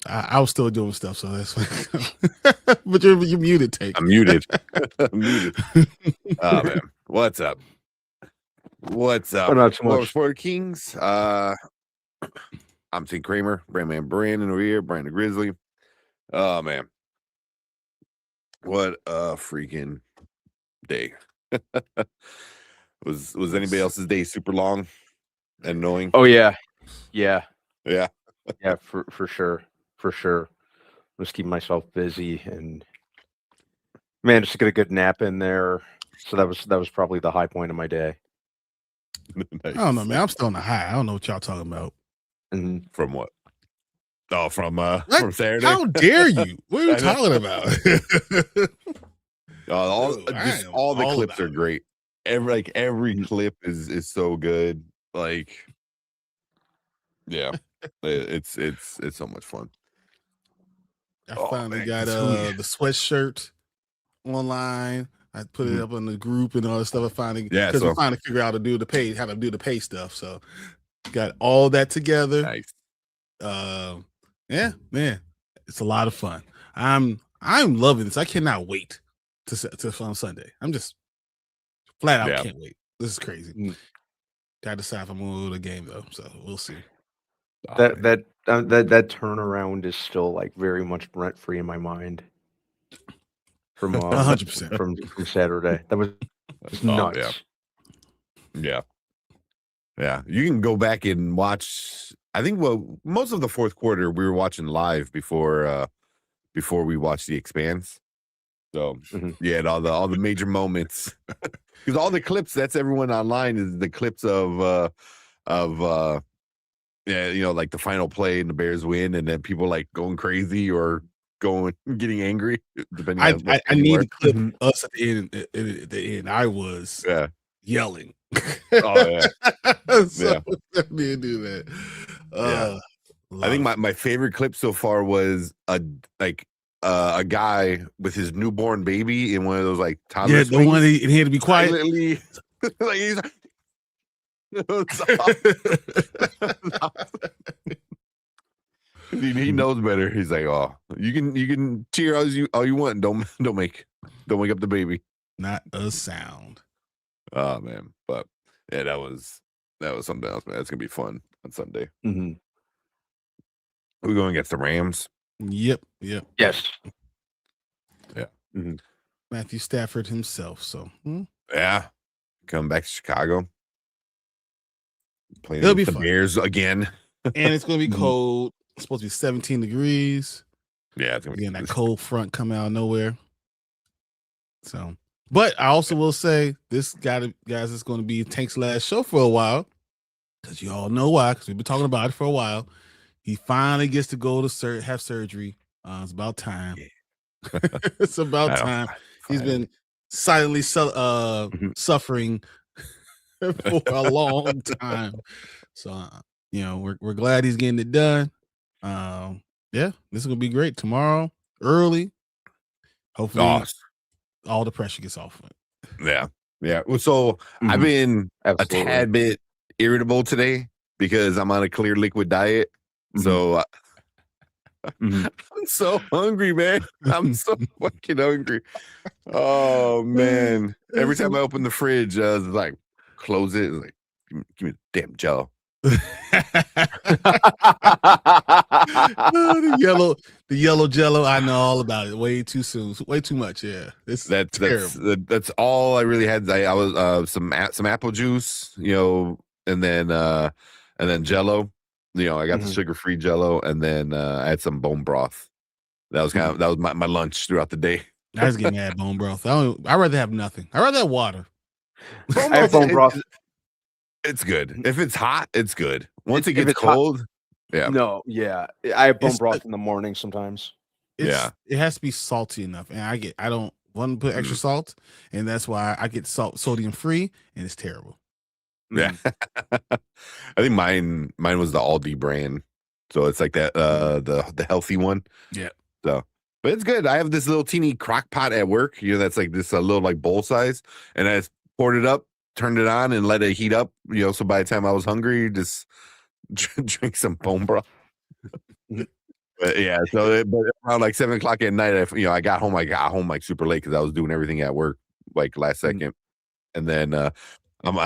I was still doing stuff, so that's what. But you're muted, Take. I'm muted. I'm muted. Oh man, what's up? What's up? Not too much. Sport Kings. I'm T. Kramer, Brandman Brandon over here, Brandon Grizzly. Oh man, what a freaking day! Was anybody else's day super long and annoying? Oh yeah. Yeah. For sure. Just keep myself busy and just to get a good nap in there. So that was probably the high point of my day. Nice. I don't know, man. I'm still on the high. I don't know what y'all talking about. Mm-hmm. From what? Oh, from Saturday. How dare you? What are you talking about? all the clips are great. Every clip is so good. Like, yeah, it's so much fun. I finally got the sweatshirt online. I put it up on the group and all that stuff. I finally we finally figure out how to do the pay stuff. So got all that together. Nice. Yeah, man, it's a lot of fun. I'm loving this. I cannot wait to on Sunday. I'm just flat out can't wait. This is crazy. Gotta decide if I'm gonna go to the game though, so we'll see. That turnaround is still like very much rent free in my mind. From 100% from Saturday, that was nuts. Yeah. You can go back and watch. I think most of the fourth quarter we were watching live before we watched the Expanse. So and all the major moments, because all the clips that's everyone online is the clips of like the final play and the Bears win, and then people like going crazy or getting angry. Depending on I need to clip us at the end. I was yelling. Oh yeah, so let me do that. I think my favorite clip so far was a guy with his newborn baby in one of those like toddler the one he had to be quiet. Like he's he knows better. He's like, oh, you can cheer all you want. Don't wake up the baby. Not a sound. Oh man, but yeah, that was something else, man. That's gonna be fun on Sunday. Mm-hmm. We're going against the Rams. Yep. Yes. Yeah. Mm-hmm. Matthew Stafford himself. So yeah, come back to Chicago. Playing It'll be the fun. Bears again, and it's gonna be cold. It's supposed to be 17 degrees. Yeah, it's gonna be that cold front coming out of nowhere. So, but I also will say this guys is going to be Tank's last show for a while, because you all know why. Because we've been talking about it for a while. He finally gets to go to have surgery. It's about time. Yeah. It's about time. He's been silently suffering for a long time. So we're glad he's getting it done. This is gonna be great tomorrow early. Hopefully all the pressure gets off of it. Yeah. Well, so I've been a tad bit irritable today because I'm on a clear liquid diet. So I'm so hungry, man. I'm so fucking hungry. Oh man. Every time I open the fridge, I was like, close it. Like, give me the damn Jello. The yellow Jello. I know all about it. Way too soon. Way too much. Yeah, that's all I really had. I was some apple juice, and then Jello. I got the sugar-free Jello, and then I had some bone broth. That was my lunch throughout the day. I was getting mad bone broth. I'd rather have nothing. I'd rather have water. Bone broth. It's good. If it's hot, it's good. Once it gets cold, I have bone broth in the morning sometimes. It has to be salty enough, and I don't want to put extra salt, and that's why I get sodium free, and it's terrible. Yeah, I think mine was the Aldi brand, so it's like that the healthy one. Yeah. So, but it's good. I have this little teeny crock pot at work. That's like this little like bowl size, and I just poured it up, turned it on, and let it heat up. So by the time I was hungry, just drink some bone broth. But Yeah, so but around like 7:00 at night, I got home like super late because I was doing everything at work like last second, and then I'm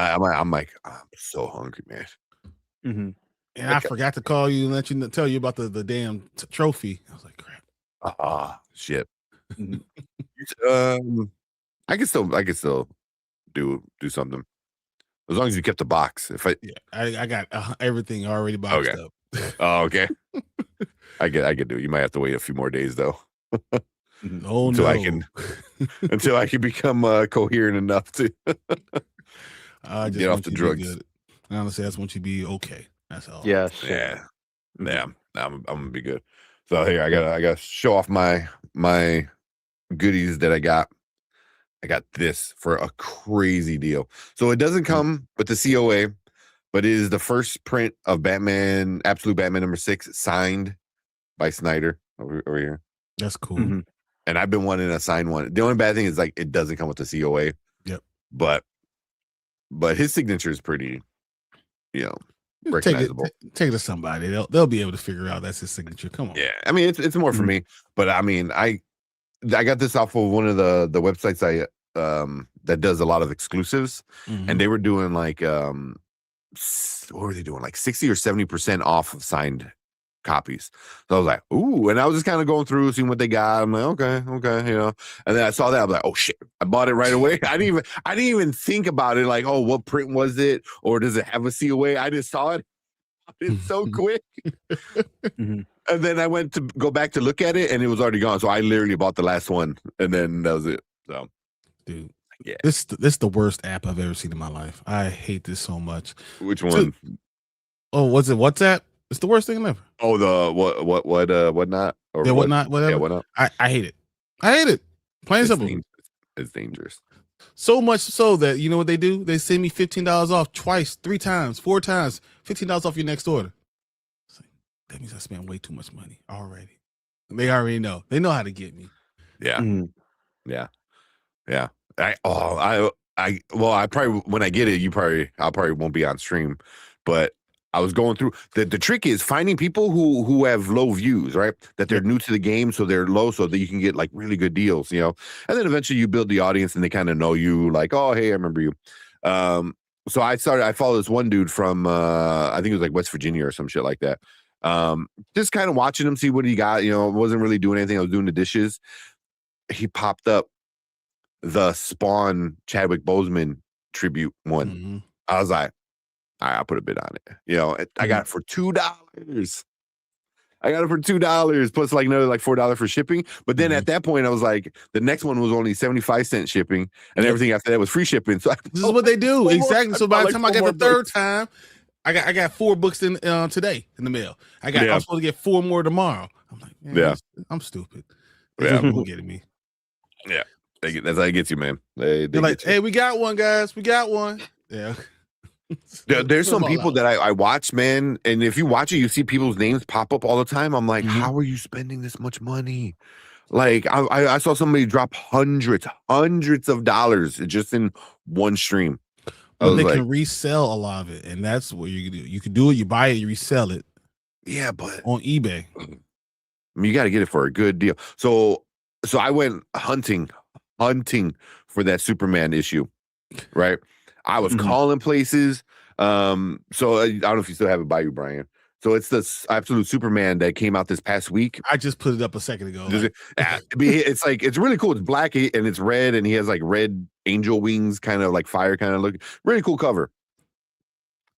like I'm so hungry, man. Mm-hmm. And I forgot to call you and tell you about the damn trophy. I was like, crap. Shit. Mm-hmm. I can still do something as long as you kept the box. I got everything already boxed up. Oh, okay. I can do it. You might have to wait a few more days though. Oh until no! until I can become coherent enough to I just get want off the you to be drugs. good. Honestly, I just want you to be okay. That's all. Yes. Yeah. I'm gonna be good. So here I gotta show off my goodies that I got. I got this for a crazy deal. So it doesn't come with the COA, but it is the first print of Batman, Absolute Batman #6, signed by Snyder over here. That's cool. Mm-hmm. And I've been wanting to sign one. The only bad thing is like it doesn't come with the COA. Yep. But his signature is pretty, recognizable. Take it to somebody. They'll be able to figure out that's his signature. Come on. Yeah. I mean, it's more for me, but I mean, I got this off of one of the websites that does a lot of exclusives, and they were doing like what were they doing? Like 60 or 70% off of signed copies. So I was like, ooh, and I was just kind of going through, seeing what they got. I'm like, okay, and then I saw that. I was like, oh shit, I bought it right away. I didn't even think about it. Like, oh, what print was it, or does it have a COA? I just saw it. It's so quick. And then I went to go back to look at it, and it was already gone. So I literally bought the last one, and then that was it. So, dude, yeah, this is the worst app I've ever seen in my life. I hate this so much. Which one? Oh, what's it? WhatsApp? It's the worst thing ever. Oh, the whatnot? Or yeah, whatnot, whatever. Yeah, whatnot. I hate it. I hate it. Plain and simple. It's dangerous. So much so that you know what they do? They send me $15 off twice, 3 times, 4 times, $15 off your next order. That means I spent way too much money already. They already know. They know how to get me. Yeah. Yeah. I probably, when I get it, I probably won't be on stream, but I was going through the trick is finding people who have low views, right? That they're new to the game, so they're low, so that you can get like really good deals, and then eventually you build the audience and they kind of know you, like, oh, hey, I remember you. So I followed this one dude from I think it was like West Virginia or some shit like that. Just kind of watching him, see what he got. Wasn't really doing anything. I was doing the dishes. He popped up the Spawn Chadwick Boseman tribute one. I was like, all right, I'll put a bid on it. I got it for $2. I got it for $2 plus like another like $4 for shipping. But then at that point, I was like, the next one was only 75-cent shipping, and everything after that was free shipping. So this is what they do exactly. So by the time I got the third time, I got 4 books in today in the mail. I'm supposed to get 4 more tomorrow. I'm like, man, I'm stupid. They're getting me. Yeah, that's how it gets you, man. They're like, hey, we got one, guys. We got one. Yeah. There's some people that I watch, man, and if you watch it, you see people's names pop up all the time. I'm like, how are you spending this much money? Like, I saw somebody drop hundreds of dollars just in one stream. But they can resell a lot of it, and that's what you can do. You can do it, you buy it, you resell it. Yeah, but on eBay. I mean, you got to get it for a good deal. So I went hunting for that Superman issue, right? I was calling places. So I don't know if you still have it by you, Brian. So it's the Absolute Superman that came out this past week. I just put it up a second ago. It's like, it's really cool. It's black and it's red, and he has like red angel wings, kind of like fire kind of look. Really cool cover.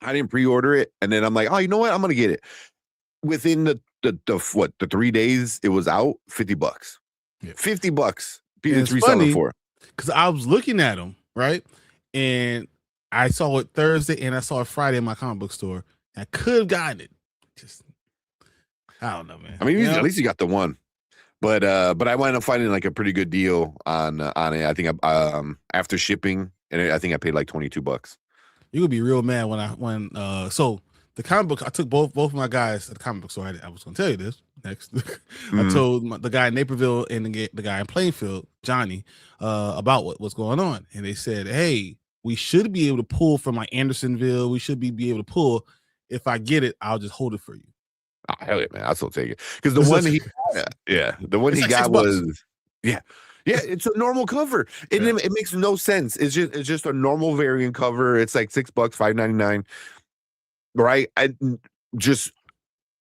I didn't pre-order it, and then I'm like, oh, you know what? I'm gonna get it. Within the 3 days it was out, $50. Yeah. $50. It's reselling for. Because I was looking at them, right? And I saw it Thursday and I saw it Friday in my comic book store. I could have gotten it. Just, I don't know, man. I mean, at least you got the one. But I wound up finding like a pretty good deal on it. I think after shipping, and I think I paid like $22. You would be real mad when so the comic book, I took both of my guys at the comic book store. I was going to tell you this next. I told the guy in Naperville and the guy in Plainfield, Johnny, about what's going on, and they said, hey, we should be able to pull from like Andersonville. We should be able to pull. If I get it, I'll just hold it for you. Oh, hell yeah, man! I'll still take it because the This one is- the one It's he like got $6. was yeah. It's a normal cover. It makes no sense. It's just a normal variant cover. It's like $6, $5.99. Right? I just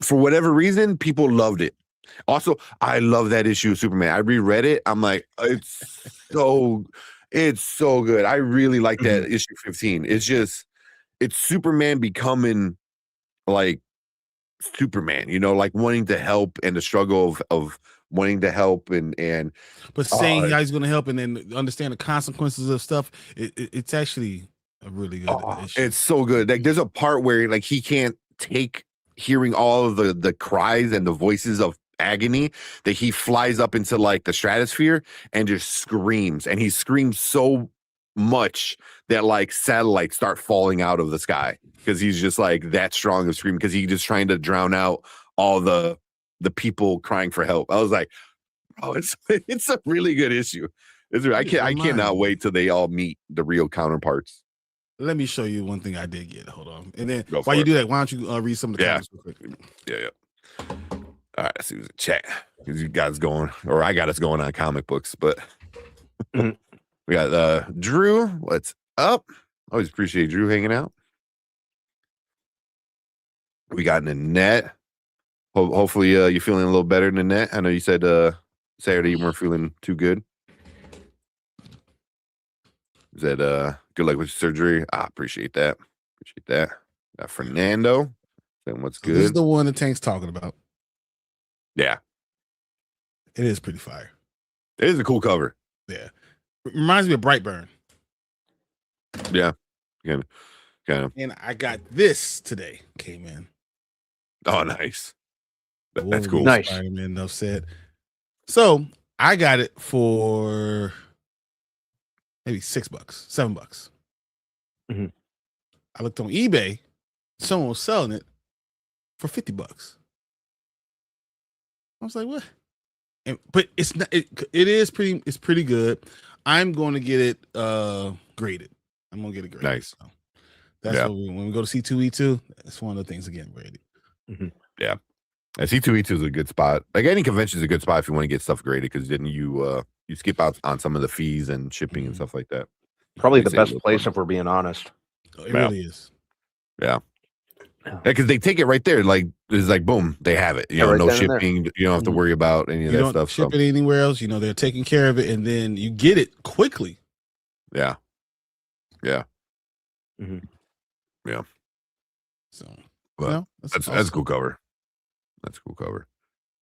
for whatever reason, people loved it. Also, I love that issue of Superman. I reread it. I'm like, it's so good. I really like that issue 15. It's Superman becoming like Superman, like wanting to help and the struggle of wanting to help and but saying how he's going to help and then understand the consequences of stuff. It's actually a really good issue. It's so good. Like there's a part where like he can't take hearing all of the cries and the voices of agony that he flies up into like the stratosphere and just screams, and he screams so much that like satellites start falling out of the sky because he's just like that strong of screaming because he's just trying to drown out all the people crying for help. I was like, oh, it's a really good issue. I cannot wait till they all meet the real counterparts. Let me show you one thing I did get. Hold on. And then Go while you for do that, why don't you read some of the comments real quick? Yeah. All right, let's see who's in chat. Because you guys going, or I got us going on comic books, but we got Drew. What's up? Always appreciate Drew hanging out. We got Nanette. Hopefully you're feeling a little better, Nanette. I know you said Saturday you weren't feeling too good. Is that good luck with your surgery? I appreciate that. Got Fernando. Then what's good? This is the one that Tank's talking about. Yeah. It is pretty fire. It is a cool cover. Yeah. It reminds me of Brightburn. Yeah. Kind of. And I got this today. Came in. Oh, nice. That's cool. Nice. Spider-Man, enough said. So I got it for maybe $6, $7. I looked on eBay. Someone was selling it for $50. I was like, what? But it's not. It's pretty good. I'm going to get it graded. I'm going to get it graded. Nice. So that's what when we go to C2E2. That's one of the things to get graded. Yeah. C2E2 is a good spot. Like any convention is a good spot if you want to get stuff graded because then you skip out on some of the fees and shipping and stuff like that. Probably the best place if we're being honest. It really is. Yeah. Because they take it right there. Like it's like boom, they have it. You know, no shipping. You don't have to worry about any of that stuff. Ship it anywhere else. They're taking care of it, and then you get it quickly. Yeah. Yeah. So well, that's a cool cover. That's a cool cover.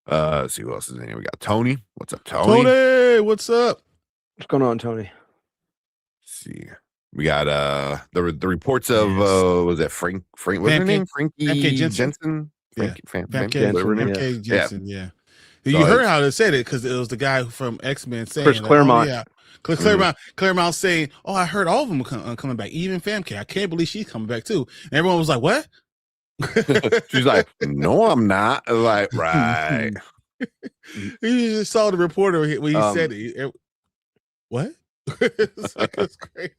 Let's see who else is in here. We got Tony. What's up, Tony? Tony, what's up? What's going on, Tony? Let's see. We got the reports of was that Frank what's her name? Frankie Jensen? Famke Jensen, yeah. You heard how they said it because it was the guy from X-Men saying Chris Claremont. Claremont saying, "Oh, I heard all of them coming back, even Famke. I can't believe she's coming back too." And everyone was like, "What?" She's like, "No, I'm not." Like, right. You just saw the reporter when he said it. What? It's crazy.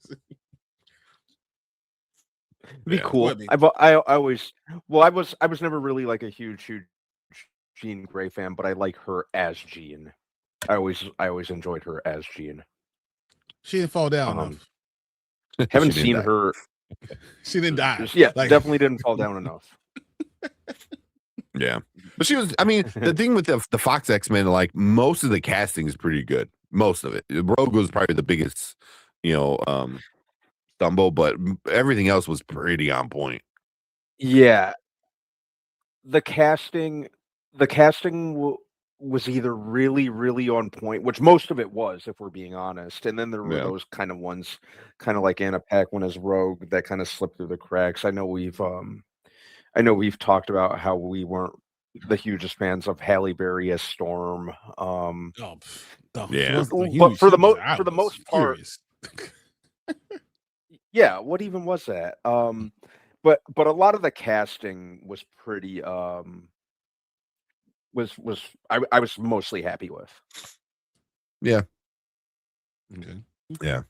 It'd be cool. I was never really like a huge Jean Grey fan, but I like her as Jean. I always enjoyed her as Jean. She didn't fall down. Haven't seen her. She didn't die. Yeah, definitely didn't fall down enough. Yeah, but she was. I mean, the thing with the Fox X-Men, like most of the casting is pretty good. Most of it. Rogue was probably the biggest, stumble, but everything else was pretty on point. Yeah, the casting was either really, really on point, which most of it was, if we're being honest, and then there were those kind of ones, kind of like Anna Paquin as Rogue, that kind of slipped through the cracks. I know we've talked about how we weren't the hugest fans of Halle Berry as Storm. Yeah, but for the most part, yeah. What even was that? But a lot of the casting was pretty. I was mostly happy with. Yeah. Okay. Yeah.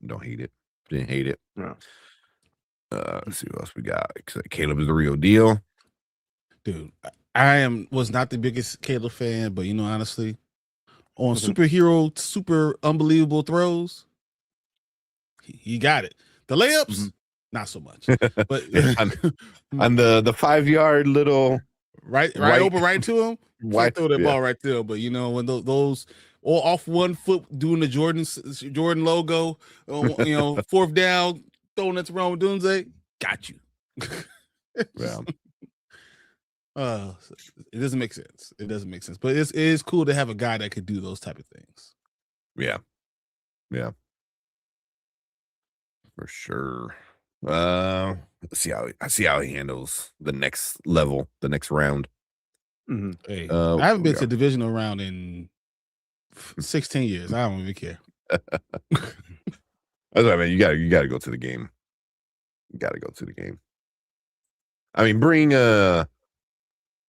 Don't hate it. Didn't hate it. No. Let's see what else we got. Caleb is the real deal. Dude, was not the biggest Caleb fan, but honestly, on superhero, super unbelievable throws, he got it. The layups, not so much. But on the 5-yard little right open right to him, throw that ball right there. But when those all off 1 foot doing the Jordan logo, fourth down, throwing it to Ron Dunze, got you. Yeah. It doesn't make sense. It doesn't make sense. But it is cool to have a guy that could do those type of things. Yeah. Yeah. For sure. Let's see how he handles the next level, the next round. Hey, I haven't been to a divisional round in 16 years. I don't even care. That's what I mean. You gotta go to the game. You gotta go to the game. I mean, bring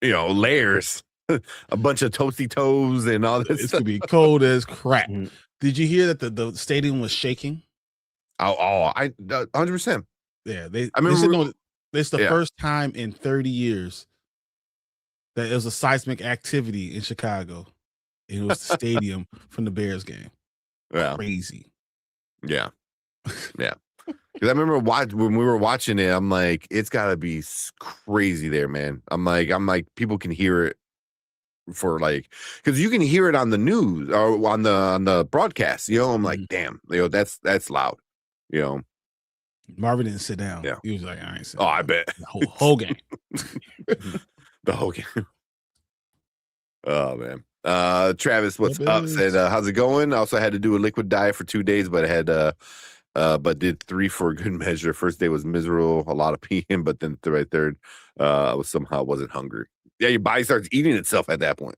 layers, a bunch of toasty toes and all this. It's gonna be cold as crap. Did you hear that the stadium was shaking? I 100%. Yeah, I remember. It's the first time in 30 years that it was a seismic activity in Chicago. And it was the stadium from the Bears game. Yeah, crazy. Yeah, yeah. Because I remember when we were watching it, I'm like, it's got to be crazy there, man. I'm like, people can hear it because you can hear it on the news or on the broadcast. I'm like, damn, that's loud. Marvin didn't sit down. Yeah, he was like, I ain't sitting down. I bet the whole game. The whole game. Oh man. Travis, what's up? Said, how's it going? I also had to do a liquid diet for 2 days, but I had but did 3 for a good measure. First day was miserable, a lot of peeing, but then the third, I wasn't hungry. Yeah, your body starts eating itself at that point.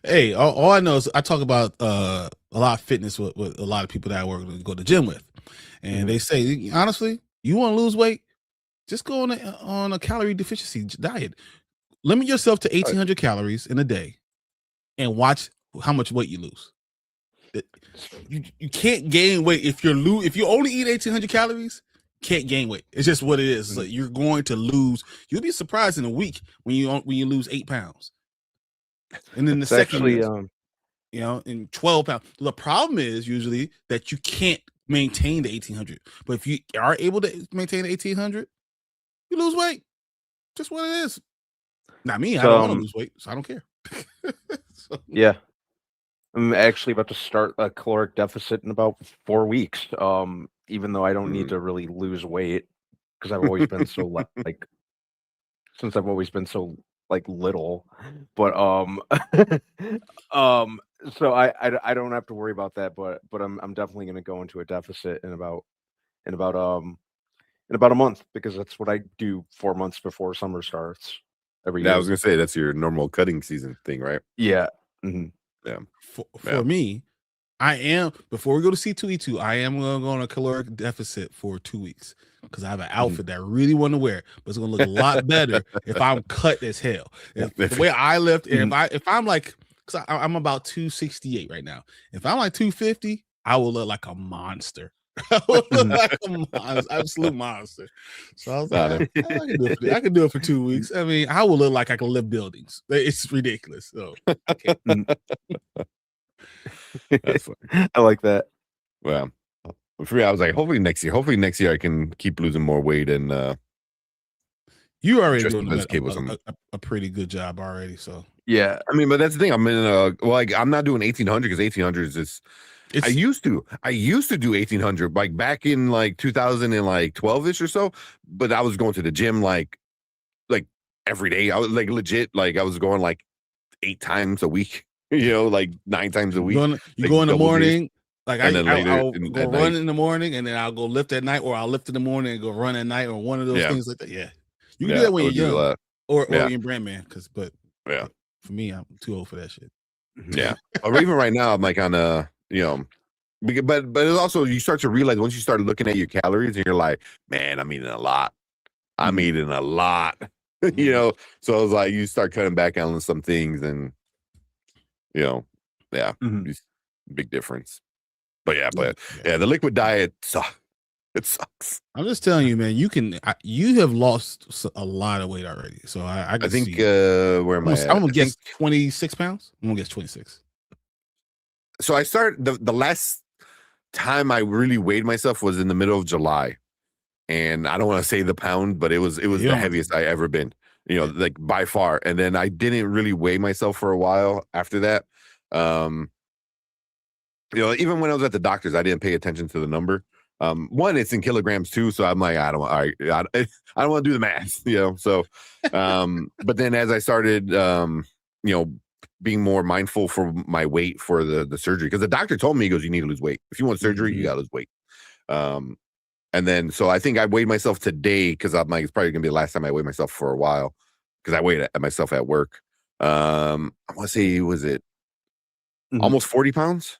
Hey, all I know is I talk about a lot of fitness with a lot of people that I go to the gym with, and they say, honestly, you want to lose weight, just go on a calorie deficiency diet. Limit yourself to 1,800 calories in a day, and watch how much weight you lose. You can't gain weight if you only eat 1,800 calories. Can't gain weight. It's just what it is. So you're going to lose. You'll be surprised in a week when you lose 8 pounds, and then the second, in 12 pounds. The problem is usually that you can't maintain the 1,800. But if you are able to maintain the 1,800, you lose weight. Just what it is. Not me. I don't want to lose weight, so I don't care. Yeah. I'm actually about to start a caloric deficit in about 4 weeks. Even though I don't need to really lose weight because I've always been so since I've always been so little. But so I don't have to worry about that. But I'm definitely going to go into a deficit in about a month because that's what I do 4 months before summer starts. Every year. I was gonna say that's your normal cutting season thing, right? Yeah. Yeah. For me, I am before we go to C2E2, I am gonna go on a caloric deficit for 2 weeks because I have an outfit that I really want to wear, but it's gonna look a lot better if I'm cut as hell. The way I lift, and if I'm because I'm about 268 right now. If I'm 250, I will look like a monster. Absolute monster. So I was like, I can do it for 2 weeks. I mean, I will look like I can lift buildings. It's ridiculous. So that's funny. I like that. Well, for me, I was like, hopefully next year I can keep losing more weight and you already doing a pretty good job already. So yeah, I mean, but that's the thing. I'm in I'm not doing 1,800 because 1,800 is just. I used to do 1,800 back in 2012-ish or so, but I was going to the gym like every day. I was legit I was going 8 times a week, 9 times a week. You go in the morning, I'll go run in the morning and then I'll go lift at night, or I'll lift in the morning and go run at night, or one of those things like that. Yeah, you can do that when you're young or in Brand Man, but for me, I'm too old for that shit. Yeah, or even right now, I'm on a. But it's also you start to realize once you start looking at your calories and you're like, man, I'm eating a lot. I'm eating a lot. So it's you start cutting back on some things and big difference. But the liquid diet It sucks. I'm just telling you, man. You have lost a lot of weight already. So I can think see. where am I? I'm gonna guess 26 pounds. I'm gonna guess 26. So I started the last time I really weighed myself was in the middle of July, and I don't want to say the pound, but it was the heaviest I ever been. Like by far. And then I didn't really weigh myself for a while after that. Even when I was at the doctor's, I didn't pay attention to the number. One, it's in kilograms too, so I'm like, I don't want to do the math, So, but then as I started, being more mindful for my weight for the surgery, because the doctor told me, he goes, you need to lose weight. If you want surgery, you gotta lose weight. And then so I think I weighed myself today because I'm like, it's probably gonna be the last time I weigh myself for a while because I weighed at myself at work. I want to say, was it almost 40 pounds?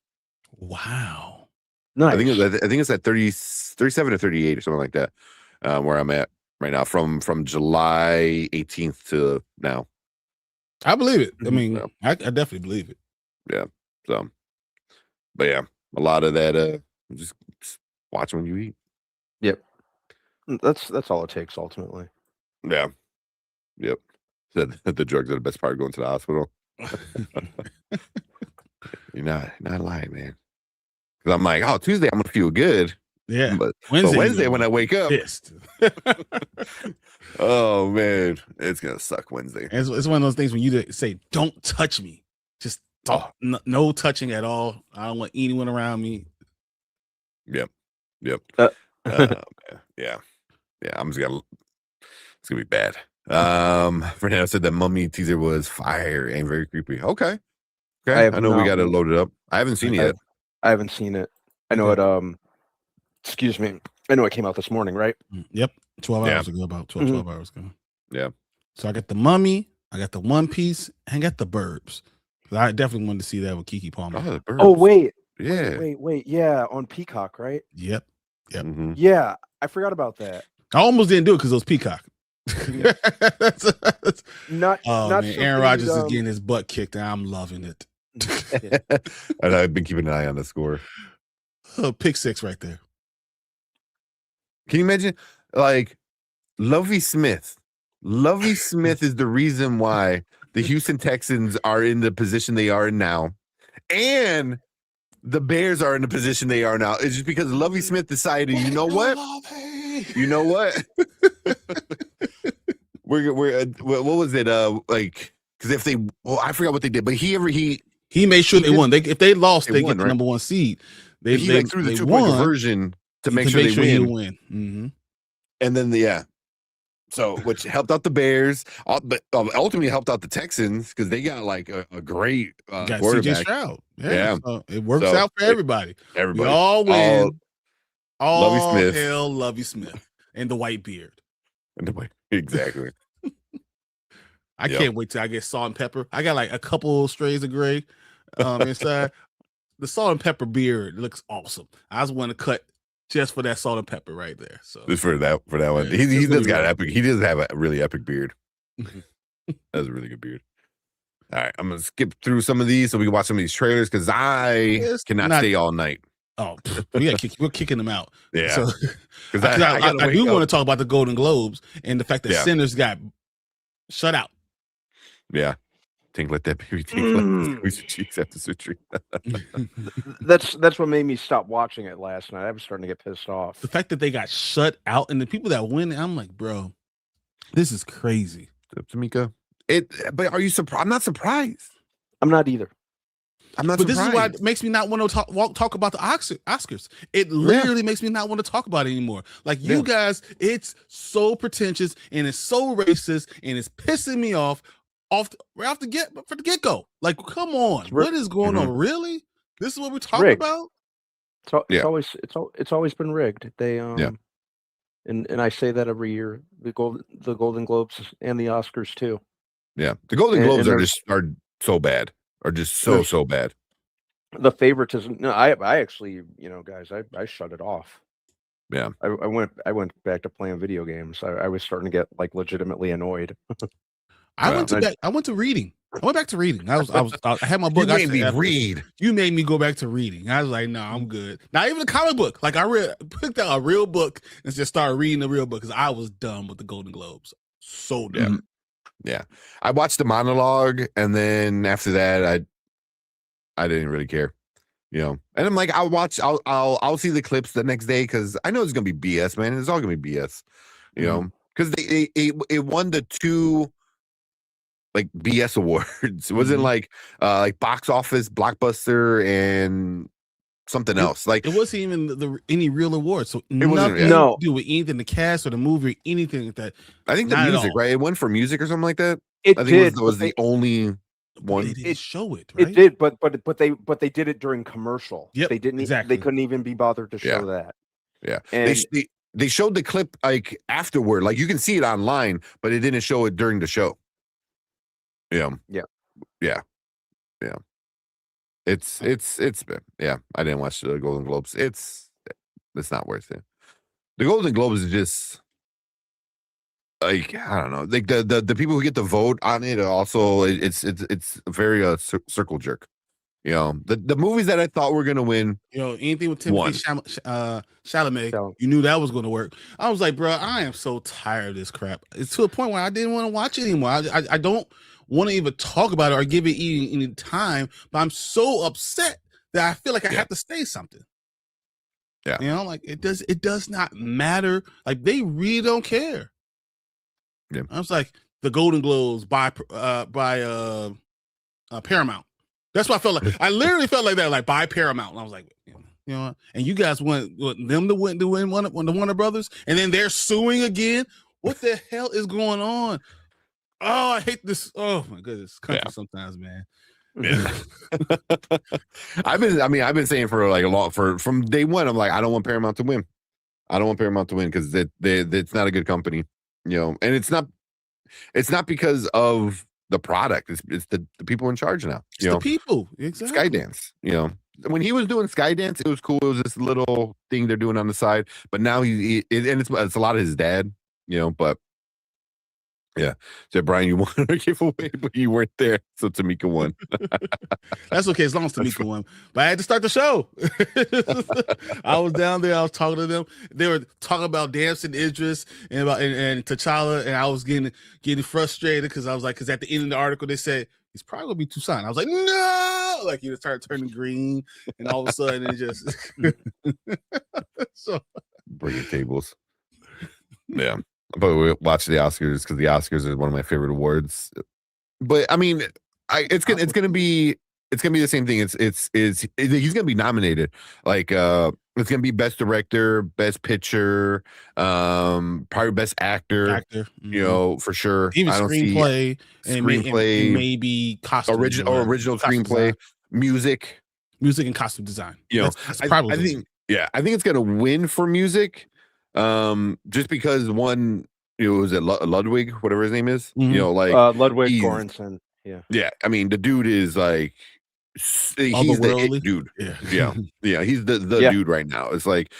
Wow. Nice. I think it's at 37 or 38 or something like that, where I'm at right now from July 18th to now. I believe it. I mean, I definitely believe it. Yeah. So, but yeah, a lot of that, just watch when you eat. Yep. That's all it takes ultimately. Yeah. Yep. The drugs are the best part of going to the hospital. You're not lying, man. Because I'm like, oh, Tuesday I'm gonna feel good. Yeah. But Wednesday when I wake up, pissed. Oh man, it's gonna suck Wednesday. It's one of those things when you say, "Don't touch me," just no touching at all. I don't want anyone around me. Yep. Yeah. I'm just gonna. It's gonna be bad. Fernando said that Mummy teaser was fire and very creepy. Okay. I know we got to load it up. I haven't seen it yet. I haven't seen it. I know it. Excuse me. I know it came out this morning, right? Yep. 12 hours ago, about 12 hours ago. Yeah. So I got the Mummy, I got the One Piece, and I got the Burbs. I definitely wanted to see that with Keke Palmer. Oh, the Burbs. Oh wait. Yeah. Wait. Yeah, on Peacock, right? Yep. Mm-hmm. Yeah, I forgot about that. I almost didn't do it because it was Peacock. Not Aaron Rodgers is getting his butt kicked, and I'm loving it. And I've been keeping an eye on the score. Pick 6 right there. Can you imagine, like, Lovie Smith? Lovie Smith is the reason why the Houston Texans are in the position they are in now, and the Bears are in the position they are now. It's just because Lovie Smith decided, you know what? We're what was it? Like, because if they, I forgot what they did, but he made sure they won. If they lost, they get the number 1 seed. They threw the 2-point conversion to make sure they win. Mm-hmm. And then so which helped out the Bears, but ultimately helped out the Texans because they got like a great got quarterback. CJ Stroud. Yeah. So it works out for everybody. Everybody. We all win. Lovie Smith. Hell, Lovie Smith and the white beard. Exactly. I can't wait till I get salt and pepper. I got like a couple strays of gray inside. The salt and pepper beard looks awesome. I just want to cut just for that salt and pepper right there. So just for that one. Yeah, he does got epic. He does have a really epic beard. That's a really good beard. All right, I'm gonna skip through some of these so we can watch some of these trailers because I cannot stay all night. Oh, we're kicking them out. Yeah, so, because I do want to talk about the Golden Globes and the fact that Sinners got shut out. Yeah. Think like that baby. Think like this cheeks after surgery. That's what made me stop watching it last night. I was starting to get pissed off. The fact that they got shut out and the people that win, I'm like, bro, this is crazy. Tamika, but are you surprised? I'm not surprised. I'm not either. I'm not. But surprised. This is why it makes me not want to talk about the Oscars. It literally makes me not want to talk about it anymore. Like you guys, it's so pretentious and it's so racist and it's pissing me off. Right off the get-go. Like, come on. What is going on? Really? This is what we're talking about? It's always been rigged. They and I say that every year. The Golden Globes and the Oscars too. Yeah. The Golden Globes are so bad. Are just so bad. The favoritism. No, I actually, guys, I shut it off. Yeah. I went back to playing video games. I was starting to get like legitimately annoyed. I went to reading. I went back to reading. I had my book. You made I me said, read. You made me go back to reading. I was like, no, I'm good. Not even a comic book. Like I picked out a real book and just started reading the real book because I was done with the Golden Globes. So done. Yeah. I watched the monologue, and then after that, I didn't really care. And I'm like, I'll see the clips the next day because I know it's gonna be BS, man. It's all gonna be BS. Because it won the 2 like BS awards. It wasn't like box office, blockbuster, and something else. Like it wasn't even any real awards. So it wasn't nothing to do with anything, the cast or the movie or anything like that. I think the music, right? It went for music or something like that. It I think did. it was the only one. They didn't show it, right? It did, but they did it during commercial. Yep, they didn't. Exactly. They couldn't even be bothered to show that. Yeah, and they showed the clip like afterward. Like you can see it online, but it didn't show it during the show. Yeah. It's been I didn't watch the Golden Globes. It's not worth it. The Golden Globes is just like I don't know. Like the people who get to vote on it also it's very circle jerk. The movies that I thought were gonna win. Anything with Timothy Chalamet, you knew that was going to work. I was like, bro, I am so tired of this crap. It's to a point where I didn't want to watch it anymore. I don't want to even talk about it or give it any time, but I'm so upset that I feel like I have to say something. Yeah. Like it does not matter. Like they really don't care. Yeah. I was like the Golden Globes by Paramount. That's what I felt like. I literally felt like that, like by Paramount. And I was like, and you guys want them to win the Warner Brothers, and then they're suing again. What the hell is going on? Oh, I hate this. Oh my goodness, country sometimes, man. Yeah. I've been saying for like from day one, I'm like, I don't want Paramount to win. I don't want Paramount to win because it's not a good company, and it's not because of the product. It's the people in charge now. It's the people. Exactly. Skydance, when he was doing Skydance, it was cool. It was this little thing they're doing on the side, but now it's a lot of his dad, but. Yeah. So Brian, you wanted to give away, but you weren't there. So Tamika won. That's okay, as long as Tamika won. But I had to start the show. I was down there, I was talking to them. They were talking about Damson Idris and T'Challa, and I was getting frustrated because I was like, because at the end of the article they said he's probably gonna be Toussaint. I was like, no, like he started turning green, and all of a sudden it just so bringing tables. Yeah. But we watch the Oscars because the Oscars is one of my favorite awards. But I mean, it's gonna be the same thing. He's gonna be nominated. Like it's gonna be best director, best picture, probably best actor. For sure. Even screenplay, and maybe costume original screenplay, music and costume design. That's probably I think it's gonna win for music. Just because one, was it Ludwig, whatever his name is, Ludwig Göransson. Yeah. I mean, the dude is like, he's the it dude. Yeah. He's the dude right now. It's like,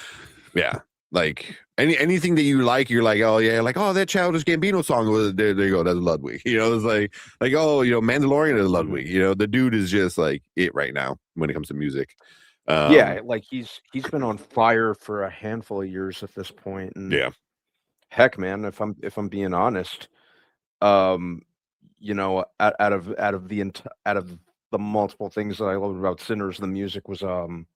like anything that you like, you're like, oh yeah, like, oh, that Childish Gambino song was there you go, that's Ludwig. It's like oh, Mandalorian is Ludwig. The dude is just like it right now when it comes to music. Like he's been on fire for a handful of years at this point, and heck, man, if I'm being honest, out of the multiple things that I loved about Sinners, the music was always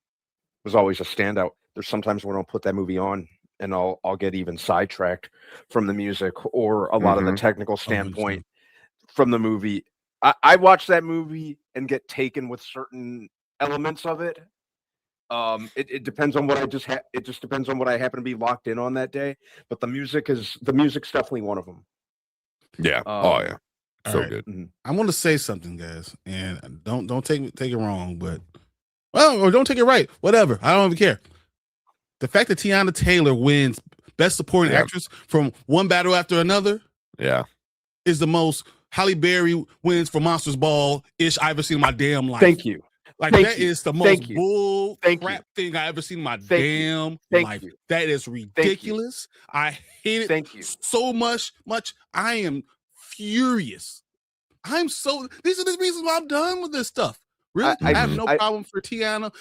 a standout. There's sometimes when I'll put that movie on and I'll get even sidetracked from the music or a lot of the technical standpoint from the movie. I watch that movie and get taken with certain elements of it. It depends on what it just depends on what I happen to be locked in on that day. But the music's definitely one of them. Yeah. So good. I want to say something, guys, and don't take it wrong, but or don't take it right. Whatever. I don't even care. The fact that Tiana Taylor wins Best Supporting Actress from one battle after another, is the most Halle Berry wins for Monsters Ball ish I've ever seen in my damn life. Thank you. Like is the most bull crap thing I ever seen in my damn life. That is ridiculous. I hate it so much. I am furious These are the reasons why I'm done with this stuff. Really, I have no problem for Tiana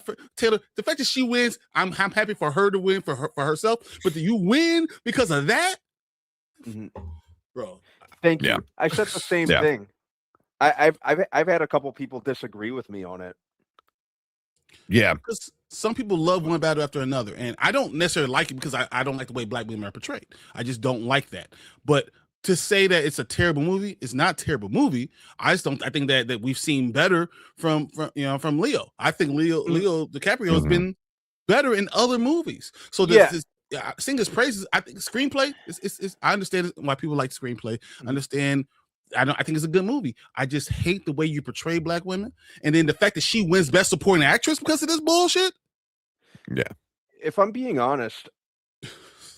for Taylor. The fact that she wins, I'm happy for her to win for herself. But do you win because of that, bro? Thank you. I said the same thing. I've had a couple people disagree with me on it. Yeah, because some people love one battle after another, and I don't necessarily like it because I don't like the way Black women are portrayed. I just don't like that. But to say that it's a terrible movie, it's not a terrible movie. I think that we've seen better from Leo. I think Leo DiCaprio has been better in other movies. So sing his praises. I think screenplay is I understand why people like screenplay. I understand. I think it's a good movie. I just hate the way you portray Black women, and then the fact that she wins Best Supporting Actress because of this bullshit. Yeah. If I'm being honest,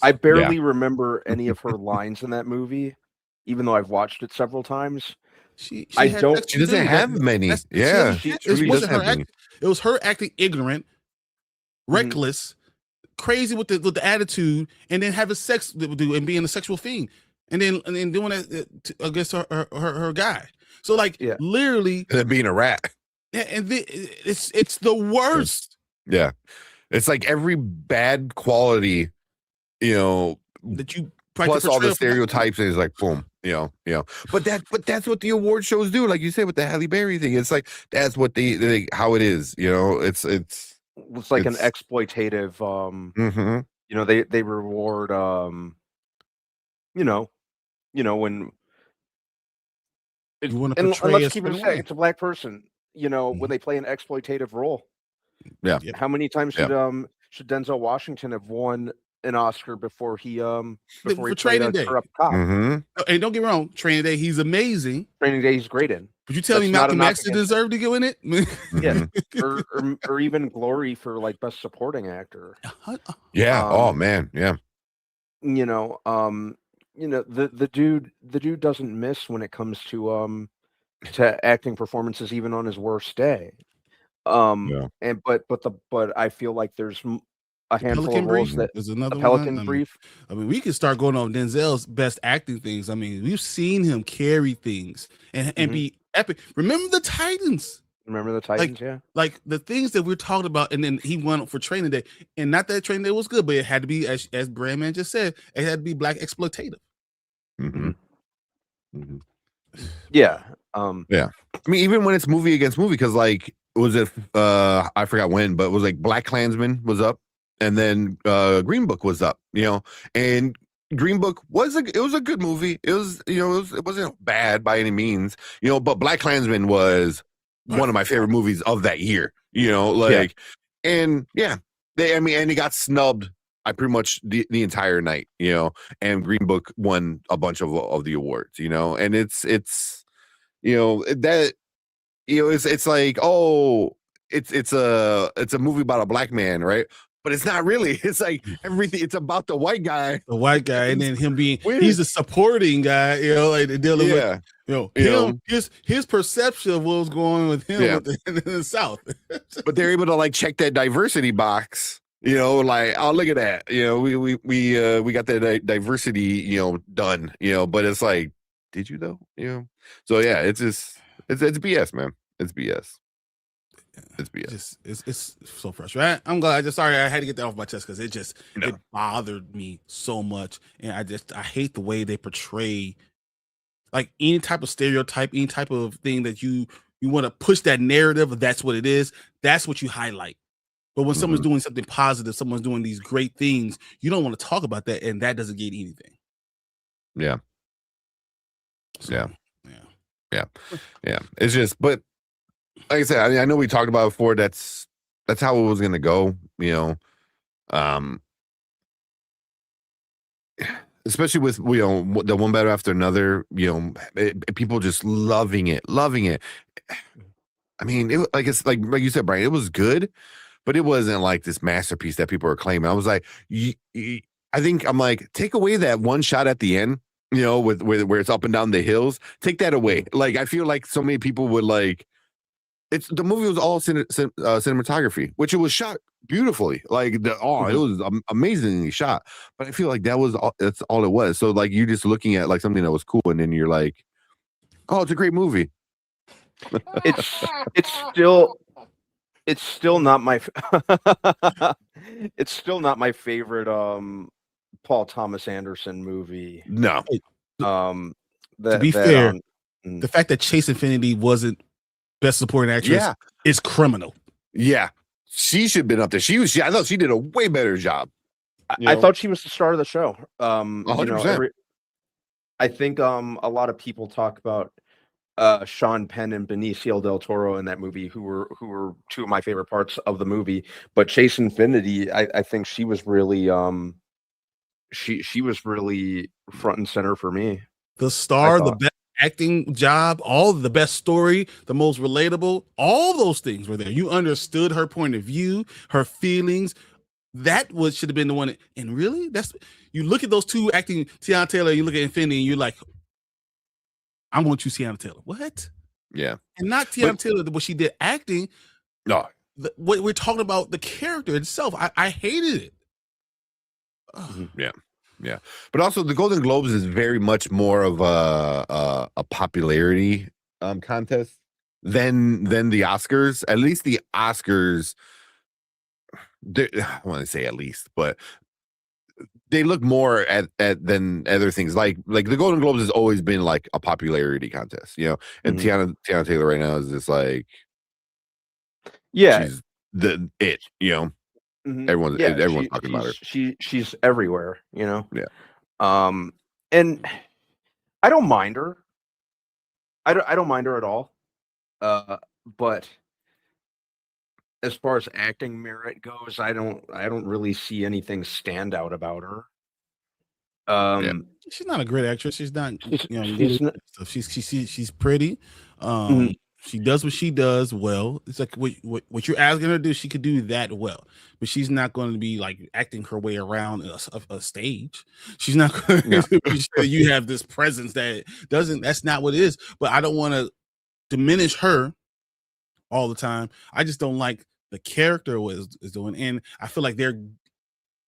I barely remember any of her lines in that movie, even though I've watched it several times. She doesn't have many. It was her acting ignorant, reckless, crazy with the attitude, and then having sex and being a sexual fiend. And then doing that against her guy. So literally, and then being a rat. Yeah, and it's the worst. Yeah, it's like every bad quality, that you plus all the stereotypes is like boom, But that's what the award shows do. Like you said with the Halle Berry thing, it's like that's what they how it is. It's like an exploitative. They reward. When you want to portray, let's keep it saying it's a Black person, when they play an exploitative role. Yeah. How many times should Denzel Washington have won an Oscar before he Training Day? Corrupt cop? And don't get me wrong, Training Day, he's amazing. Training Day, he's great in. But you tell me Malcolm X deserved to go in it? Yeah, or even Glory for like Best Supporting Actor. Yeah. Oh man. Yeah. The dude doesn't miss when it comes to acting performances, even on his worst day. But I feel like there's a handful of roles that is another Pelican Brief. I mean, we can start going on Denzel's best acting things. I mean, we've seen him carry things and be epic. Remember the Titans? Like the things that we're talking about, and then he won for Training Day, and not that Training Day was good, but it had to be, as Brandman just said, it had to be Black exploitative. Yeah. I mean, even when it's movie against movie, because like was it I forgot when, but it was like Black Klansman was up, and then Green Book was up, and Green Book was a good movie. It was it wasn't bad by any means, but Black Klansman was one of my favorite movies of that year, and he got snubbed. I pretty much the entire night, and Green Book won a bunch of the awards, and it's like, oh, it's a movie about a Black man, right? But it's not really. It's like everything. It's about the white guy. And then him being he's a supporting guy, like dealing with his perception of what was going on with him in the South. But they're able to like check that diversity box, like, oh, look at that. We got that diversity, done, but it's like, did you though? So yeah, it's BS, man. It's BS. It's BS. It's so frustrating. I'm glad. Sorry, I had to get that off my chest because it bothered me so much, and I hate the way they portray like any type of stereotype, any type of thing that you want to push that narrative. That's what it is. That's what you highlight. But when someone's doing something positive, someone's doing these great things, you don't want to talk about that, and that doesn't get anything. Yeah. So, yeah. It's just, but. Like I said, I know we talked about it before. That's how it was going to go, especially with the one battle after another. People just loving it. I mean, it's like you said, Brian. It was good, but it wasn't like this masterpiece that people are claiming. I was like, I think I'm like, take away that one shot at the end, with where it's up and down the hills. Take that away. Like I feel like so many people would like. The movie was all cinematography, which it was shot beautifully. Like it was amazingly shot. But I feel like that's all it was. So like you're just looking at like something that was cool, and then you're like, Oh, it's a great movie. It's still not my it's still not my favorite Paul Thomas Anderson movie. No. To be fair, the fact that Chase Infinity wasn't Best Supporting Actress is criminal. Yeah. She should have been up there. I thought she did a way better job. I thought she was the star of the show. 100%. I think a lot of people talk about Sean Penn and Benicio del Toro in that movie, who were two of my favorite parts of the movie. But Chase Infinity, I think she was really she was really front and center for me. The star, the best acting job, all the best story, the most relatable, all those things were there. You understood her point of view, her feelings. That should have been the one. And really, you look at those two acting, Tiana Taylor, you look at Infinity, and you're like, I want you, Tiana Taylor. What? Yeah. And not Tiana Taylor, what she did acting. No. What we're talking about, the character itself. I hated it. Yeah. Yeah. But also the Golden Globes is very much more of a popularity contest than the Oscars. At least the Oscars, I want to say at least, but they look more at than other things. Like the Golden Globes has always been like a popularity contest, you know. And Tiana Taylor right now is just like, she's it, you know. Everyone's talking about her. She's everywhere, you know. Yeah. And I don't mind her. I don't mind her at all. But as far as acting merit goes, I don't really see anything stand out about her. She's not a great actress. She's not, she's pretty. She does what she does well. It's like what you're asking her to do, she could do that well. But she's not going to be like acting her way around a stage. She's not going to you have this presence that's not what it is. But I don't want to diminish her all the time. I just don't like the character is doing. And I feel like they're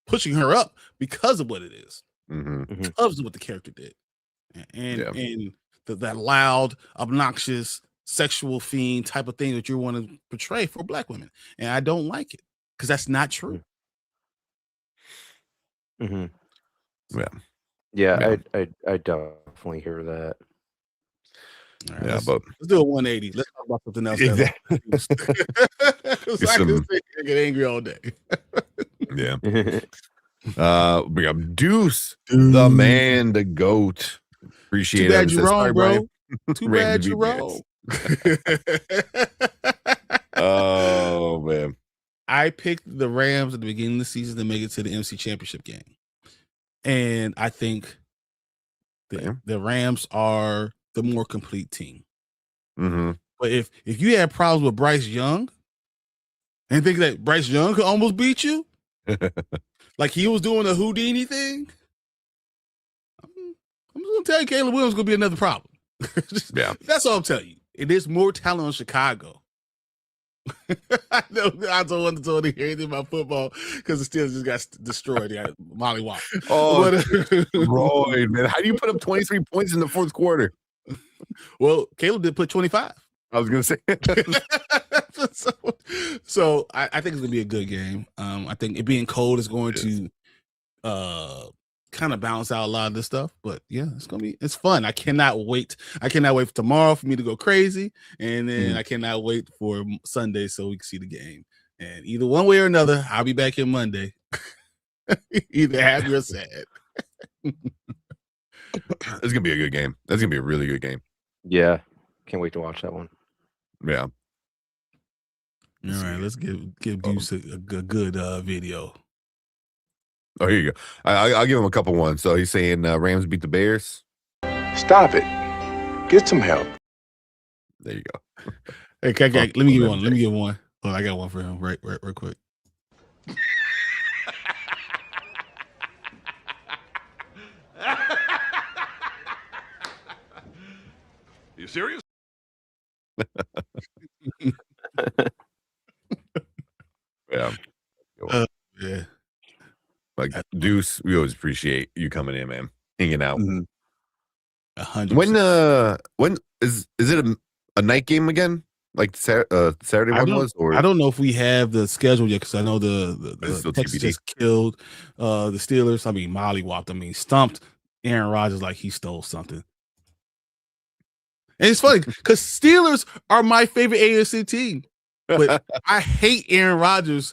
pushing her up because of what it is. Because of what the character did. And that loud, obnoxious, sexual fiend type of thing that you want to portray for Black women. And I don't like it because that's not true. Yeah, I definitely hear that. Right, let's do a 180. Let's talk about something else. Exactly. I can get angry all day. We got Deuce, the man, the GOAT. Appreciate it. Too bad you're wrong, bro. Too bad you're wrong. Oh man, I picked the Rams at the beginning of the season to make it to the NFC Championship game, and I think the Rams are the more complete team. But if you had problems with Bryce Young and think that Bryce Young could almost beat you, like he was doing a Houdini thing, I'm just gonna tell you, Caleb Williams is gonna be another problem. That's all I'm telling you. It is more talent in Chicago. I don't want to hear anything about football because the Steelers just got destroyed. They got Molly Watt. Roy, man, how do you put up 23 points in the fourth quarter? Well, Caleb did put 25. I was gonna say. so I think it's gonna be a good game. I think it being cold is going to kind of balance out a lot of this stuff, but it's fun. I cannot wait for tomorrow for me to go crazy, and then I cannot wait for Sunday so we can see the game. And either one way or another, I'll be back here Monday, either happy or sad. It's gonna be a good game. That's gonna be a really good game. Yeah, can't wait to watch that one. Yeah. All right, let's give Deuce a good video. Oh, here you go. I'll give him a couple ones. So he's saying Rams beat the Bears. Stop it. Get some help. There you go. Hey, let me give one. Let me give one. Oh, I got one for him. Right quick. You serious? Yeah. Yeah. Like Deuce, we always appreciate you coming in, man. Hanging out. 100%. When is it a night game again? Like Saturday one was, or I don't know if we have the schedule yet because I know the Texas just killed the Steelers. I mean, mollywopped. I mean, stumped Aaron Rodgers like he stole something. And it's funny because Steelers are my favorite AFC team, but I hate Aaron Rodgers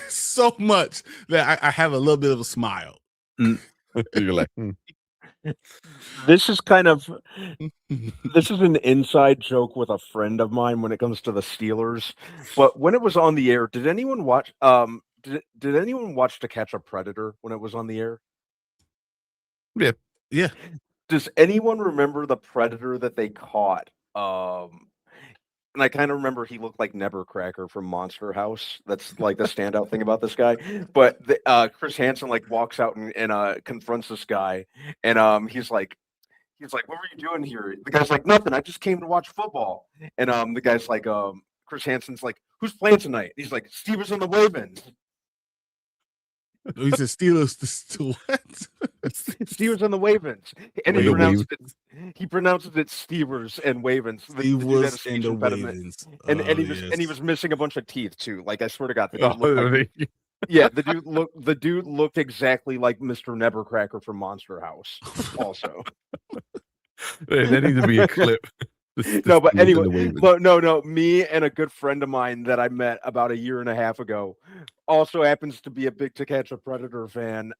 so much that I have a little bit of a smile. You're like, This is an inside joke with a friend of mine when it comes to the Steelers. But when it was on the air, did anyone watch? Did anyone watch To Catch a Predator when it was on the air? Yeah. Does anyone remember the predator that they caught? And I kind of remember he looked like Nebercracker from Monster House. That's like the standout thing about this guy. But Chris Hansen like walks out and confronts this guy, and he's like, "What were you doing here?" The guy's like, "Nothing. I just came to watch football." And the guy's like, Chris Hansen's like, "Who's playing tonight?" He's like, "Steelers and the Ravens." He said Steelers to what? Steelers and the Ravens. And he pronounces it Steelers and Ravens. Steelers and the Ravens. And he was missing a bunch of teeth too. Like I swear to God, the dude looked exactly like Mr. Nebercracker from Monster House. Also, that needs to be a clip. No, but anyway, no. Me and a good friend of mine that I met about a year and a half ago also happens to be a big To Catch a Predator fan.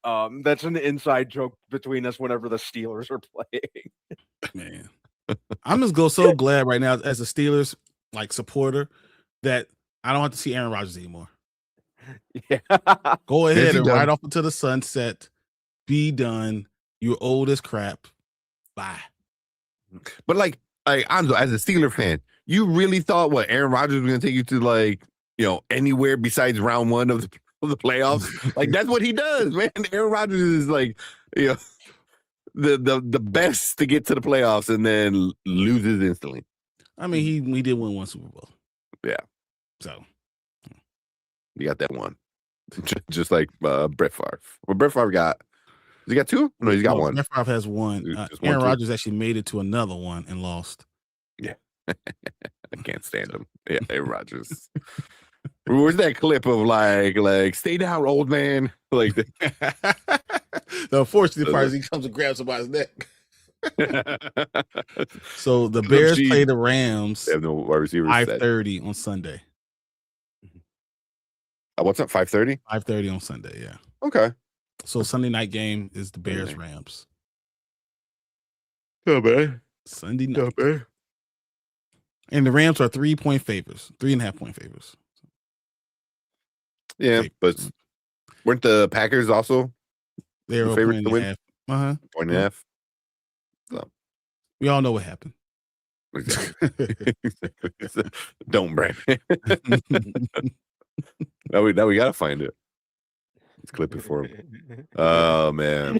That's an inside joke between us whenever the Steelers are playing. Man, I'm just so glad right now as a Steelers like supporter that I don't have to see Aaron Rodgers anymore. Yeah, go ahead and ride off into the sunset. Be done. You're old as crap. Bye. But like Anzo, as a Steeler fan, you really thought Aaron Rodgers was going to take you to anywhere besides round one of the playoffs? Like that's what he does, man. Aaron Rodgers is like, the best to get to the playoffs and then loses instantly. I mean, we did win one Super Bowl. Yeah. So you got that one, just like Brett Favre. Well, Brett Favre got. Has he got two? No, he's got one. Brett Favre has one. Aaron Rodgers actually made it to another one and lost. Yeah. I can't stand him. Yeah, Aaron Rodgers. Where's that clip of like stay down, old man? Like the unfortunate part is he comes and grabs somebody's neck. So the Bears play the Rams. They have no wide receivers. 5:30 on Sunday. What's up? 5:30? 5:30 on Sunday. Yeah. Okay. So Sunday night game is the Bears Rams. Not bad. Sunday night. Not bad. And the Rams are 3-point favorites, 3.5-point favorites. Yeah, but weren't the Packers also they were favorites to win? Uh-huh. Point and a half. So. We all know what happened. Don't, Brandon. Now we gotta find it. Let's clip it for him. Oh man!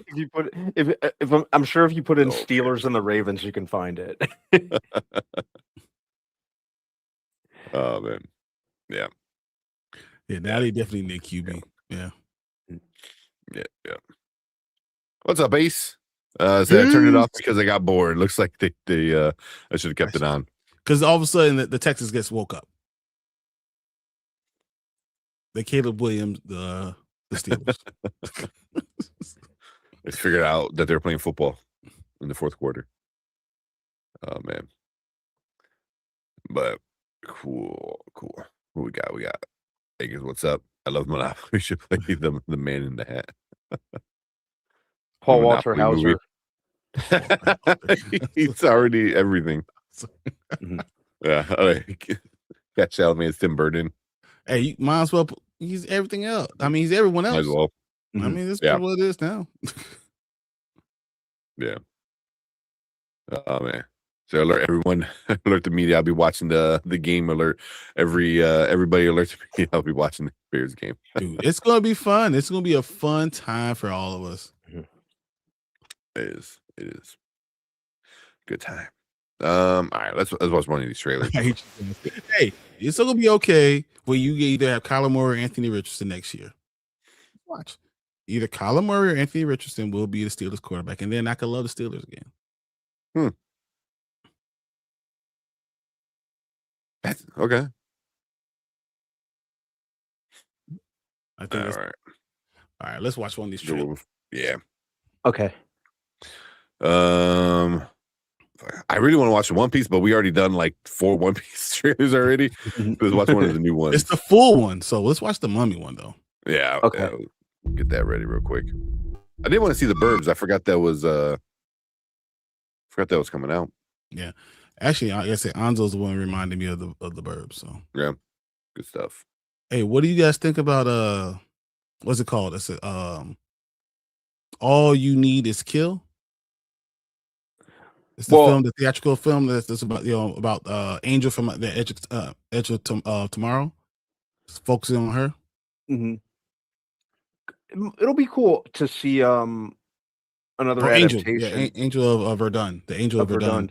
I'm sure if you put in Steelers and the Ravens, you can find it. Oh man, yeah. Now they definitely need QB. Yeah. What's up, Ace? I turned it off because I got bored. Looks like they I should have kept it on. Because all of a sudden the Texans gets woke up. The Caleb Williams, the Steelers. They figured out that they're playing football in the fourth quarter. Oh man. But cool. Who we got? Vegas, what's up? I love Monopoly. We should play the man in the hat. Paul Walter Hauser. He's already everything. Yeah. Got Chalamet's Tim Burton. Hey, you might as well. He's everything else. I mean, he's everyone else. Might as well. I mean, this is what it is now. Yeah. Oh man. So alert everyone, alert the media. I'll be watching the game. Alert everybody. Alert the media. I'll be watching the Bears game. Dude, it's gonna be fun. It's gonna be a fun time for all of us. It is. Good time. All right, let's watch one of these trailers. Hey, it's gonna be okay when you either have Kyler Murray or Anthony Richardson next year. Watch. Either Kyler Murray or Anthony Richardson will be the Steelers quarterback, and then I can love the Steelers again. That's okay. I think All it's right. all right. Let's watch one of these Go trailers. with- Yeah. Okay. I really want to watch One Piece, but we already done like 4 One Piece trailers already. Let's watch one of the new ones. It's the full one, so let's watch the Mummy one though. Yeah. Okay. Yeah, we'll get that ready real quick. I did want to see the Burbs. I forgot that was coming out. Yeah, actually, like I said, Anzo's the one who reminded me of the Burbs. So Yeah, good stuff. hey, what do you guys think about what's it called? It's All You Need Is Kill. It's the film, the theatrical film that's about about Angel from the Edge of Tomorrow. It's focusing on her. It'll be cool to see another Angel, adaptation. yeah, Angel of Verdun, the Angel of Verdun.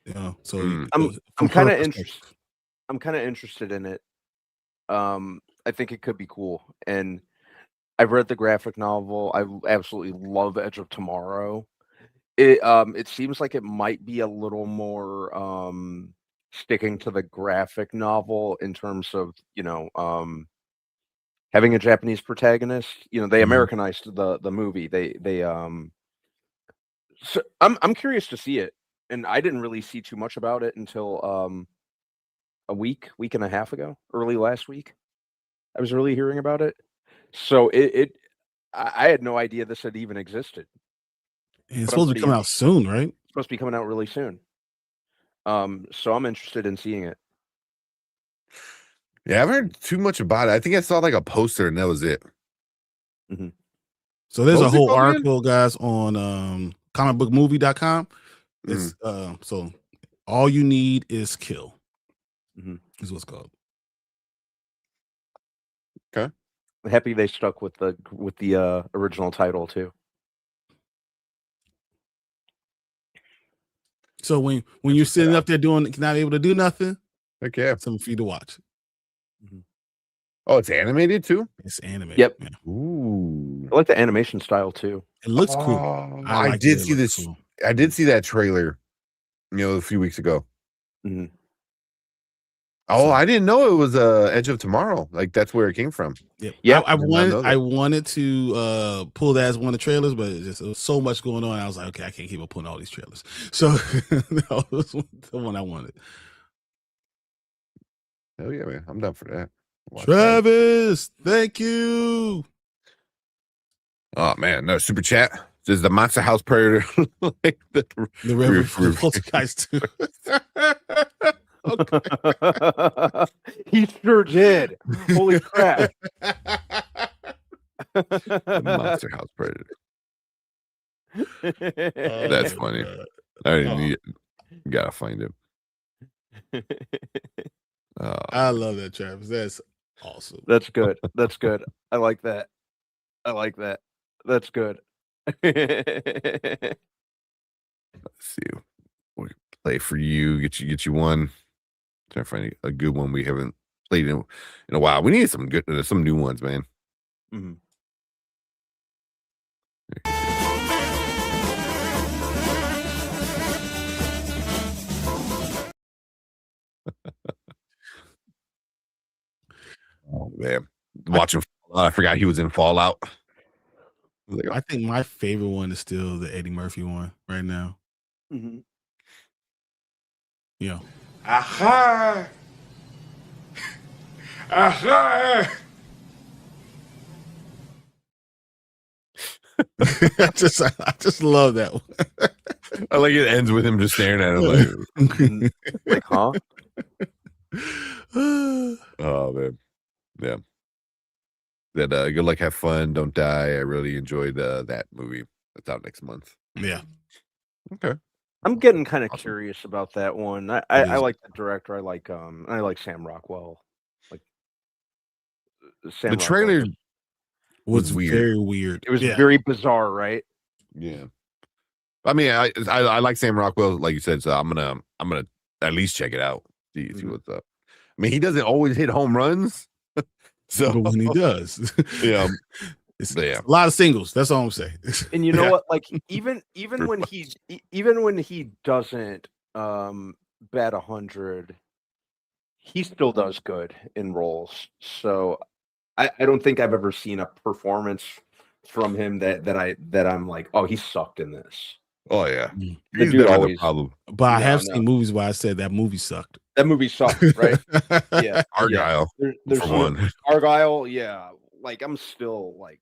Yeah, so I'm kind of interested. I'm kind of interested in it. I think it could be cool, and I've read the graphic novel. I absolutely love Edge of Tomorrow. It seems like it might be a little more sticking to the graphic novel in terms of having a Japanese protagonist. They Americanized the movie. So I'm curious to see it, and I didn't really see too much about it until a week and a half ago, early last week. I was really hearing about it, so I had no idea this had even existed. And it's supposed to be coming out soon, right? It's supposed to be coming out really soon. So I'm interested in seeing it. Yeah, I haven't heard too much about it. I think I saw like a poster and that was it. So there's a whole article, guys, on comicbookmovie.com. It's so All You Need Is Kill. Is what's called. Okay. I'm happy they stuck with the original title too. So when you're sitting up there not able to do nothing, okay, something for you to watch. Oh, it's animated too? It's animated. Yep. Yeah. Ooh. I like the animation style too. It looks cool. I did see this. Cool. I did see that trailer, a few weeks ago. Oh, I didn't know it was Edge of Tomorrow. Like that's where it came from. Yeah. I wanted to pull that as one of the trailers, but it was so much going on. I was like, okay, I can't keep up pulling all these trailers. So that was the one I wanted. Hell yeah, man. I'm down for that. Travis, thank you. Oh man, no super chat. This is the Monster House Predator. Like the Poltergeist too. He sure did. Holy crap. The Monster House Predator. That's funny. I didn't need it. You gotta find it. I love that, Travis. That's awesome. That's good. That's good. I like that. That's good. Let's see. We can play for you. Get you one. Trying to find a good one we haven't played in a while. We need some new ones, man. Oh man, watching. I forgot he was in Fallout. I think my favorite one is still the Eddie Murphy one right now. Yeah. Aha! Aha! I just love that one. I like it ends with him just staring at him like huh? Oh man, yeah. That good luck, have fun, don't die. I really enjoyed that movie. That's out next month. Yeah. Okay. I'm getting kind of curious about that one. I like the director. I like Sam Rockwell. Like Sam. The trailer was weird. Very weird. It was very bizarre, right? Yeah. I mean, I like Sam Rockwell, like you said, so I'm gonna at least check it out. See what's up. I mean, he doesn't always hit home runs. So but when he does, yeah, It's Yeah. a lot of singles. That's all I'm saying. And you know Yeah. what? Like even when he doesn't bat 100, he still does good in roles. So I don't think I've ever seen a performance from him that I'm like, oh, he sucked in this. Oh yeah. Mm. The He's dude never always. the problem. But I No, have no. seen movies where I said that movie sucked. That movie sucked, right? Yeah. Argyle, There's for no- one. Argyle, yeah. Like I'm still like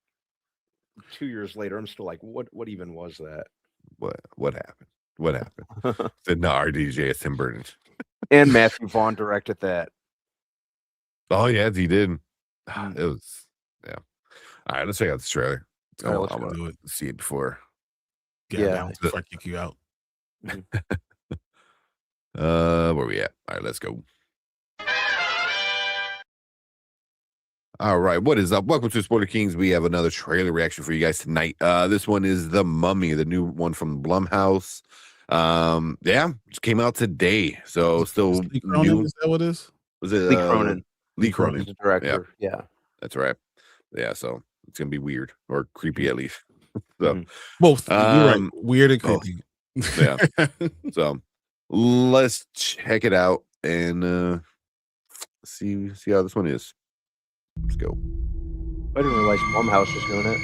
2 years later, I'm still like, what even was that? What happened? What happened? Said no, RDJ is Tim Burton. And Matthew Vaughn directed that. Oh yeah, he did. Mm. It was All right, let's check out this trailer. All right, I let's want do to it. see it before. Yeah, before I kick you out. Where we at? All right, let's go. All right, what is up? Welcome to Spoiler Kings. We have another trailer reaction for you guys tonight. This one is The Mummy, the new one from Blumhouse. Yeah, just came out today, so still Lee Cronin, new. is that what it is? Was it Lee Cronin? Lee Cronin, He's the director. Yeah. that's right. Yeah, so it's gonna be weird or creepy at least. So Both. You're right. Weird and both. creepy. Yeah. So let's check it out and see how this one is. Let's go. I didn't realize Blumhouse was doing it.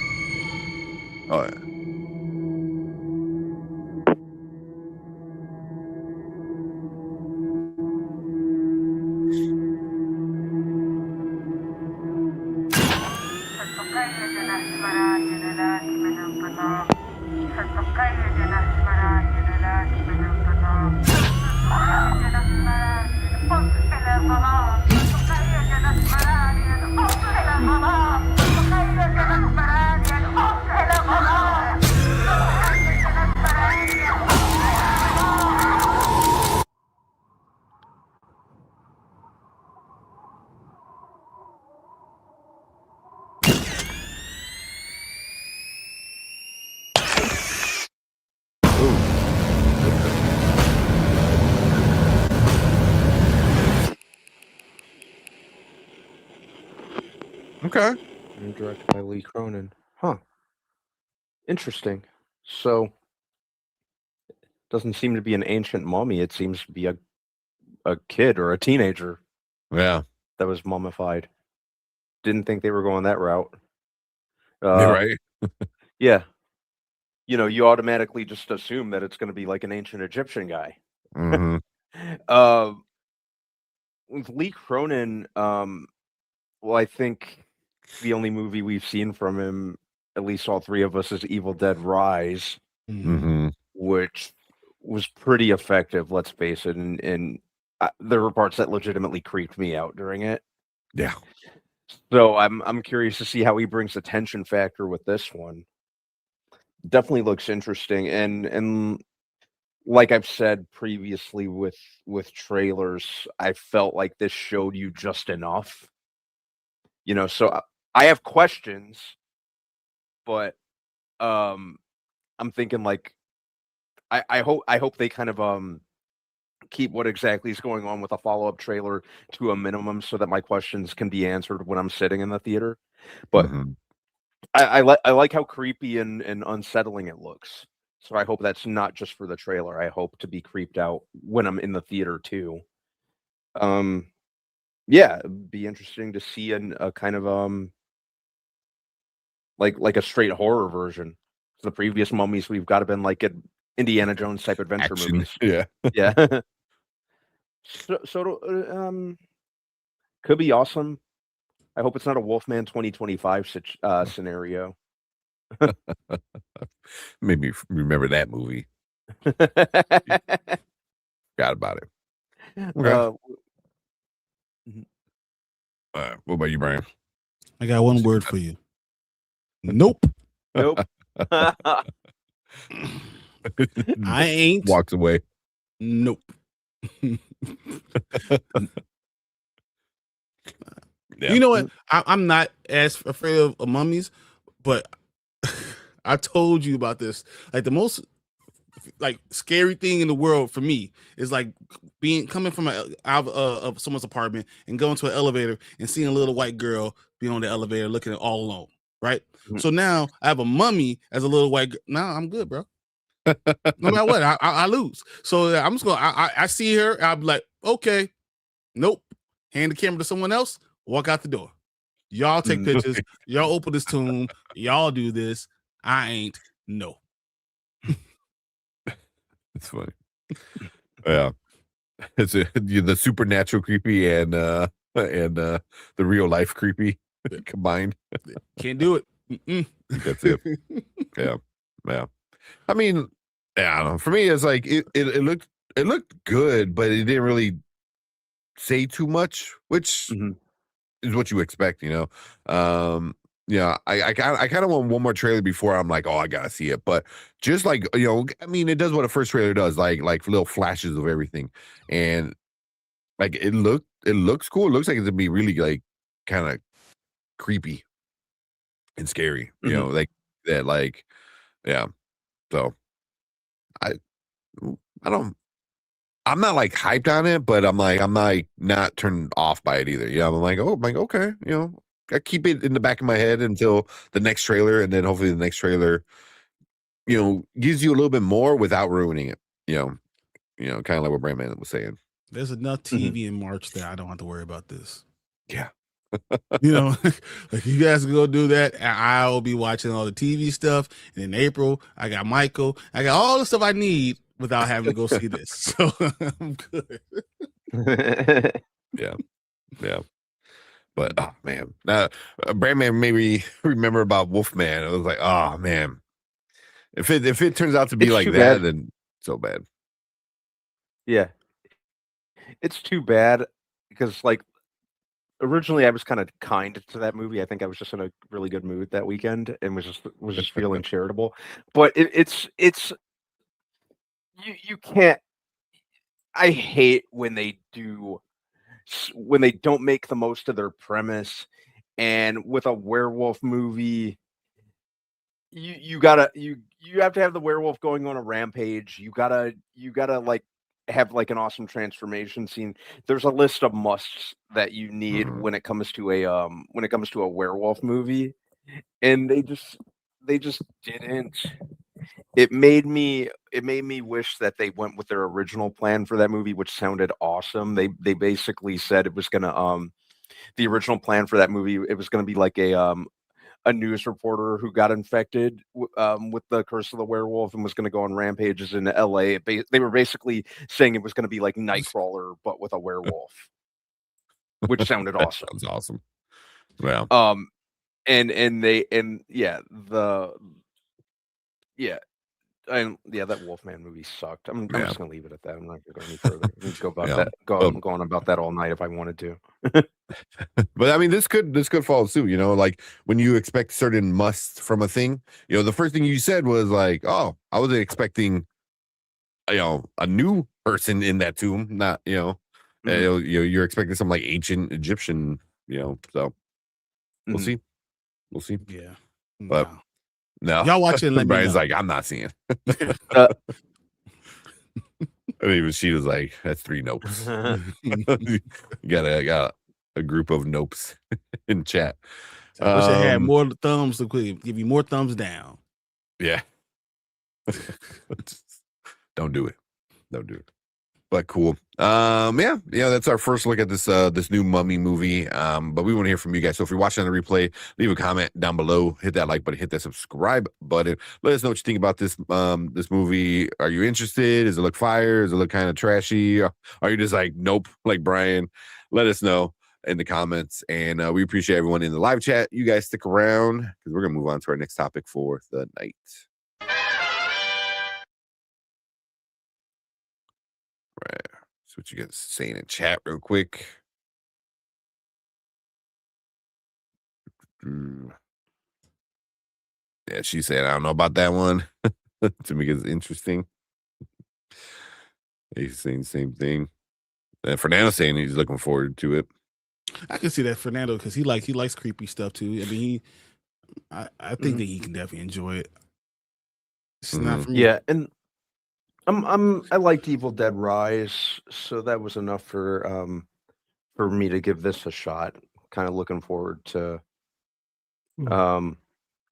Oh yeah. Okay. And directed by Lee Cronin. Huh. Interesting. So doesn't seem to be an ancient mummy. It seems to be a kid or a teenager Yeah. that was mummified. Didn't think they were going that route. You're right. Yeah. You know, you automatically just assume that it's going to be like an ancient Egyptian guy. Mhm. With Lee Cronin, well, I think the only movie we've seen from him, at least all three of us, is Evil Dead Rise, Mhm. which was pretty effective, let's face it. And there were parts that legitimately creeped me out during it. Yeah. So I'm curious to see how he brings the tension factor with this one. Definitely looks interesting, and like I've said previously with trailers, I felt like this showed you just enough. You know, so I have questions, but I'm thinking like I hope they kind of keep what exactly is going on with a follow-up trailer to a minimum so that my questions can be answered when I'm sitting in the theater. But Mhm. I like how creepy and unsettling it looks. So I hope that's not just for the trailer. I hope to be creeped out when I'm in the theater too. Yeah, it'd be interesting to see a kind of like a straight horror version. The previous mummies we've got to been like an Indiana Jones type adventure Action. movies. Yeah. Yeah. So could be awesome. I hope it's not a Wolfman 2025 scenario. Made me remember that movie. Forgot about it. Okay. What about you, Brian? I got one word for you. Nope. Nope. I ain't. Walks away. Nope. Yeah. You know what? I'm not as afraid of mummies, but I told you about this. Like the most like scary thing in the world for me is like coming from out of someone's apartment and going to an elevator and seeing a little white girl be on the elevator looking all alone. right? Mhm. So now I have a mummy as a little white girl. Nah, I'm good, bro. No matter what, I lose. So I'm just gonna. I see her. I'll be like, okay, nope. Hand the camera to someone else. Walk out the door. Y'all take pictures. Y'all open this tomb. Y'all do this. I ain't. No. It's funny. Yeah, it's the supernatural creepy and the real life creepy combined. Can't do it. Mm-mm. That's it. Yeah. I mean, yeah, I don't know. For me, it's like it looked good, but it didn't really say too much, which is what you expect, you know. Yeah, I kind of want one more trailer before I'm like, oh, I gotta see it. But just like, you know, I mean, it does what a first trailer does, like little flashes of everything, and like it looks cool. It looks like it's gonna be really like kind of creepy and scary, you know, like that, like yeah. So I don't. I'm not like hyped on it, but I'm not turned off by it either. Yeah, I'm like, okay, you know, I keep it in the back of my head until the next trailer, and then hopefully the next trailer, you know, gives you a little bit more without ruining it. You know, kind of like what Brandman was saying. There's enough TV in March that I don't have to worry about this. Yeah. You know, like you guys can go do that, and I'll be watching all the TV stuff. And in April, I got Michael. I got all the stuff I need without having to go see this. So I'm good. Yeah. But oh man, now Brandman made me remember about Wolfman. I was like, oh man, if it turns out to be It's like too that, bad. then so bad. Yeah, it's too bad because like originally I was kind of kind to that movie. I think I was just in a really good mood that weekend and was just feeling charitable. But it's you can't. I hate when they don't make the most of their premise, and with a werewolf movie, you have to have the werewolf going on a rampage. You gotta like have like an awesome transformation scene. There's a list of musts that you need when it comes to a werewolf movie, and they just didn't. It made me wish that they went with their original plan for that movie, which sounded awesome. They basically said it was gonna the original plan for that movie, it was gonna be like a news reporter who got infected with the curse of the werewolf and was going to go on rampages in LA. They were basically saying it was going to be like Nightcrawler, but with a werewolf, which sounded awesome. Sounds awesome. Well, that Wolfman movie sucked. I'm just gonna leave it at that. I'm not gonna go any further. I can go about Yeah. that. Go on about that all night if I wanted to. But I mean, this could follow suit. You know, like when you expect certain musts from a thing. You know, the first thing you said was like, "Oh, I was expecting, you know, a new person in that tomb, not you're expecting some like ancient Egyptian, you know." So we'll see. Yeah. But no, y'all watch it and let me Brian's know. like, I'm not seeing. And even she was like, "That's 3 nopes." You got a group of nopes in chat. I wish I had more thumbs to give you more thumbs down. Yeah. Don't do it. But cool. Yeah, that's our first look at this new Mummy movie. But we want to hear from you guys. So if you're watching on the replay, leave a comment down below, hit that like button, hit that subscribe button. Let us know what you think about this movie. Are you interested? Does it look fire? Does it look kind of trashy? Are you just like, nope, like Brian? Let us know in the comments. And we appreciate everyone in the live chat. You guys stick around because we're gonna move on to our next topic for the night. Right. See what you guys saying in chat real quick. Yeah, she said, I don't know about that one. To me, it's interesting. He's saying the same thing. And Fernando's saying he's looking forward to it. I can see that Fernando because he likes creepy stuff too. I mean, I think that he can definitely enjoy it. It's not for me. Yeah, and I liked Evil Dead Rise, so that was enough for me to give this a shot. Kind of looking forward to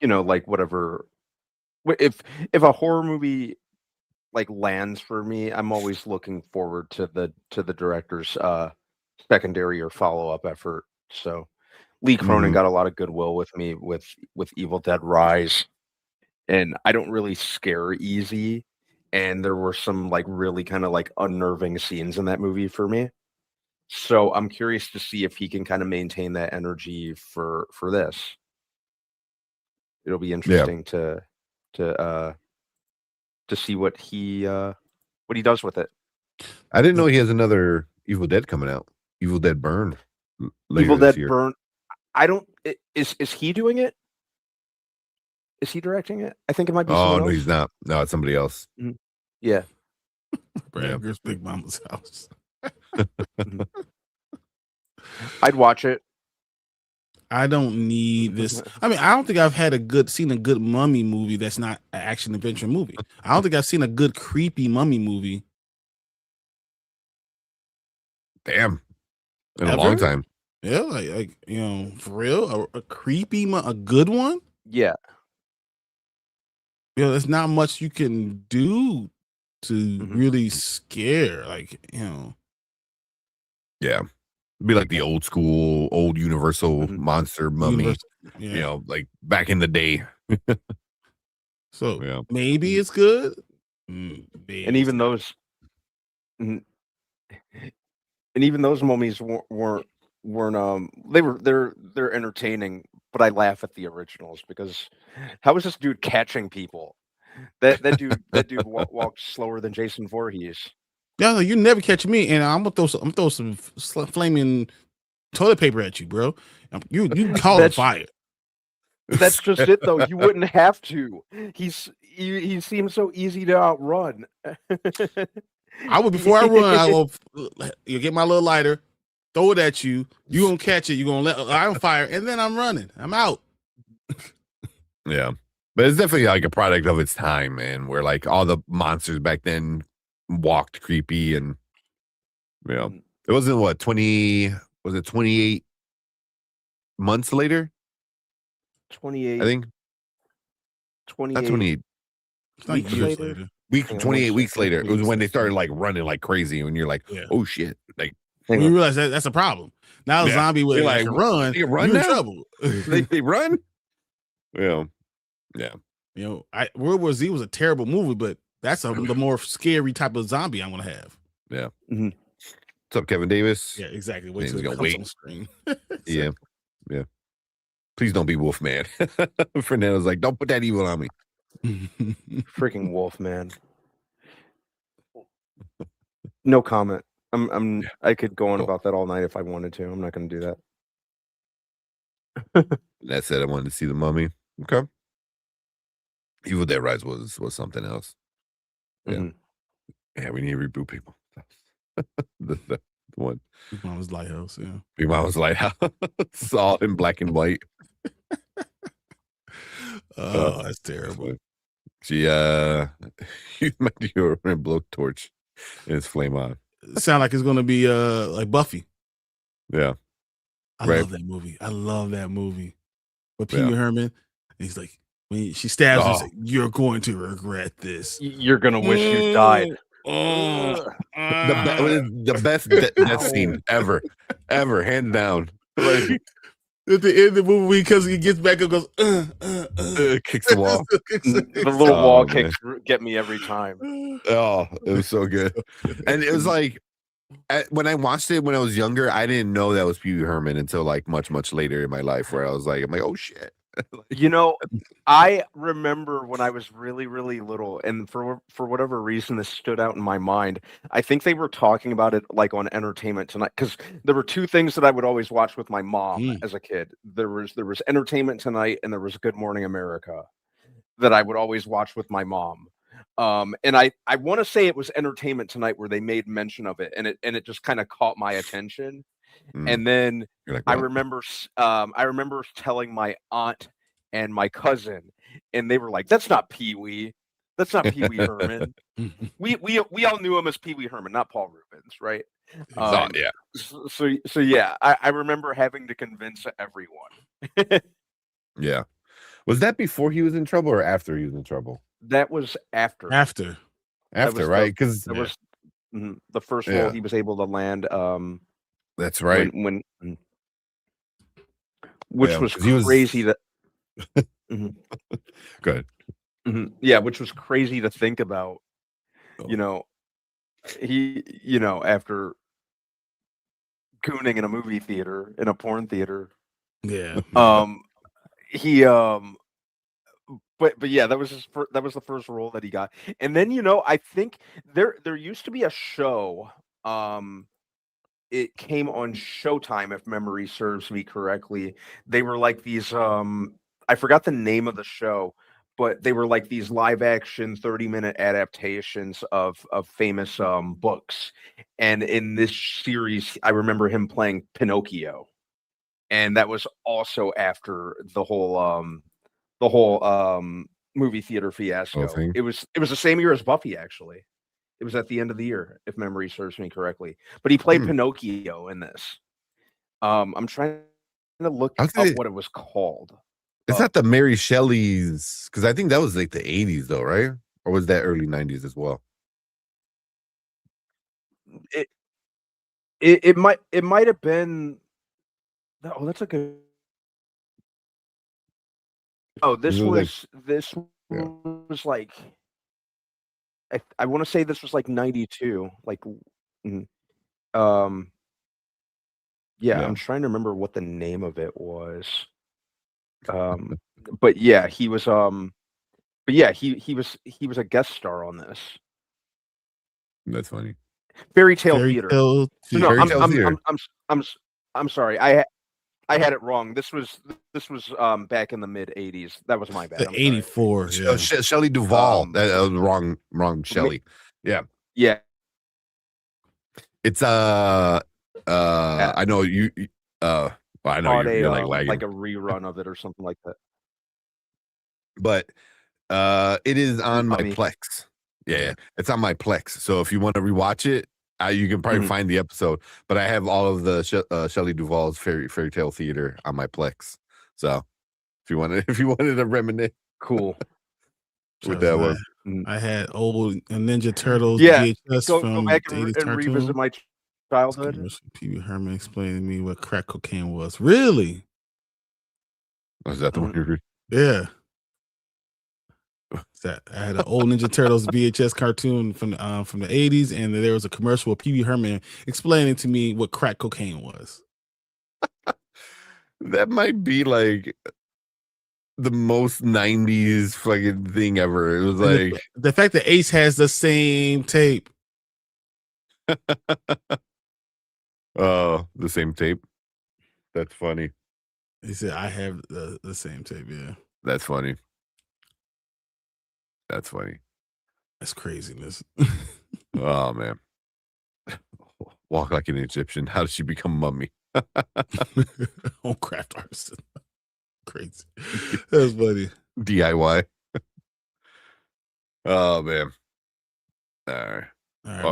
like whatever. If a horror movie like lands for me, I'm always looking forward to the director's secondary or follow up effort. So Lee Cronin got a lot of goodwill with me with Evil Dead Rise, and I don't really scare easy, and there were some like really kind of like unnerving scenes in that movie for me. So I'm curious to see if he can kind of maintain that energy for this. It'll be interesting to see what he does with it. I didn't know he has another Evil Dead coming out. Evil Dead Burn. Evil Dead Burn. I don't. Is he doing it? Is he directing it? I think it might be. Oh no, else. He's not. No, it's somebody else. Mm-hmm. Yeah. Bradger's Big Mama's house. I'd watch it. I don't need this. I mean, I don't think I've seen a good mummy movie that's not an action adventure movie. I don't think I've seen a good creepy mummy movie. Damn. In a long time. Yeah, like for real, a creepy, a good one. Yeah. There's not much you can do to really scare, Yeah. Be like the old school, old Universal monster mummy, like back in the day. So maybe it's good. Maybe and even those, and even those mummies weren't they're entertaining, but I laugh at the originals because how is this dude catching people? That dude walked slower than Jason Voorhees. Yeah, you never catch me, and I'm gonna throw some flaming toilet paper at you, bro. You call it fire. That's just it, though. You wouldn't have to. He seems so easy to outrun. I would before I run. I will get my little lighter, throw it at you. You gonna catch it. You gonna let I'm fire, and then I'm running. I'm out. Yeah, but it's definitely like a product of its time, man. Where like all the monsters back then walked creepy, and it wasn't 28 months later? 28. I think 28. Not 28. Weeks later. 28 weeks later. It was when they started like running like crazy, and you're like, oh shit! Like when you realize that's a problem. Now a zombie with like run, you run you're in now? trouble. they run. Yeah. World War Z was a terrible movie, but that's the more scary type of zombie I'm gonna have. Yeah. What's up, Kevin Davis? Yeah, exactly. Wait till it comes on screen. Yeah. Please don't be Wolfman. Fernando's like, don't put that evil on me. Freaking Wolfman. No comment. I could go on about that all night if I wanted to. I'm not going to do that. That said, I wanted to see the Mummy. Okay. Evil Dead Rise was something else. Yeah. Yeah, we need to reboot people. the one. Big Mama's Lighthouse, yeah. Big Mama's Lighthouse. It's all in black and white. Oh, that's terrible. She you might do a blowtorch and it's flame on. It sounds like it's gonna be like Buffy. Yeah. I love that movie. With Pee Wee Herman, he's like, when she stabs him, like, you're going to regret this. You're gonna wish you died. The best death scene ever, hands down. Like, at the end of the movie, because he gets back and goes, kicks the wall. The little wall kicks get me every time. Oh, it was so good. And it was like, when I watched it when I was younger, I didn't know that was Pee Wee Herman until like much later in my life, where I'm like, oh shit. I remember when I was really, really little, and for whatever reason, this stood out in my mind. I think they were talking about it like on Entertainment Tonight, because there were two things that I would always watch with my mom as a kid. There was Entertainment Tonight, and there was Good Morning America that I would always watch with my mom. And I want to say it was Entertainment Tonight where they made mention of it, and it just kind of caught my attention. And then like, I remember telling my aunt and my cousin, and they were like, "That's not Pee Wee. That's not Pee Wee Herman." we all knew him as Pee Wee Herman, not Paul Rubens, right? Yeah. So yeah, I remember having to convince everyone. Yeah. Was that before he was in trouble or after he was in trouble? That was after. After. After, right? Because that was the first role he was able to land. That's right. Which was crazy that. Go ahead. Yeah, which was crazy to think about. You know, after gooning in a movie theater, in a porn theater. Yeah. But yeah, that was the first role that he got. And then, I think there used to be a show. It came on Showtime, if memory serves me correctly. They were like these I forgot the name of the show, but they were like these live action 30-minute adaptations of famous books. And in this series, I remember him playing Pinocchio. And that was also after the whole movie theater fiasco. It was the same year as Buffy, actually. It was at the end of the year, if memory serves me correctly. But he played Pinocchio in this. I'm trying to look up what it was called. It's not the Mary Shelley's, because I think that was like the 80s, though, right? Or was that early 90s as well? It might have been. Oh, that's a good. Oh, this was like. I want to say this was like 92. Like, I'm trying to remember what the name of it was. But yeah, he was he was a guest star on this. That's funny. Fairy Tale Theater. I'm sorry. I had it wrong. This was back in the mid 80s. That was my bad. 84. Yeah. Shelley Duvall. That was wrong. Shelley. Yeah. Yeah. It's I know you. I know you're like lagging. Like a rerun of it or something like that. But it is on my Plex. Yeah, it's on my Plex. So if you want to rewatch it, you can probably find the episode. But I have all of the Shelley Duvall's Fairy Tale Theater on my Plex. So if you wanted to reminisce, cool. With that one, I had old Ninja Turtles VHS go from back and revisit my childhood. Pee Wee Herman explained to me what crack cocaine was. Really? Was that the one you read? Yeah. I had an old Ninja Turtles VHS cartoon from the 80s, and there was a commercial with Pee Wee Herman explaining to me what crack cocaine was. That might be like the most 90s fucking thing ever. It was like the fact that Ace has the same tape. Oh, the same tape. That's funny. He said, I have the same tape. Yeah. That's funny. That's craziness. Oh, man. Walk like an Egyptian. How did she become mummy? On craft artisan. Crazy. That's funny. DIY. Oh, man. All right.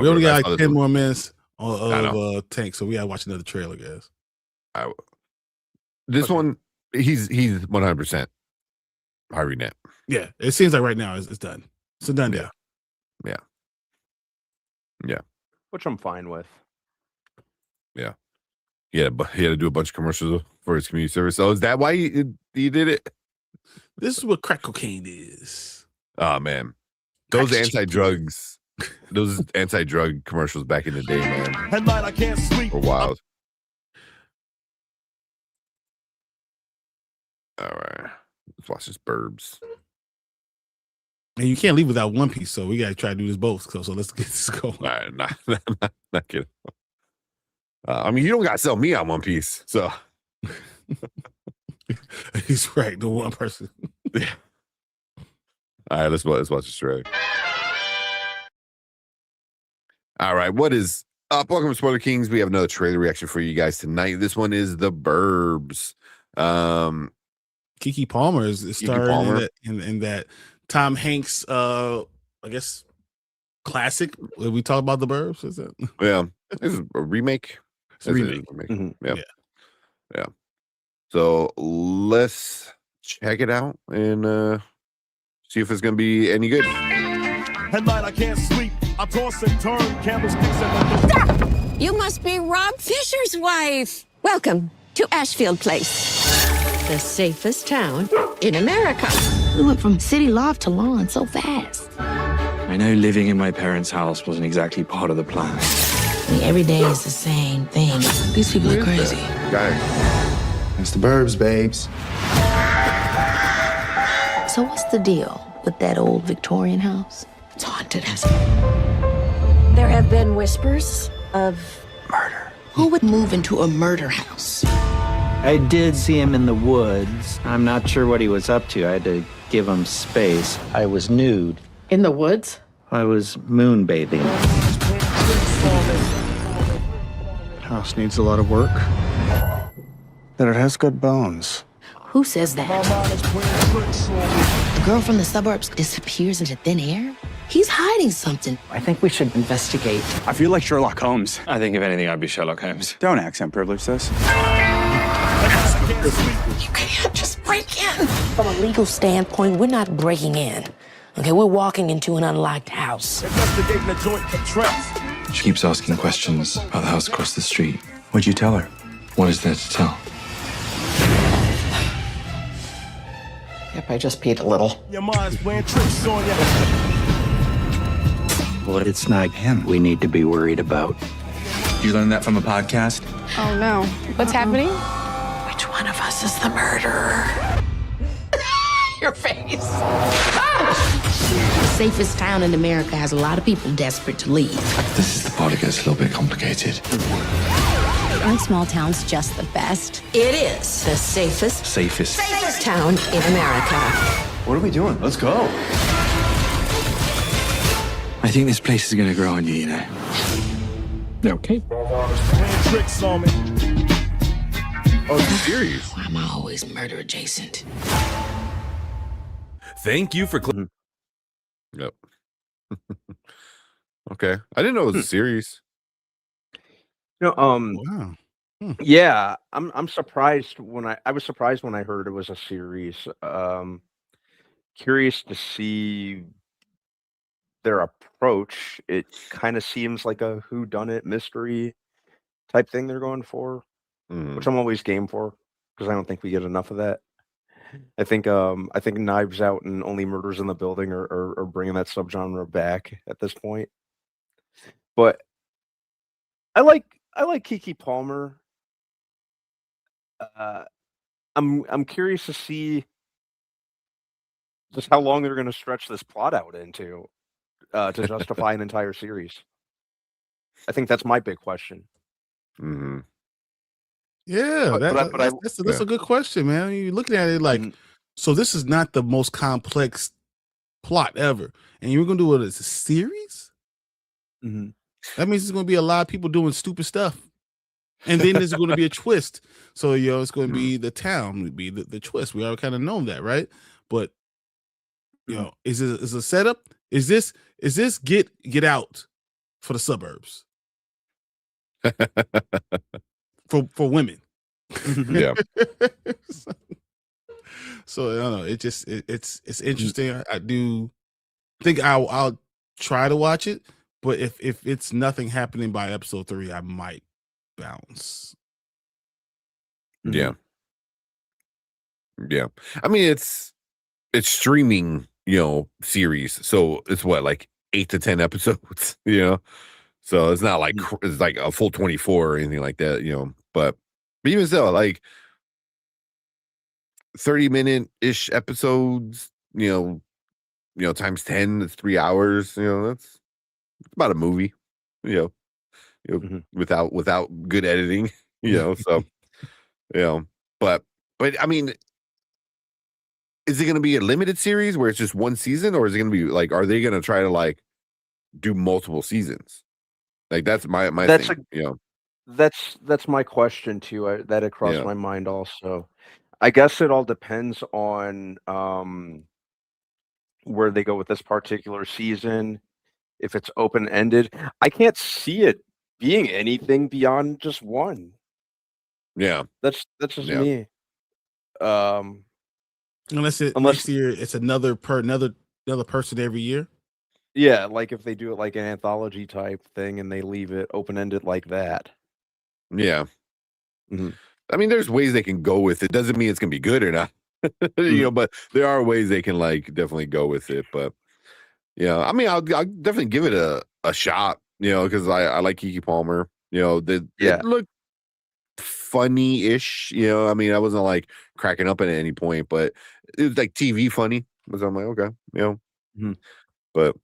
We only got like 10 more minutes of Tank, so we gotta watch another trailer, guys. This one, he's 100% Harvey Net. Yeah, it seems like right now it's done. It's a done deal. Yeah. Which I'm fine with. Yeah. Yeah, but he had to do a bunch of commercials for his community service. So is that why he did it? This is what crack cocaine is. Oh, man. Those anti-drug commercials back in the day, man. Headline, I can't sleep. Were wild. All right. Let's watch this Burbs. And you can't leave without One Piece, so we got to try to do this both. So let's get this going. All right, not kidding. I mean, you don't got to sell me on One Piece, so. He's right, the one person. Yeah. All right, let's watch this trailer. All right, what is up? Welcome to Spoiler Kings. We have another trailer reaction for you guys tonight. This one is The Burbs. Keke Palmer is starring in that Tom Hanks, I guess, classic. We talk about The Burbs, is it? Yeah, this is a remake. It's a remake. Mm-hmm. Yeah. So let's check it out and see if it's gonna be any good. At night I can't sleep. I toss and turn candlesticks at the You must be Rob Fisher's wife. Welcome to Ashfield Place, the safest town in America. We went from city loft to lawn so fast. I know living in my parents' house wasn't exactly part of the plan. I mean, every day is the same thing. These people are crazy. Guy. It's the burbs, babes. So what's the deal with that old Victorian house? It's haunted, hasn't it? There have been whispers of Murder. Who would move into a murder house? I did see him in the woods. I'm not sure what he was up to. I had to give him space. I was nude. In the woods? I was moonbathing. House needs a lot of work. But it has good bones. Who says that? The girl from the suburbs disappears into thin air? He's hiding something. I think we should investigate. I feel like Sherlock Holmes. I think if anything, I'd be Sherlock Holmes. Don't accent privilege this. You can't just break in. From a legal standpoint, we're not breaking in. Okay, we're walking into an unlocked house. investigating the joint for traps. She keeps asking questions about the house across the street. What'd you tell her? What is there to tell? Yep, I just peed a little. Your mind's playing tricks on you. Well, it's not him we need to be worried about. You learned that from a podcast? Oh no. What's happening? Which one of us is the murderer? Your face. The safest town in America has a lot of people desperate to leave. This is the part that gets a little bit complicated. Aren't small towns just the best? it is the safest Safest. town in America. What are we doing? Let's go. I think this place is going to grow on you, you know. Okay. Playing tricks on me. Oh, it's a series. Why am I always murder adjacent? Thank you for Yep. Okay. I didn't know it was a series. Wow. Yeah, I'm surprised when I was surprised when I heard it was a series. Curious to see their approach. It kind of seems like a whodunit mystery type thing they're going for, which I'm always game for because I don't think we get enough of that. I think Knives Out and Only Murders in the Building are bringing that subgenre back at this point. But I like Kiki Palmer. I'm curious to see just how long they're going to stretch this plot out into to justify an entire series. I think that's my big question. Mm-hmm. Yeah, that's a good question, man. You're looking at it like, so this is not the most complex plot ever, and you're gonna do it as a series. Mm-hmm. That means there's gonna be a lot of people doing stupid stuff, and then there's going to be a twist. So it's going to be the town, would be the twist. We already kind of know that, right? But is a setup? Is this get out for the suburbs? for women. Yeah. So I don't know. It's interesting. I do think I'll try to watch it, but if it's nothing happening by episode 3, I might bounce. Yeah. Yeah. I mean, it's streaming, series. So it's what, like 8 to 10 episodes, So it's not like it's like a full 24 or anything like that, but even so, like 30-minute-ish episodes, times 10, it's 3 hours, that's about a movie, without good editing, so, but I mean, is it going to be a limited series where it's just one season, or is it going to be like, are they going to try to like do multiple seasons? Like that's my thing, That's my question too. That had crossed my mind also. I guess it all depends on where they go with this particular season. If it's open ended, I can't see it being anything beyond just one. Yeah, that's just me. Unless next year it's another person every year. Yeah, like if they do it like an anthology type thing and they leave it open ended like that. Yeah. Mm-hmm. I mean, there's ways they can go with it. Doesn't mean it's gonna be good or not. But there are ways they can like definitely go with it. But I mean, I'll definitely give it a shot. Because I like Keke Palmer. It looked funny-ish. I mean, I wasn't like cracking up at any point, but it was like TV funny. So I'm like, okay, but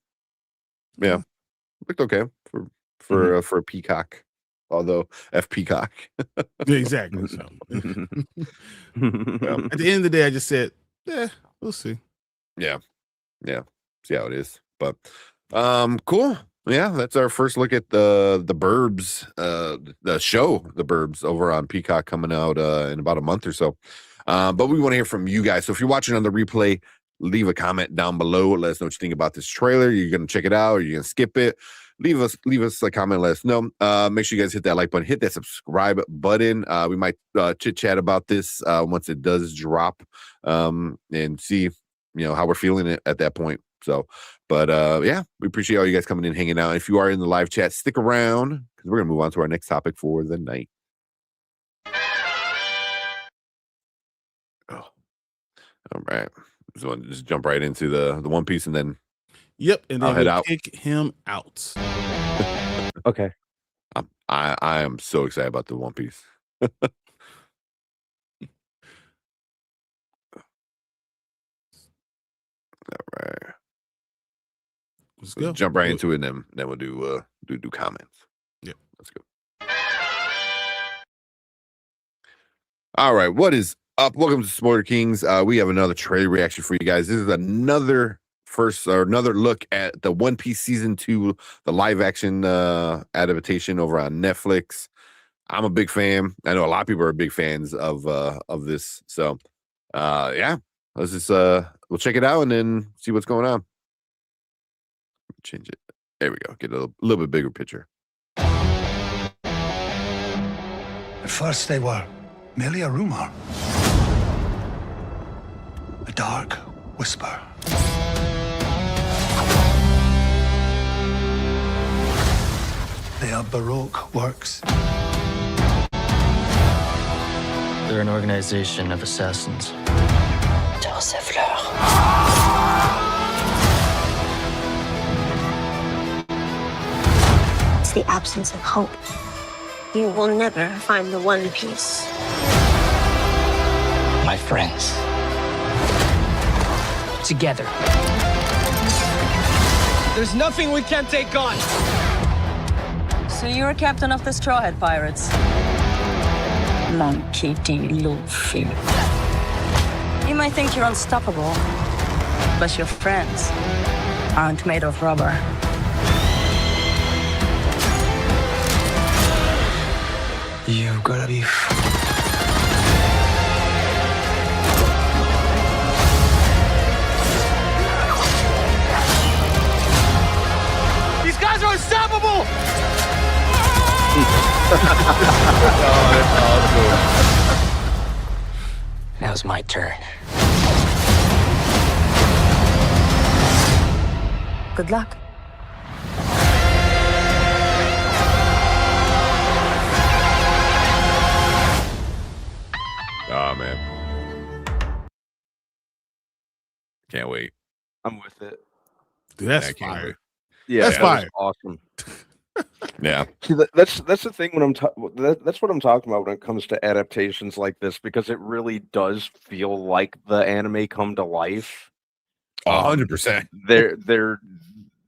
looked okay for a Peacock. Although F Peacock. Exactly. So at the end of the day, I just said, we'll see. Yeah. See how it is. But cool. Yeah, that's our first look at the Burbs, the show, The Burbs, over on Peacock, coming out in about a month or so. But we want to hear from you guys. So if you're watching on the replay, leave a comment down below. Let us know what you think about this trailer. You're gonna check it out, or you're gonna skip it. Leave us a comment. Let us know. Make sure you guys hit that like button, hit that subscribe button. We might chit chat about this once it does drop, and see how we're feeling it at that point. So, but we appreciate all you guys coming in, hanging out. If you are in the live chat, stick around because we're gonna move on to our next topic for the night. Oh, all right. So just jump right into the One Piece, and then and then I'll head out. Kick him out. Okay. I am so excited about the One Piece. All right. Let's go. Jump right into it, and then we'll do comments. Yep. Let's go. All right. What is up? Welcome to Spoiler Kings. We have another trailer reaction for you guys. This is another look at the One Piece season 2, the live action adaptation over on Netflix. I'm a big fan. I know a lot of people are big fans of this. So let's just we'll check it out and then see what's going on. Change it. There we go. Get a little bit bigger picture. At first they were merely a rumor, a dark whisper. They are Baroque works. They're an organization of assassins. It's the absence of hope. You will never find the One Piece. My friends. Together. There's nothing we can't take on. So you're a captain of the Straw Hat Pirates? Monkey D. Luffy. You might think you're unstoppable, but your friends aren't made of rubber. You've got to be... These guys are unstoppable! Now's my turn. Good luck. Oh man, can't wait. I'm with it. Dude, that's I can't fire. wait. Yeah, that's fire. Awesome. Yeah. See, that's the thing when that's what I'm talking about when it comes to adaptations like this, because it really does feel like the anime come to life. 100%.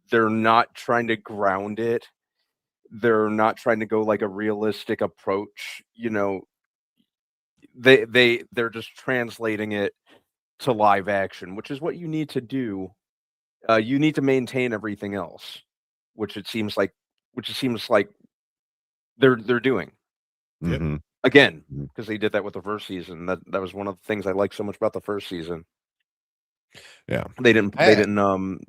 They're not trying to ground it. They're not trying to go like a realistic approach. They're just translating it to live action, which is what you need to do. You need to maintain everything else, which it seems like they're doing. Mm-hmm. Again, because they did that with the first season. That was one of the things I liked so much about the first season. Yeah, they weren't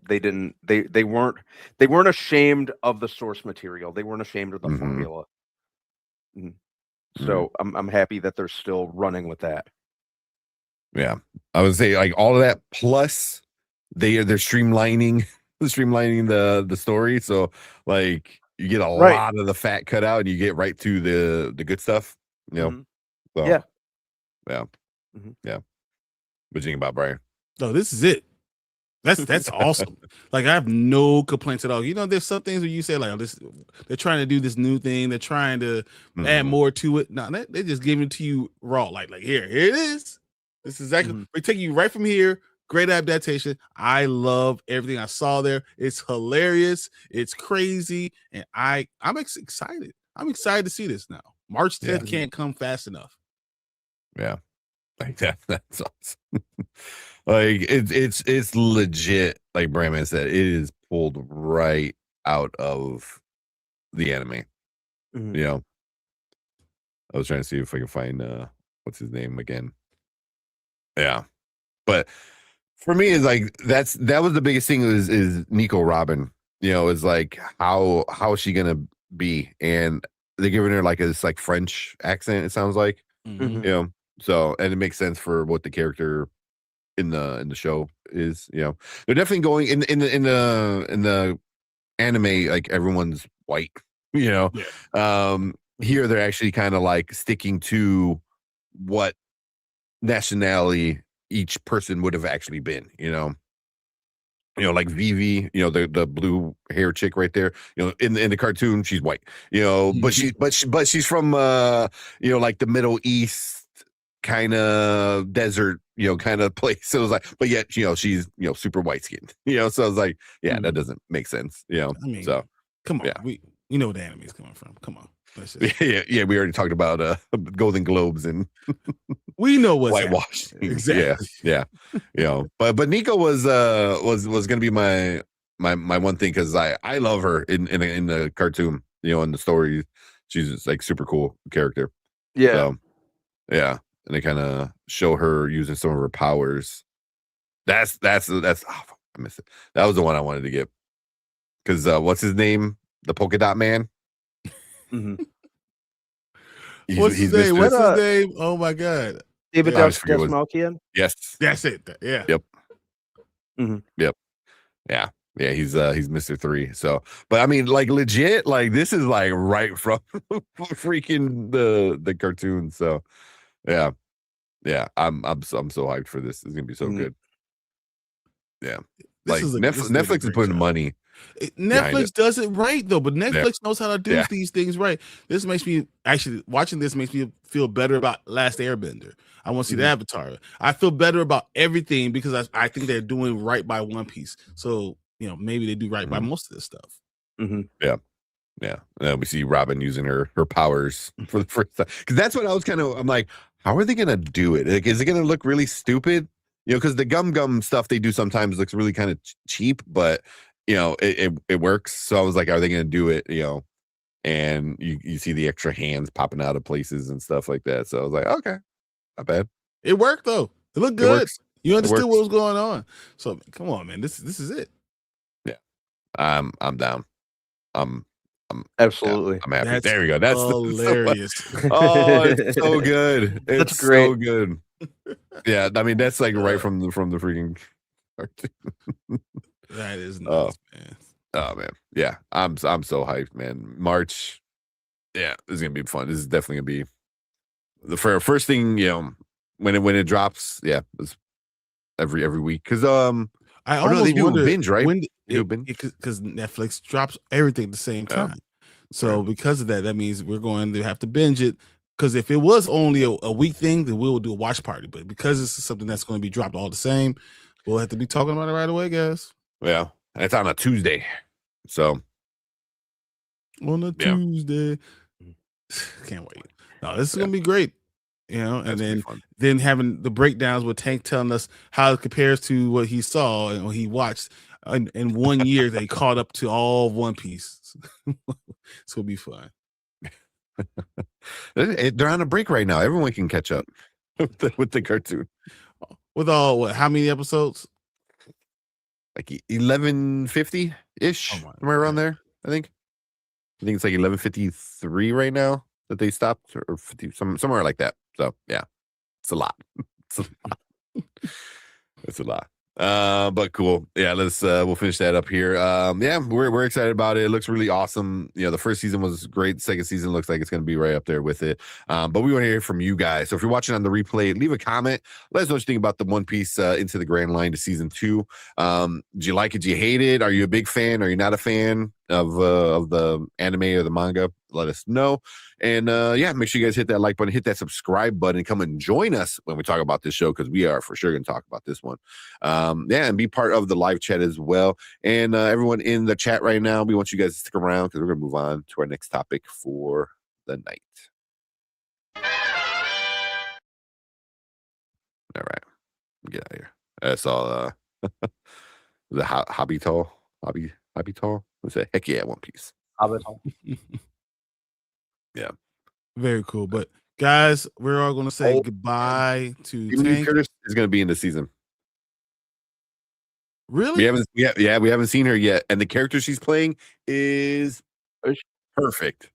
ashamed of the source material. They weren't ashamed of the formula. So I'm happy that they're still running with that. Yeah, I would say like all of that plus they're streamlining the story, so like you get a lot of the fat cut out and you get right to the good stuff, you know. So Yeah. Yeah. What do you think about Brian? No, this is it. That's awesome. Like I have no complaints at all. You know, there's some things where you say like, this, they're trying to do this new thing. They're trying to add more to it. No, they just giving it to you raw. Like here it is. This is exactly we take you right from here. Great adaptation. I love everything I saw there. It's hilarious. It's crazy, and I'm excited. I'm excited to see this now. March 10th can't come fast enough. Yeah, like that's awesome. Like it's legit. Like Brandman said, it is pulled right out of the anime. You know, I was trying to see if I can find what's his name again. Yeah, but for me, it's like that was the biggest thing is Nico Robin. You know, is like how is she gonna be, and they're giving her like this like French accent. It sounds like you know, so and it makes sense for what the character in the show is. You know, they're definitely going in the anime, like everyone's white. You know, here they're actually kind of like sticking to what nationality each person would have actually been, you know, like Vivi, you know, the blue hair chick right there, you know, in the cartoon, she's white, you know, but she's from you know, like the Middle East kind of desert, you know, kind of place. So it was like, but yet, you know, she's, you know, super white skinned, you know, so I was like, yeah, that doesn't make sense, you know. I mean, so come on, yeah. we know where the anime is coming from. Come on. Yeah, we already talked about Golden Globes and we know what's whitewashed. Exactly. Yeah. You know, but Nico was gonna be my one thing because I love her in the cartoon, you know, in the story. She's just like super cool character. Yeah. So, yeah. And they kind of show her using some of her powers. That's I missed it. That was the one I wanted to get. Because what's his name? The polka dot man. What's his name? What's his name? Oh my god, David Dastmalchian. Yes, that's it. Yeah. Yep. Yep. Yeah. Yeah. He's Mr. 3. So, but I mean, like legit, like this is like right from freaking the cartoon. So, yeah. I'm so hyped for this. It's gonna be so good. Yeah. Like Netflix is putting money. Netflix does it right though, but Netflix knows how to do these things right. This makes me actually watching this makes me feel better about Last Airbender. I want to see the Avatar. I feel better about everything because I think they're doing right by One Piece. So you know maybe they do right by most of this stuff. Yeah. We see Robin using her powers for the first time because that's what I'm like, how are they gonna do it? Like, is it gonna look really stupid? You know, because the gum stuff they do sometimes looks really kind of cheap, but you know, it works. So I was like, are they going to do it? You know, and you see the extra hands popping out of places and stuff like that. So I was like, okay, not bad. It worked though. It looked good. You understood what was going on. So come on, man. This is it. Yeah, I'm down. I'm absolutely. I'm happy. There we go. That's hilarious. Oh, it's so good. It's That's great. So good. Yeah, I mean that's like right from the freaking cartoon. That is nuts, man. Oh man, yeah, I'm so hyped, man. March, yeah, this is gonna be fun. This is definitely gonna be the first thing, you know, when it drops. Yeah, it's every week because I almost they do wonder a binge, right? Because Netflix drops everything at the same time. So because of that, that means we're going to have to binge it. Because if it was only a week thing, then we will do a watch party. But because this is something that's going to be dropped all the same, we'll have to be talking about it right away, guys. Yeah, and it's on a Tuesday, so on a Tuesday, can't wait. No, this is gonna be great, you know. And then having the breakdowns with Tank telling us how it compares to what he saw and what he watched in 1 year. They caught up to all of One Piece. It's gonna be fun. They're on a break right now. Everyone can catch up with the cartoon. With all how many episodes? Like 1150 ish, somewhere around there. I think it's like 1153 right now that they stopped, or 50, somewhere like that. So yeah, it's a lot. It's a lot. That's a lot. But cool. Yeah, let's we'll finish that up here. Yeah, we're excited about it. It looks really awesome. You know, the first season was great. The second season looks like it's gonna be right up there with it. But we want to hear from you guys. So if you're watching on the replay, leave a comment. Let us know what you think about the One Piece Into the Grand Line to season 2. Do you like it? Do you hate it? Are you a big fan? Are you not a fan of the anime or the manga? Let us know. And yeah, make sure you guys hit that like button, hit that subscribe button, and come and join us when we talk about this show, because we are for sure going to talk about this one. Yeah, and be part of the live chat as well. And everyone in the chat right now, we want you guys to stick around because we're going to move on to our next topic for the night. All right, get out of here. That's all. The hobby tall. What's that? Heck yeah, One Piece. Hobbital. Yeah. Very cool. But guys, we're all going to say goodbye to Jamie Lee Tank. Curtis is going to be in the season. Really? We haven't seen her yet, and the character she's playing is perfect.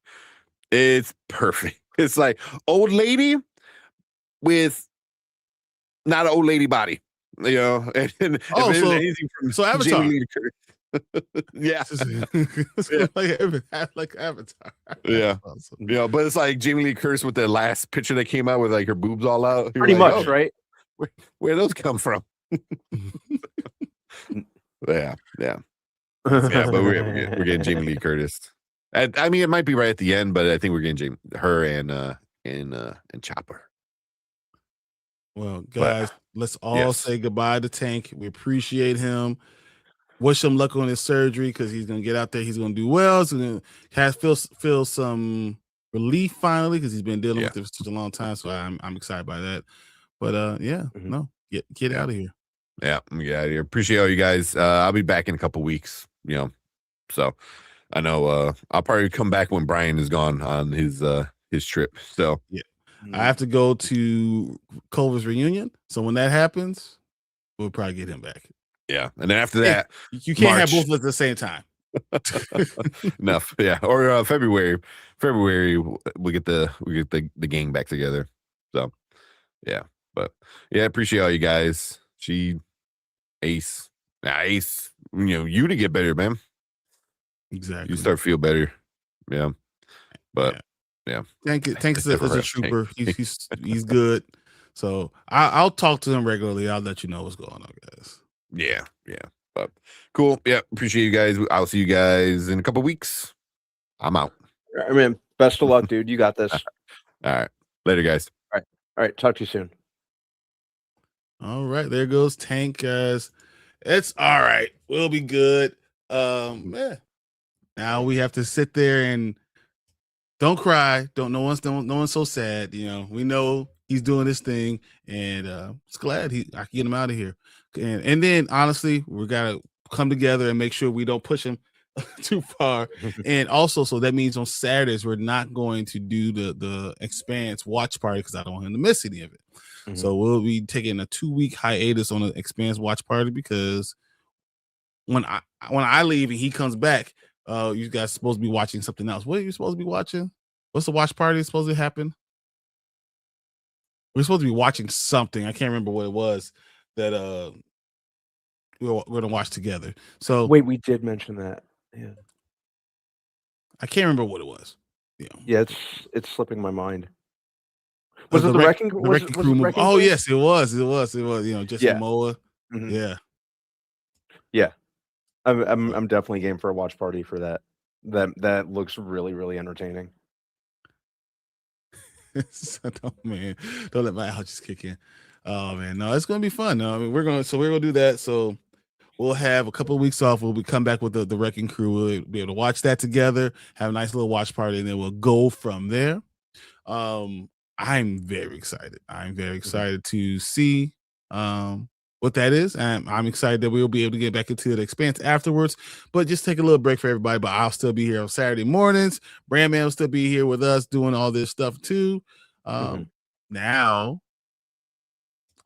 It's perfect. It's like old lady with not an old lady body, you know. And Oh, if so- anything from so Avatar. Jamie Lee Curtis. Yeah. like Avatar. Yeah. Awesome. Yeah, but it's like Jamie Lee Curtis with the last picture that came out with like her boobs all out. You're Pretty like, much, oh, right? where those come from? Yeah. Yeah, but we're getting Jamie Lee Curtis. I mean, it might be right at the end, but I think we're getting her and Chopper. Well, guys, let's all yes. say goodbye to Tank. We appreciate him. Wish him luck on his surgery because he's gonna get out there. He's gonna do well. He's gonna feel some relief finally because he's been dealing with it for such a long time. So I'm excited by that. But yeah, no, get out of here. Yeah, let me get out of here. Appreciate all you guys. I'll be back in a couple weeks, you know. So I know I'll probably come back when Brian is gone on his trip. So yeah, I have to go to Culver's reunion. So when that happens, we'll probably get him back. Yeah, and then after that, you can't have March. both at the same time. Enough. Yeah, or February we get the gang back together. So yeah, but yeah, appreciate all you guys. Ace, you know, you to get better, man. Exactly. You start to feel better. Yeah. But yeah. Tank is a trooper. He's good. So I'll talk to him regularly. I'll let you know what's going on, guys. Yeah. But cool. Yeah. Appreciate you guys. I'll see you guys in a couple weeks. I'm out. I mean, best of luck, dude. You got this. All right. Later, guys. All right. Talk to you soon. All right. There goes Tank, guys. It's all right. We'll be good. Yeah. Now we have to sit there and don't cry. No one's so sad. You know, we know he's doing this thing, and just glad I can get him out of here. And then honestly, we gotta come together and make sure we don't push him too far. And also, so that means on Saturdays we're not going to do the Expanse watch party because I don't want him to miss any of it. Mm-hmm. So we'll be taking a 2-week hiatus on the Expanse watch party because when I leave and he comes back, you guys are supposed to be watching something else. What are you supposed to be watching? What's the watch party supposed to happen? We're supposed to be watching something. I can't remember what it was that we're gonna watch together. So wait, we did mention that. Yeah, I can't remember what it was. Yeah, it's slipping my mind. Was it the Wrecking Crew? Movie? Oh yes, it was. You know, Jesse Momoa. Mm-hmm. Yeah. I'm definitely game for a watch party for that. That looks really, really entertaining. Man, don't let my allergies kick in. Oh man, no, it's gonna be fun. No, I mean we're gonna do that. So we'll have a couple of weeks off. We'll come back with the Wrecking Crew. We'll be able to watch that together, have a nice little watch party, and then we'll go from there. I'm very excited. I'm very excited to see what that is. I'm excited that we'll be able to get back into the Expanse afterwards, but just take a little break for everybody. But I'll still be here on Saturday mornings. Brandman will still be here with us doing all this stuff too. Now,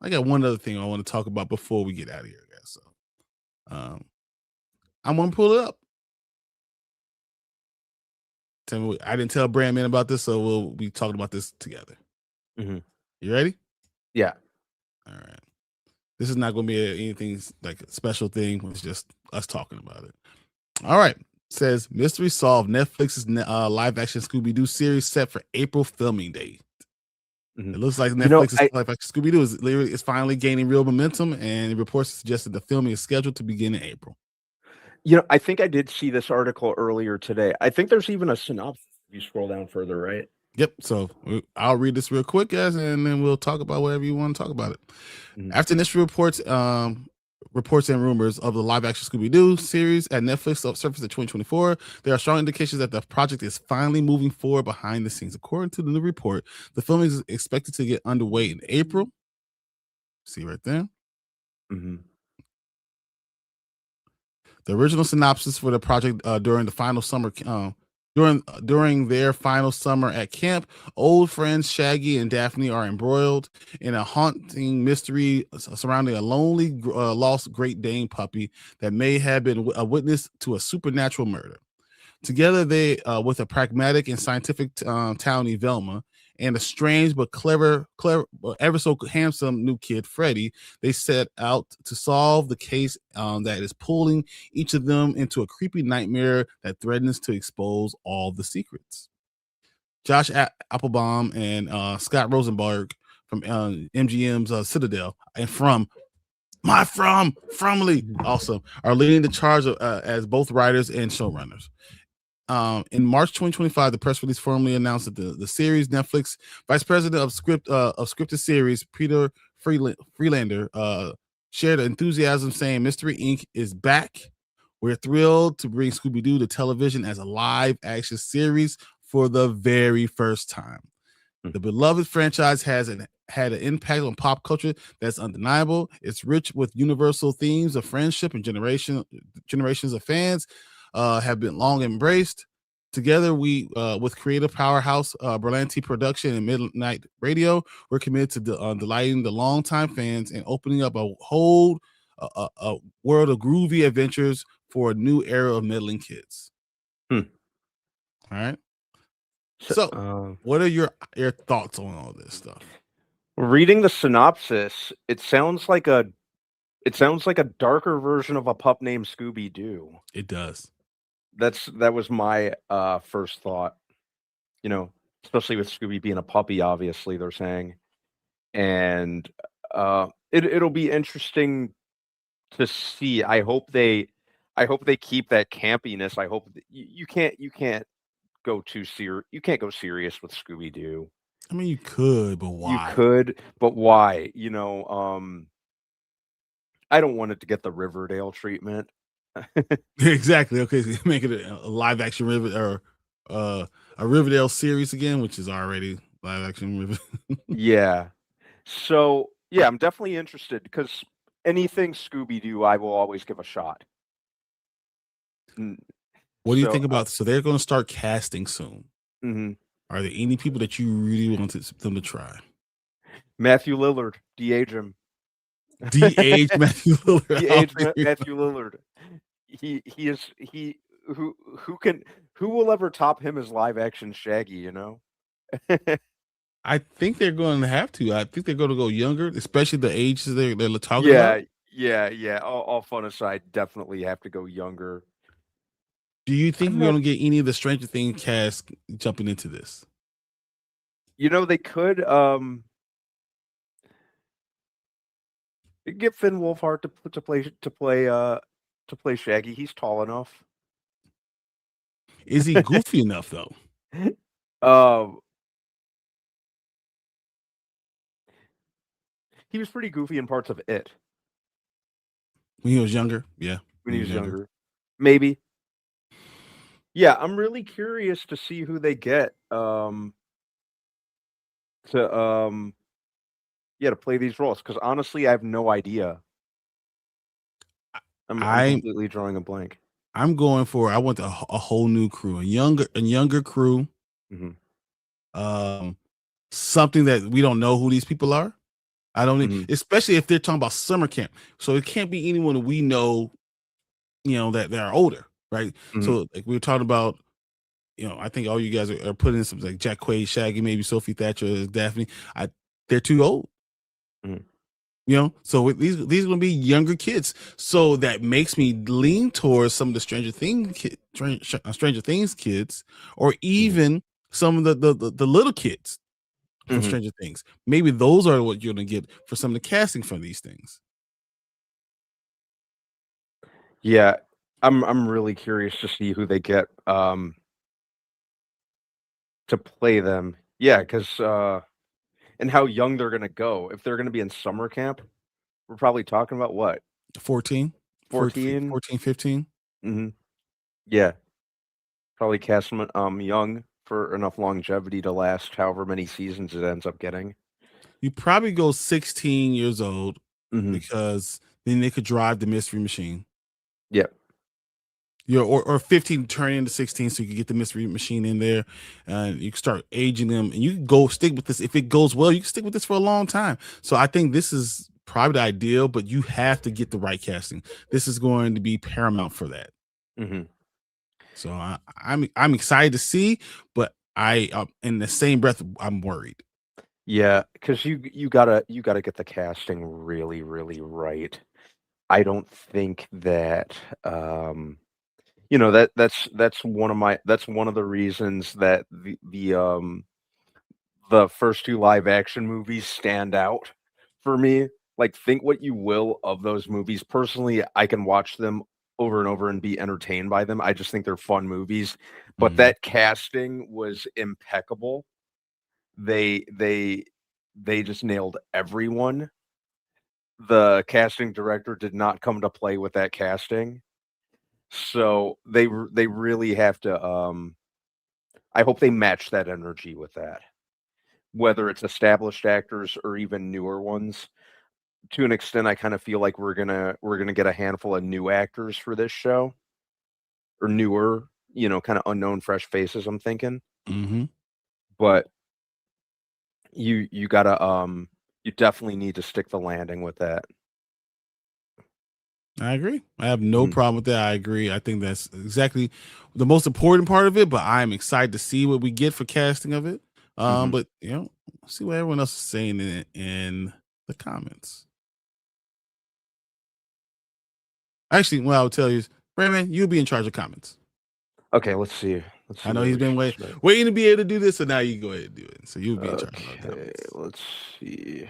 I got one other thing I want to talk about before we get out of here, guys. So, I'm gonna pull it up. Tell me, I didn't tell Brandman about this, so we'll be talking about this together. You ready? Yeah. All right. This is not going to be anything like a special thing. It's just us talking about it. All right. Says mystery solved. Netflix's live action Scooby-Doo series set for April filming date. It looks like Netflix's live action Scooby-Doo is finally gaining real momentum, and reports suggest that the filming is scheduled to begin in April. I think I did see this article earlier today. I think there's even a synopsis if you scroll down further, right? Yep. So I'll read this real quick, guys, and then we'll talk about whatever you want to talk about it. After initial reports and rumors of the live-action Scooby-Doo series at Netflix surfaced in 2024, there are strong indications that the project is finally moving forward behind the scenes. According to the new report, the filming is expected to get underway in April. See right there. The original synopsis for the project during the final summer during their final summer at camp, old friends Shaggy and Daphne are embroiled in a haunting mystery surrounding a lonely lost Great Dane puppy that may have been a witness to a supernatural murder. Together, they with a pragmatic and scientific townie Velma and a strange but clever, ever so handsome new kid, Freddie, they set out to solve the case that is pulling each of them into a creepy nightmare that threatens to expose all the secrets. Josh Applebaum and Scott Rosenberg from MGM's Citadel and Fromly also are leading the charge as both writers and showrunners. In March 2025, the press release formally announced that the series Netflix Vice President of Scripted Series, Peter Freelander, shared enthusiasm saying Mystery Inc. is back. We're thrilled to bring Scooby-Doo to television as a live action series for the very first time. The beloved franchise has had an impact on pop culture that's undeniable. It's rich with universal themes of friendship and generations of fans have been long embraced. Together, we with creative powerhouse Berlanti Production and Midnight Radio, we're committed to delighting the longtime fans and opening up a whole a world of groovy adventures for a new era of meddling kids. All right. So, what are your thoughts on all this stuff? Reading the synopsis, it sounds like a darker version of a pup named Scooby-Doo. It does. That was my first thought, especially with Scooby being a puppy, obviously they're saying, and it'll be interesting to see. I hope they keep that campiness. I hope you can't go too serious. You can't go serious with Scooby-Doo. I mean, you could, but why? You could, but why? I don't want it to get the Riverdale treatment. Exactly. Okay, so make it a live action Riverdale or a Riverdale series again, which is already live action Riverdale. Yeah. So yeah, I'm definitely interested because anything Scooby-Doo, I will always give a shot. What do you think about? So they're going to start casting soon. Mm-hmm. Are there any people that you really want them to try? Matthew Lillard, de-age him. De-age Matthew Lillard. De-age Matthew Lillard. Who will ever top him as live action Shaggy, I think they're going to have to. I think they're going to go younger, especially the ages they're talking about. Yeah. All fun aside, definitely have to go younger. Do you think we're going to get any of the Stranger Things cast jumping into this? They could get Finn Wolfhard to play Shaggy. He's tall enough. Is he goofy enough though? He was pretty goofy in parts of it. When he was younger? Yeah. When he was younger. Maybe. Yeah, I'm really curious to see who they get to play these roles, because honestly, I have no idea. I'm completely drawing a blank. I'm going for I want a whole new crew, a younger crew. Mm-hmm. Something that we don't know who these people are. I don't especially if they're talking about summer camp. So it can't be anyone we know, that they're older, right? Mm-hmm. So like we were talking about, I think all you guys are putting in some like Jack Quaid, Shaggy, maybe Sophie Thatcher, Daphne. They're too old. Mm-hmm. You know, so with these are going to be younger kids. So that makes me lean towards some of the Stranger Things kids, or even some of the little kids from Stranger Things. Maybe those are what you're going to get for some of the casting from these things. Yeah, I'm really curious to see who they get to play them. Yeah, because and how young they're gonna go. If they're gonna be in summer camp, we're probably talking about what? 14, 14? 15. Mm-hmm. Yeah. Probably cast them young for enough longevity to last however many seasons it ends up getting. You probably go 16 years old because then they could drive the Mystery Machine. Yep. Or 15 turn into 16, so you can get the Mystery Machine in there, and you can start aging them, and you can go stick with this. If it goes well, you can stick with this for a long time. So I think this is probably the ideal, but you have to get the right casting. This is going to be paramount for that. So I'm excited to see, but I in the same breath I'm worried. Yeah, because you gotta get the casting really, really right. I don't think that that's one of the reasons that the first two live action movies stand out for me. Like, think what you will of those movies. Personally, I can watch them over and over and be entertained by them. I just think they're fun movies. But that casting was impeccable. They just nailed everyone. The casting director did not come to play with that casting. So they really have to I hope they match that energy with that. Whether it's established actors or even newer ones. To an extent, I kind of feel like we're gonna get a handful of new actors for this show. Or newer, kind of unknown fresh faces, I'm thinking. But you gotta you definitely need to stick the landing with that. I agree. I have no problem with that. I agree. I think that's exactly the most important part of it, but I'm excited to see what we get for casting of it. But see what everyone else is saying in the comments. Actually, what I would tell you is, Brandon, you'll be in charge of comments. Okay, let's see. I know he's been waiting to be able to do this, so now you go ahead and do it. So you'll be in charge of comments. Let's see.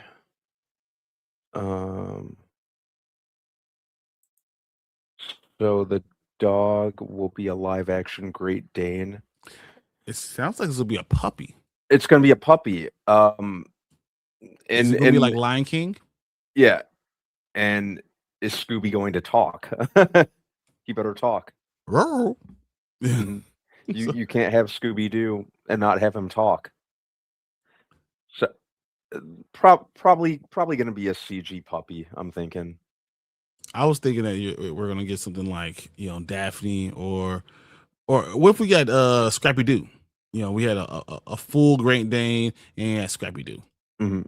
So the dog will be a live action Great Dane. It sounds like this will be a puppy. It's gonna be a puppy. Is it gonna be like Lion King? Yeah. And is Scooby going to talk? He better talk. You can't have Scooby-Doo and not have him talk. So probably going to be a CG puppy, I'm thinking. I was thinking that we're going to get something like, Daphne or what if we got Scrappy Doo? We had a full Great Dane and Scrappy Doo. Well,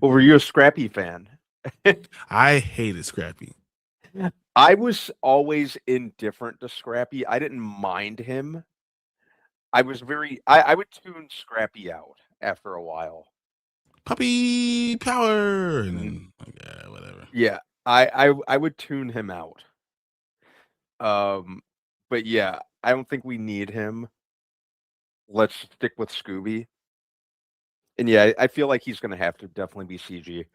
were you a Scrappy fan? I hated Scrappy. I was always indifferent to Scrappy. I didn't mind him. I was I would tune Scrappy out after a while. Puppy power, and then whatever. Yeah, I would tune him out. But yeah, I don't think we need him. Let's stick with Scooby. And yeah, I feel like he's going to have to definitely be CG.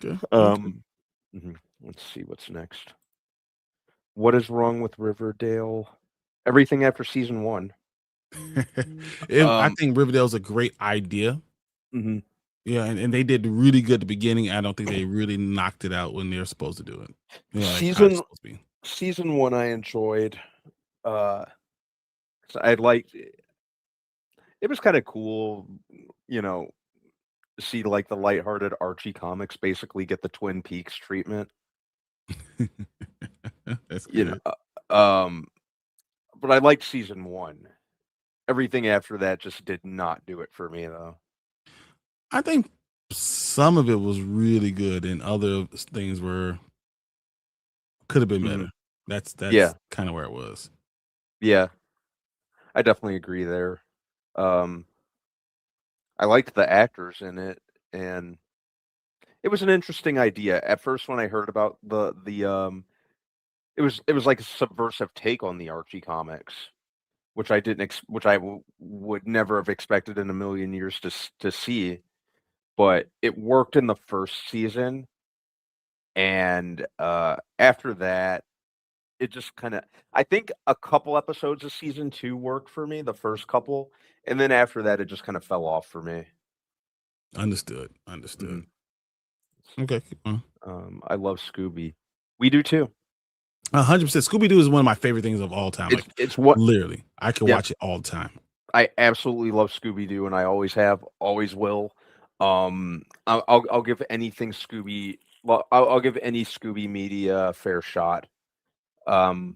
Okay. Let's see what's next. What is wrong with Riverdale? Everything after season 1. I think Riverdale's a great idea. Yeah, and they did really good at the beginning. I don't think they really knocked it out when they're supposed to do it. Season 1 I enjoyed. I liked it. It was kind of cool, to see like the lighthearted Archie comics basically get the Twin Peaks treatment. That's good. But I liked season 1. Everything after that just did not do it for me, though. I think some of it was really good, and other things could have been better. That's kind of where it was. Yeah, I definitely agree there. I liked the actors in it. and it was an interesting idea. At first, when I heard about it was like a subversive take on the Archie comics, which I didn't which I would never have expected in a million years to see. But it worked in the first season, and after that, it just kind of, I think a couple episodes of season 2 worked for me, the first couple, and then after that, it just kind of fell off for me. Understood. Okay. Keep on. I love Scooby. We do too. 100%. Scooby-Doo is one of my favorite things of all time. It's what literally I can watch it all the time. I absolutely love Scooby-Doo, and I always have, always will. I'll give anything Scooby. Well, I'll give any Scooby media a fair shot. I'll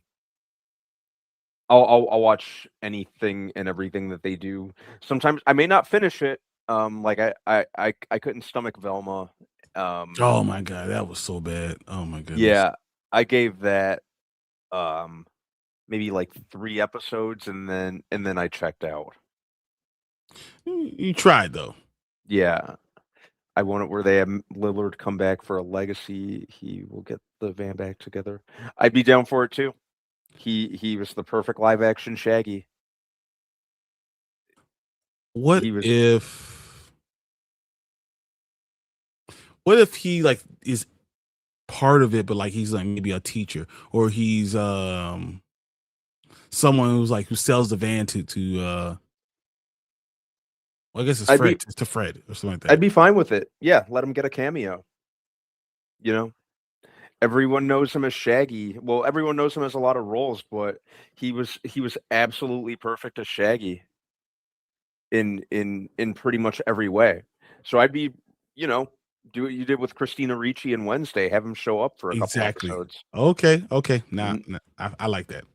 watch anything and everything that they do. Sometimes I may not finish it. Like I couldn't stomach Velma. Oh my god, that was so bad. Oh my goodness. Yeah, I gave that maybe like 3 episodes, and then I checked out. You tried though. Yeah. I want it where they have Lillard come back for a legacy. He will get the van back together. I'd be down for it too. He was the perfect live action Shaggy. What if he like is part of it, but like he's like maybe a teacher, or he's someone who's like who sells the van to well, I guess it's Fred, to Fred or something like that. I'd be fine with it. Yeah, let him get a cameo. You know, everyone knows him as Shaggy. Well, everyone knows him as a lot of roles, but he was absolutely perfect as Shaggy in pretty much every way. So I'd be, do what you did with Christina Ricci and Wednesday. Have him show up for a couple episodes. Okay. Nah, I like that.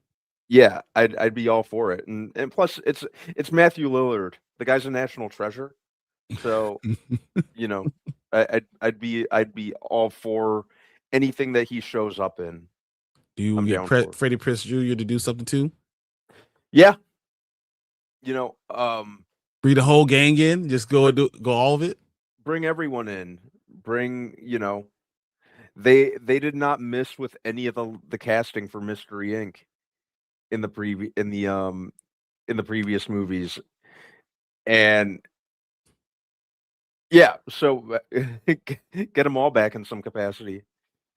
Yeah, I'd be all for it, and plus it's Matthew Lillard. The guy's a national treasure, so I'd be all for anything that he shows up in. Do you get Freddie Prinze Jr. to do something too? Yeah, bring the whole gang in. Just go all of it. Bring everyone in. Bring they did not miss with any of the casting for Mystery Inc. in the previous movies. And yeah, so get them all back in some capacity.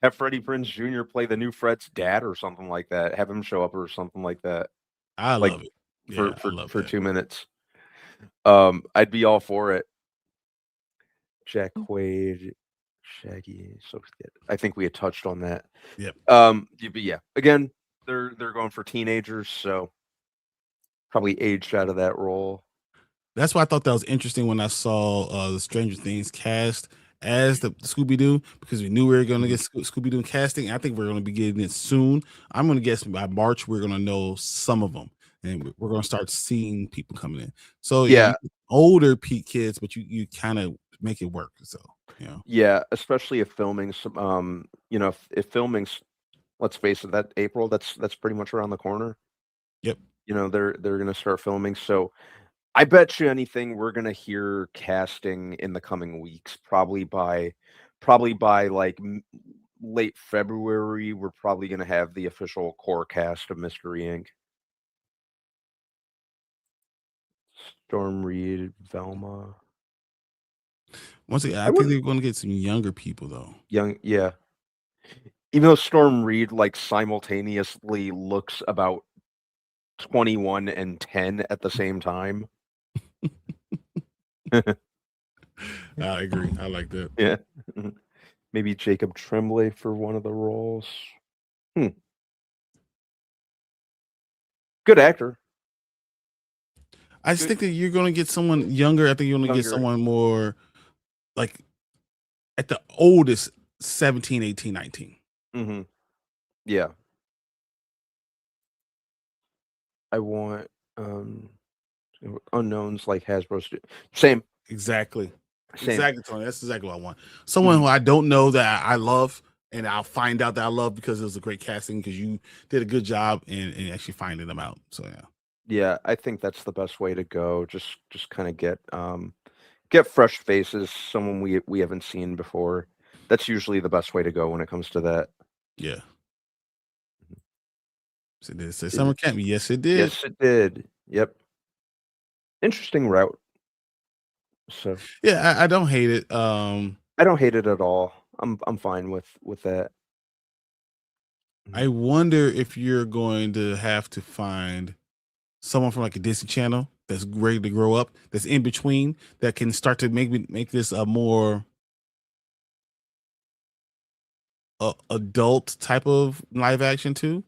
Have Freddie Prinze Jr. play the new Fred's dad or something like that. Have him show up or something like that. I love it. Yeah, for 2 minutes. I'd be all for it. Jack Quaid, Shaggy. So I think we had touched on that. Yep. But yeah, again, they're going for teenagers, so probably aged out of that role. That's why I thought that was interesting when I saw the Stranger Things cast as the Scooby-Doo, because we knew we were going to get Scooby-Doo casting. I think we're going to be getting it soon. I'm going to guess by March we're going to know some of them, and we're going to start seeing people coming in. So yeah, older kids, but you kind of make it work. So yeah, especially if filming some if filming's, let's face it, that April, that's pretty much around the corner. Yep. They're going to start filming, so I bet you anything we're going to hear casting in the coming weeks. Probably by like late February, we're probably going to have the official core cast of Mystery Inc. Storm Reed, Velma. Once again, I think they're going to get some younger people though. Yeah. Even though Storm Reed like simultaneously looks about 21 and 10 at the same time. I agree. I like that. Yeah. Maybe Jacob Tremblay for one of the roles. Good actor. I just think that you're going to get someone younger. I think you're going to get someone more like at the oldest 17, 18, 19. Mm-hmm. Yeah. I want unknowns like Hasbro's. Same. Exactly. Same. Exactly, Tony. That's exactly what I want. Someone who I don't know that I love, and I'll find out that I love because it was a great casting, because you did a good job in actually finding them out. So yeah. Yeah, I think that's the best way to go. Just kind of get Get fresh faces, someone we haven't seen before. That's usually the best way to go when it comes to that. Yeah. So it did say It- summer camp. Yes, it did. Yes, it did. Yep. Interesting route. So Yeah, I don't hate it. I don't hate it at all. I'm fine with that. I wonder if you're going to have to find someone from like a Disney Channel that's ready to grow up, that's in between, that can start to make this a more adult type of live action too.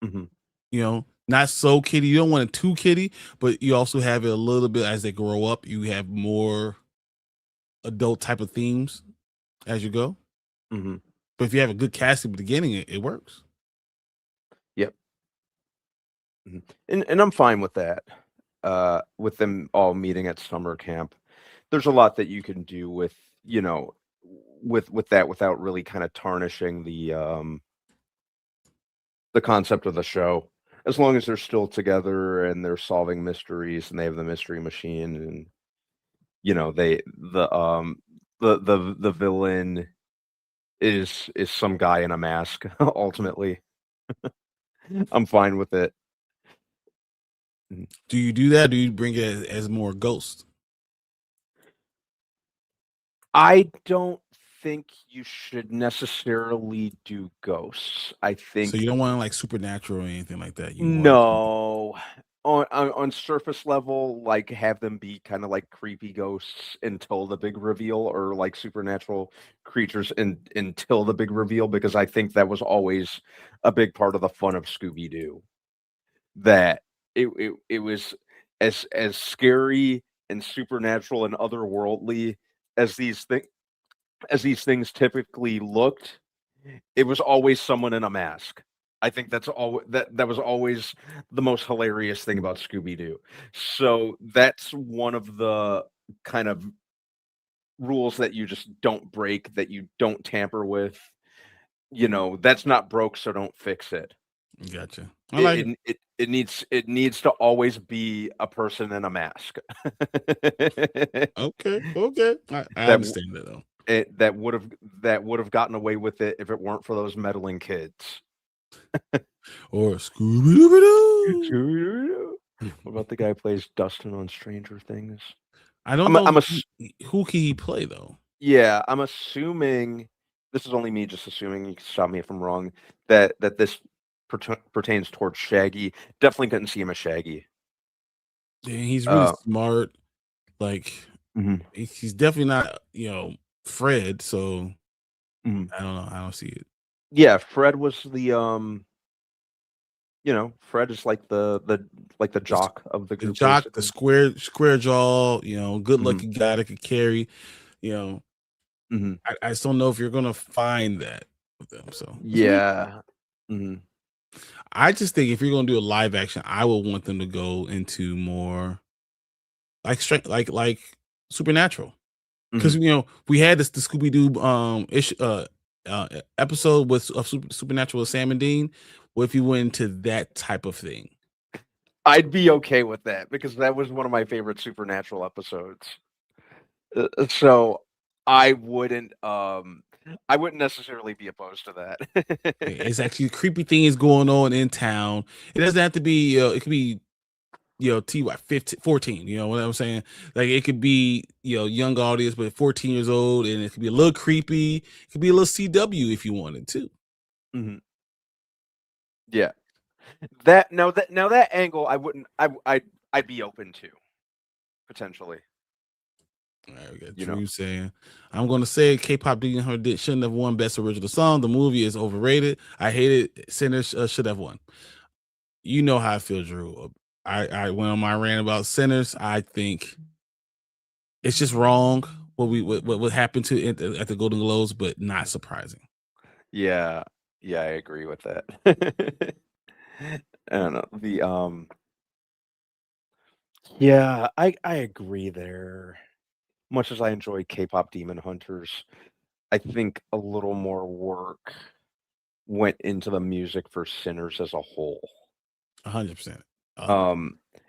Mm-hmm. You know, not so kiddie. You don't want it too kiddie, but you also have it a little bit as they grow up. You have more adult type of themes as you go. Mm-hmm. But if you have a good cast at the beginning, it works. Yep. And I'm fine with that. With them all meeting at summer camp, there's a lot that you can do with with that without really kind of tarnishing the concept of the show. As long as they're still together and they're solving mysteries and they have the mystery machine and the villain is some guy in a mask ultimately. I'm fine with it. Do you do that? Or do you bring it as more ghost? I don't think you should necessarily do ghosts. I think So you don't want like supernatural or anything like that. You want no. On surface level, like have them be kind of like creepy ghosts until the big reveal, or like supernatural creatures until the big reveal, because I think that was always a big part of the fun of Scooby-Doo. That it was as scary and supernatural and otherworldly as these things typically looked. It was always someone in a mask. I think that's all that was always the most hilarious thing about Scooby-Doo. So that's one of the kind of rules that you just don't break, that you don't tamper with. That's not broke, so don't fix it. Gotcha. I like it. It needs to always be a person in a mask. Okay. I understand that though. That would have gotten away with it if it weren't for those meddling kids. Or Scooby-Doo. What about the guy who plays Dustin on Stranger Things? I don't know who can he play though. Yeah, I'm assuming, this is only me just assuming, you can stop me if I'm wrong, that this pertains towards Shaggy. Definitely couldn't see him as Shaggy. Yeah, he's really smart. Like Mhm. he's definitely not, Fred. So Mhm. I don't know. I don't see it. Yeah, Fred was the Fred is like the jock of the The group. jock, the basically. square jaw, good looking guy that could carry, Mhm. I just don't know if you're gonna find that with them. So Yeah. Mhm. I just think if you're gonna do a live action, I would want them to go into more like like supernatural. Because we had the Scooby Doo episode with Supernatural with Sam and Dean. What if you went into that type of thing? I'd be okay with that because that was one of my favorite Supernatural episodes. So I wouldn't necessarily be opposed to that. It's actually creepy things going on in town. It doesn't have to be. It could be. TY 15, 14. You know what I'm saying? Like it could be, young audience, but 14 years old, and it could be a little creepy. It could be a little CW if you wanted to. Mhm. Yeah. That angle I wouldn't I'd be open to potentially. All right, we got Drew saying, I'm gonna say K-pop Demon Hunter shouldn't have won Best Original Song. The movie is overrated. I hate it. Sinners should have won. You know how I feel, Drew. I went on my rant about Sinners. I think it's just wrong what happened to it at the Golden Globes, but not surprising. Yeah. Yeah, I agree with that. I don't know. Yeah, I agree there. Much as I enjoy K-pop Demon Hunters, I think a little more work went into the music for Sinners as a whole. 100%.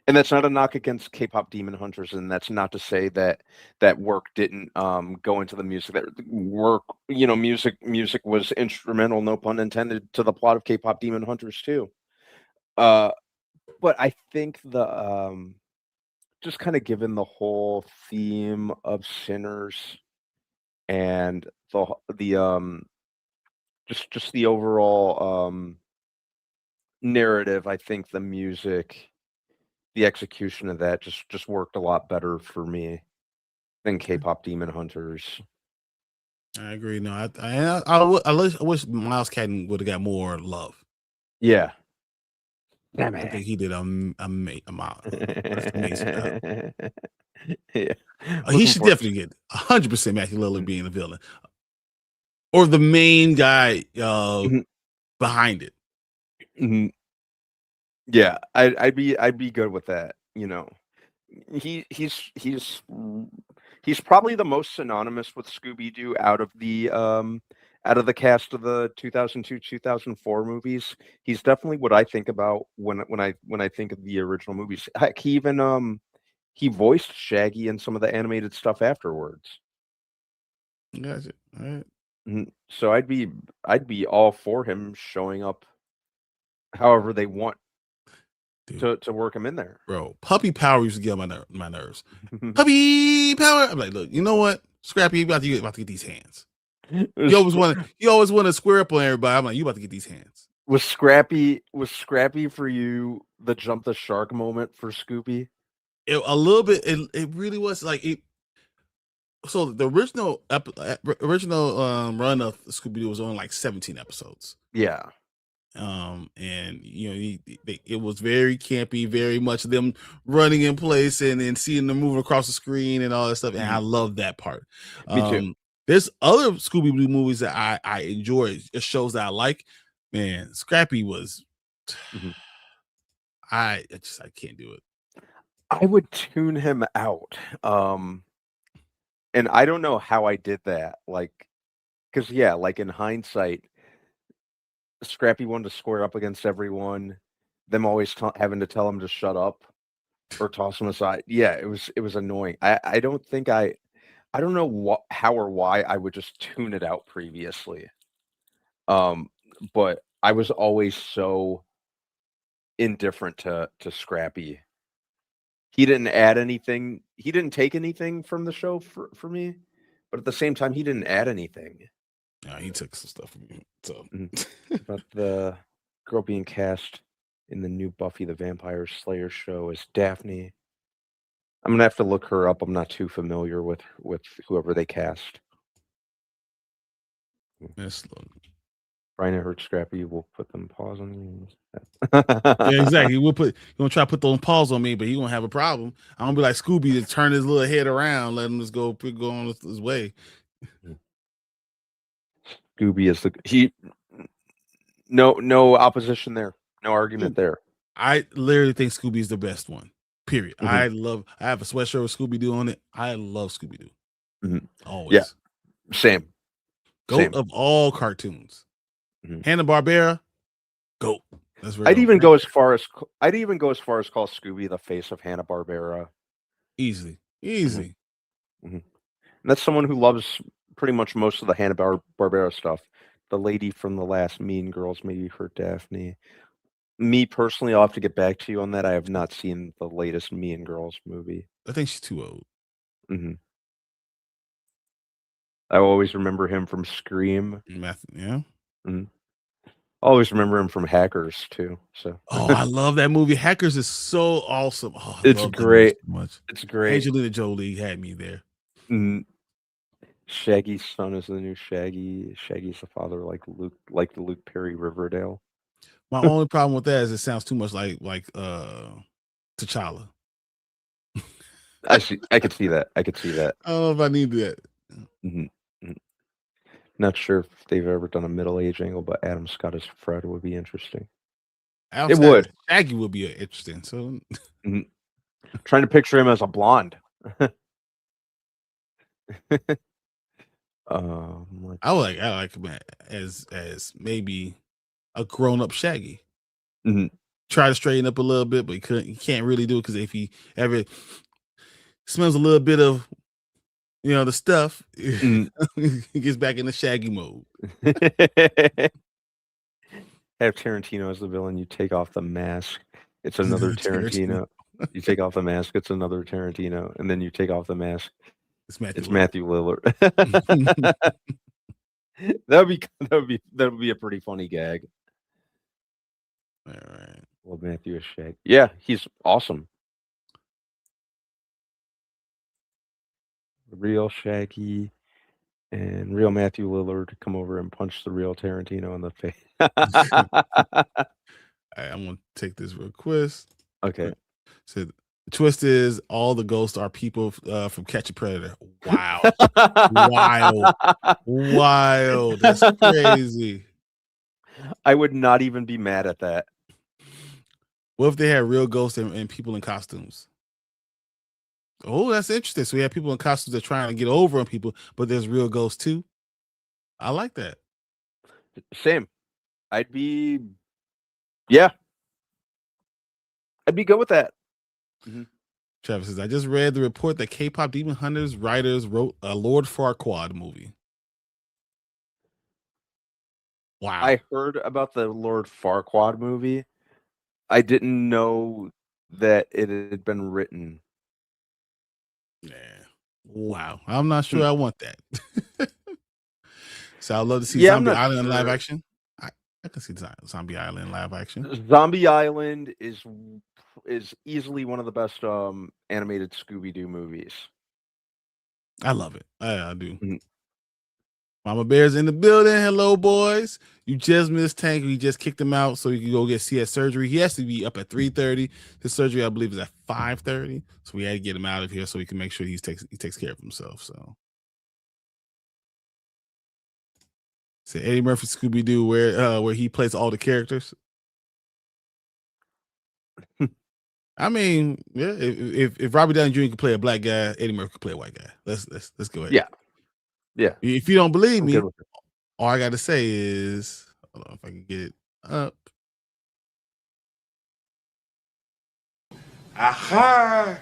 And that's not a knock against K-pop Demon Hunters, and that's not to say that that work didn't go into the music. That work, music was instrumental, no pun intended, to the plot of K-pop Demon Hunters too. But I think just kind of given the whole theme of sinners and the just the overall narrative, I think the music, the execution of that just worked a lot better for me than K-pop Demon Hunters. I agree. No, I wish Miles Cadden would have got more love. Yeah. I think he did amazing. Yeah. He should definitely get 100% Matthew Lillard being the villain, or the main guy behind it. Mm-hmm. Yeah, I'd be good with that. He's probably the most synonymous with Scooby-Doo out of the cast of the 2002-2004 movies. He's definitely what I think about when I think of the original movies. Heck, he even he voiced Shaggy in some of the animated stuff afterwards. Gotcha. All right. So I'd be all for him showing up however they want to work him in there. Bro, puppy power used to get on my nerves. Puppy power. I'm like, look, you know what? Scrappy, you about to get these hands. You always want to square up on everybody. I'm like, you about to get these hands. Was Scrappy for you the jump the shark moment for Scooby? A little bit. It really was like it. So the original run of Scooby-Doo was on like 17 episodes. Yeah. And it was very campy, very much them running in place and seeing them move across the screen and all that stuff. And I love that part. Me too. There's other Scooby-Doo movies that I enjoy, shows that I like. Man, Scrappy was I can't do it. I would tune him out. And I don't know how I did that. Because in hindsight, Scrappy wanted to square up against everyone, them always having to tell him to shut up or toss him aside. Yeah, it was annoying. I don't think I don't know how or why I would just tune it out previously. But I was always so indifferent to Scrappy. He didn't add anything. He didn't take anything from the show for me, but at the same time, he didn't add anything. No, he took some stuff from me. So, but the girl being cast in the new Buffy the Vampire Slayer show is Daphne. I'm gonna have to look her up. I'm not too familiar with whoever they cast. Yes, Brian, I heard Scrappy will put them pause on you. Yeah, exactly. You're gonna try to put those paws on me, but he gonna have a problem. I'm gonna be like Scooby to turn his little head around, let him just go on his way. Scooby is no opposition there, no argument there. I literally think Scooby's the best one. Period. I have a sweatshirt with Scooby-Doo on it. I love Scooby-Doo. Always. Yeah. Same. Goat of all cartoons. Hanna-Barbera, goat. I'd even go as far as call Scooby the face of Hanna-Barbera. Easily. And that's someone who loves pretty much most of the Hanna-Barbera stuff. The lady from the last Mean Girls, maybe for Daphne. Me personally, I'll have to get back to you on that. I have not seen the latest Mean Girls movie. I think she's too old. I always remember him from Scream. Yeah. I always remember him from Hackers too. So I love that movie. Hackers is so awesome. Oh, it's great. So much. It's great. Angelina Jolie had me there. Shaggy's son is the new Shaggy. Shaggy's the father, like the Luke Perry Riverdale. My only problem with that is it sounds too much like T'Challa. I could see that. I don't know if I need that. Not sure if they've ever done a middle-age angle, but Adam Scott as Fred would be interesting. It would. Shaggy would be interesting. So, trying to picture him as a blonde. I like him as maybe a grown-up Shaggy. try to straighten up a little bit, but he can't really do it because if he ever smells a little bit of, the stuff, he gets back in the Shaggy mode. Have Tarantino as the villain. You take off the mask. It's another Tarantino. You take off the mask. It's another Tarantino, and then you take off the mask. It's Matthew Lillard. That would be a pretty funny gag. All right. Well, Matthew is Shaggy. Yeah, he's awesome. The real Shaggy and real Matthew Lillard come over and punch the real Tarantino in the face. I'm gonna take this real quick. Okay. So the twist is all the ghosts are people from Catch a Predator. Wow. Wild. That's crazy. I would not even be mad at that. What if they had real ghosts and people in costumes? Oh, that's interesting. So we have people in costumes that are trying to get over on people, but there's real ghosts too. I like that. Same. I'd be good with that. Mm-hmm. Travis says, I just read the report that K-pop Demon Hunters writers wrote a Lord Farquaad movie. Wow. I heard about the Lord Farquaad movie. I didn't know that it had been written. Yeah. Wow. I'm not sure I want that. So I'd love to see Zombie Island in live action. I can see Zombie Island in live action. Zombie Island is easily one of the best animated Scooby-Doo movies. I love it. I do. Mm-hmm. Mama Bear's in the building. Hello, boys. You just missed Tank. We just kicked him out so he can go get CS surgery. He has to be up at 3:30. His surgery, I believe, is at 5:30. So we had to get him out of here so we can make sure he takes care of himself. So Eddie Murphy Scooby-Doo, where he plays all the characters. I mean, yeah, if Robbie Downey Jr. could play a black guy, Eddie Murphy could play a white guy. Let's go ahead. Yeah. If you don't believe me, all I got to say is, hold on, if I can get it up. Aha!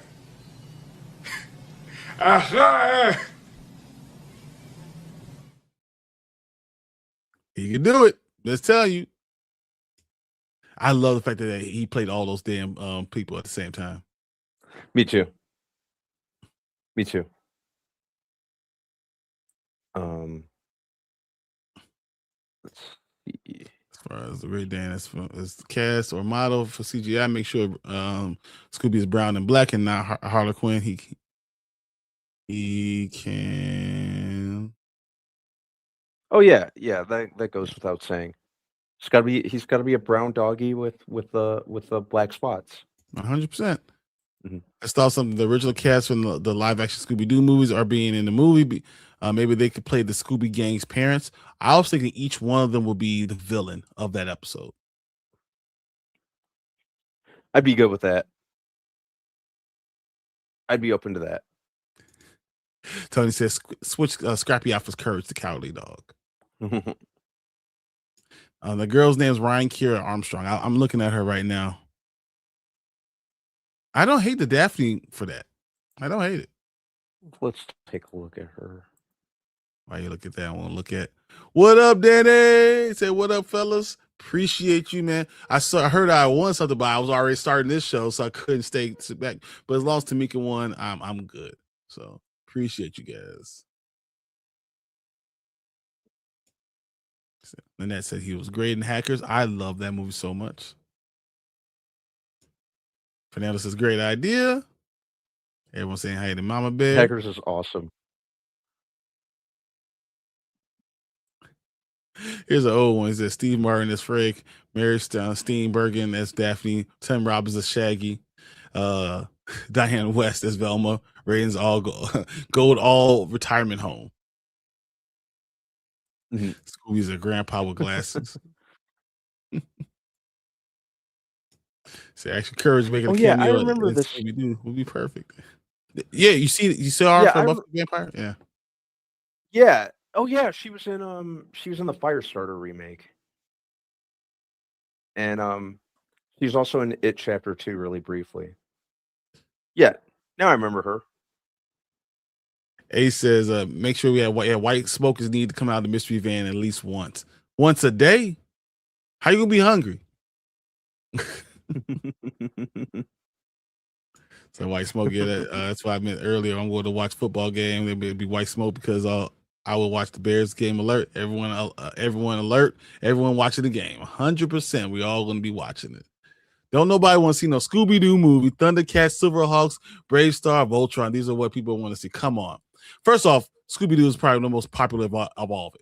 Aha! He can do it. Let's tell you. I love the fact that he played all those damn people at the same time. Me too. Let's see. As far as the Ray Dan as the cast or model for CGI, make sure Scooby is brown and black and not Harlequin. He can. Oh yeah, that goes without saying. He's got to be a brown doggy with the black spots. 100%. I saw something. The original cast from the live action Scooby-Doo movies are being in the movie. Maybe they could play the Scooby Gang's parents. I was thinking each one of them will be the villain of that episode. I'd be good with that. I'd be open to that. Tony says, switch Scrappy out for Courage the Cowardly Dog. The girl's name is Ryan Kira Armstrong. I'm looking at her right now. I don't hate the Daphne for that. I don't hate it. Let's take a look at her. While you look at that, I want to look at what up, Danny. Say what up, fellas. Appreciate you, man. I heard I won something, but I was already starting this show, so I couldn't sit back. But as long as Tamika won, I'm good. So appreciate you guys. Lynette said he was great in Hackers. I love that movie so much. Fernando says, great idea. Everyone saying hi to Mama Bear. Hackers is awesome. Here's an old one. It says Steve Martin as Frank, Mary Steenburgen as Daphne, Tim Robbins as Shaggy, Diane West as Velma, Ray's all gold all retirement home. Mm-hmm. Scooby's a grandpa with glasses. So actually, Courage making a cameo. I remember this. Scooby-Doo would be perfect. Yeah, you saw her from Buffy the Vampire. Yeah. Yeah. Oh yeah, she was in the Firestarter remake. And She's also in It Chapter 2 really briefly. Yeah, now I remember her. Ace says, make sure we have white smokers need to come out of the mystery van at least once. Once a day? How you gonna be hungry? So white smoke, that's why I meant earlier. I'm going to watch football game. There'll be white smoke because I will watch the Bears game alert. Everyone alert. Everyone watching the game. 100%. We all going to be watching it. Don't nobody want to see no Scooby-Doo movie, Thundercats, Silverhawks, Brave Star, Voltron. These are what people want to see. Come on. First off, Scooby-Doo is probably the most popular of all of it.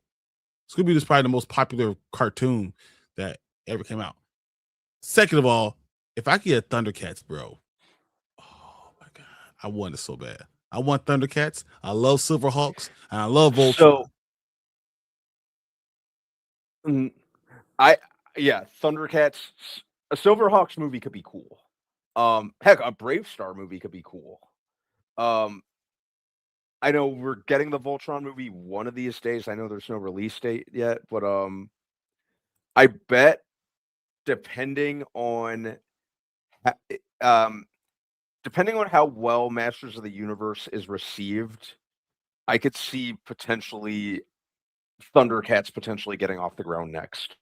Scooby-Doo is probably the most popular cartoon that ever came out. Second of all, if I could get Thundercats, bro, oh my God, I want it so bad. I want Thundercats. I love Silverhawks, and I love Voltron. So, Thundercats. A Silverhawks movie could be cool. Heck, a Brave Star movie could be cool. I know we're getting the Voltron movie one of these days. I know there's no release date yet, but I bet depending on how well Masters of the Universe is received, I could see potentially Thundercats potentially getting off the ground next.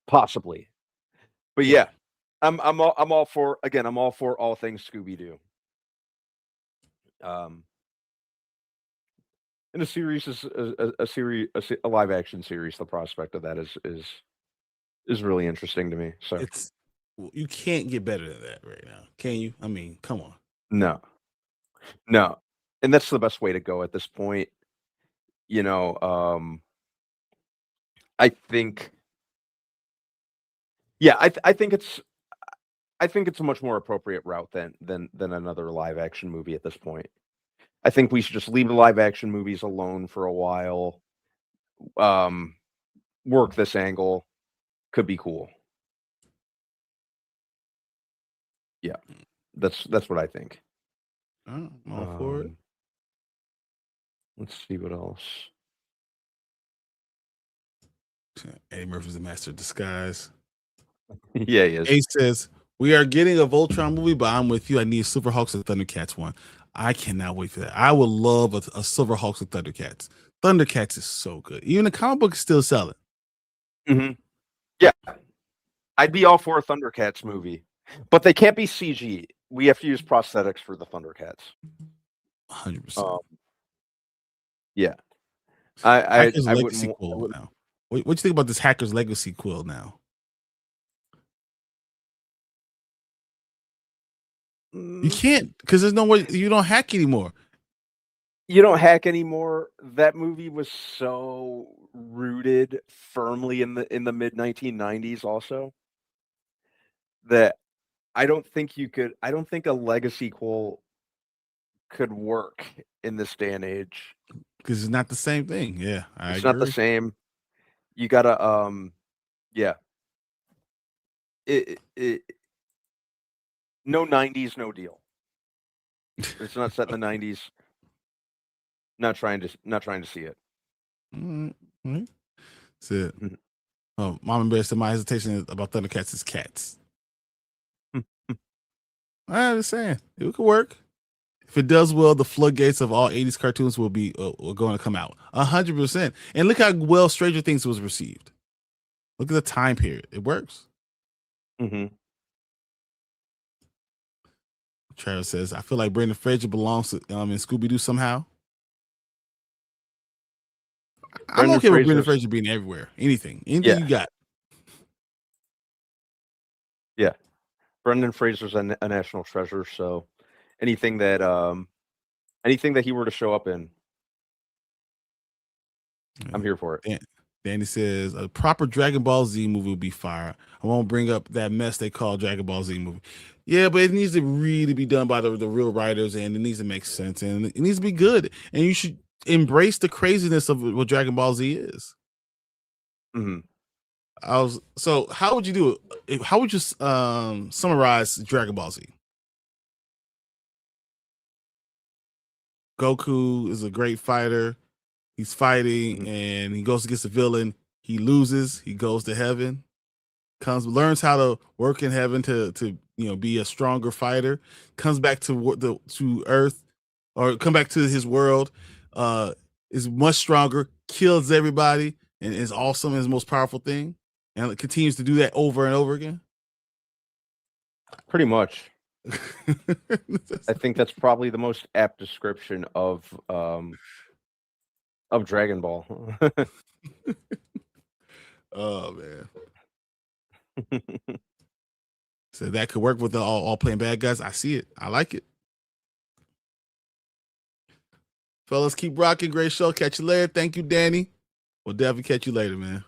Possibly. But yeah, I'm all for all things Scooby-Doo. And a series is a live action series. The prospect of that is really interesting to me. So you can't get better than that right now, can you? I mean, come on. No, and that's the best way to go at this point. You know, I think. Yeah, I think it's a much more appropriate route than another live action movie at this point. I think we should just leave the live action movies alone for a while. Work this angle. Could be cool. Yeah. That's what I think. I'm all for it. Let's see what else. Eddie Murphy's the master of disguise. Yeah, he is. Ace says, we are getting a Voltron movie, but I'm with you. I need Silverhawks and Thundercats one. I cannot wait for that. I would love a Silverhawks and Thundercats. Thundercats is so good. Even the comic book is still selling. Mm-hmm. Yeah. I'd be all for a Thundercats movie, but they can't be CG. We have to use prosthetics for the Thundercats. 100%. Yeah. Hacker's Legacy quill now. What do you think about this Hacker's Legacy quill now? You can't, because there's no way. You don't hack anymore. You don't hack anymore. That movie was so rooted firmly in the mid 1990s also that I don't think a legacy quill could work in this day and age. Because it's not the same thing. Yeah, it's not the same. You gotta yeah. No 90s, no deal. It's not set in the 90s. Not trying to see it. Mm-hmm. That's it. Mm-hmm. Oh, Mama Bear said my hesitation about Thundercats is cats. I'm just saying it could work. If it does well, the floodgates of all 80s cartoons will going to come out 100%. And look how well Stranger Things was received. Look at the time period. It works. Mm-hmm. Travis says, I feel like Brendan Fraser belongs to, in Scooby-Doo somehow. I'm okay with Brendan Fraser being everywhere. Anything you got. Yeah. Brendan Fraser's a national treasure, so anything that he were to show up in, I'm here for it. Danny says a proper Dragon Ball Z movie would be fire. I won't bring up that mess they call Dragon Ball Z movie. Yeah, but it needs to really be done by the real writers, and it needs to make sense, and it needs to be good. And you should embrace the craziness of what Dragon Ball Z is. Mm-hmm. So how would you do it? How would you summarize Dragon Ball Z? Goku is a great fighter. He's fighting and he goes against the villain. He loses. He goes to heaven. learns how to work in heaven to be a stronger fighter, comes back to Earth, or come back to his world, is much stronger, kills everybody, and is awesome, his most powerful thing, and it continues to do that over and over again. Pretty much. I think that's probably the most apt description of Dragon Ball. Oh man. So that could work with the all playing bad guys. I see it. I like it. Fellas, keep rocking. Great show. Catch you later. Thank you, Danny. We'll definitely catch you later, man.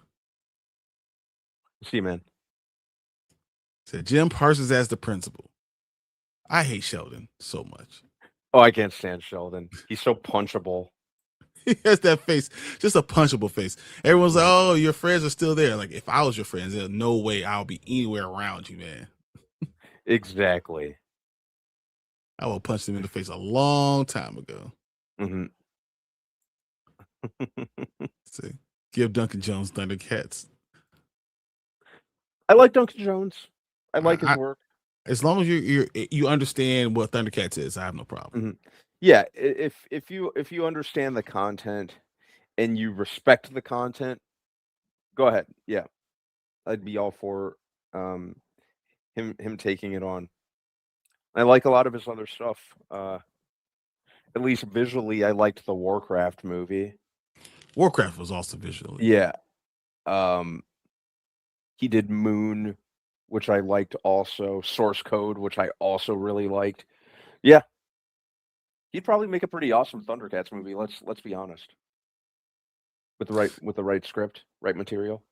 See you, man. Said Jim Parsons as the principal. I hate Sheldon so much. Oh, I can't stand Sheldon. He's so punchable. He has that face, just a punchable face. Everyone's like, "Oh, your friends are still there." Like, if I was your friends, there's no way I'll be anywhere around you, man. Exactly. I will punch them in the face a long time ago. Mm-hmm. See, give Duncan Jones Thundercats. I like Duncan Jones. I like his work. As long as you understand what Thundercats is, I have no problem. Mm-hmm. Yeah, if you understand the content and you respect the content, go ahead. Yeah, I'd be all for him taking it on. I like a lot of his other stuff. At least visually, I liked the Warcraft movie. Warcraft was also visually. Yeah. He did Moon, which I liked also. Source Code, which I also really liked. Yeah. He'd probably make a pretty awesome Thundercats movie. Let's be honest. With the right script, right material.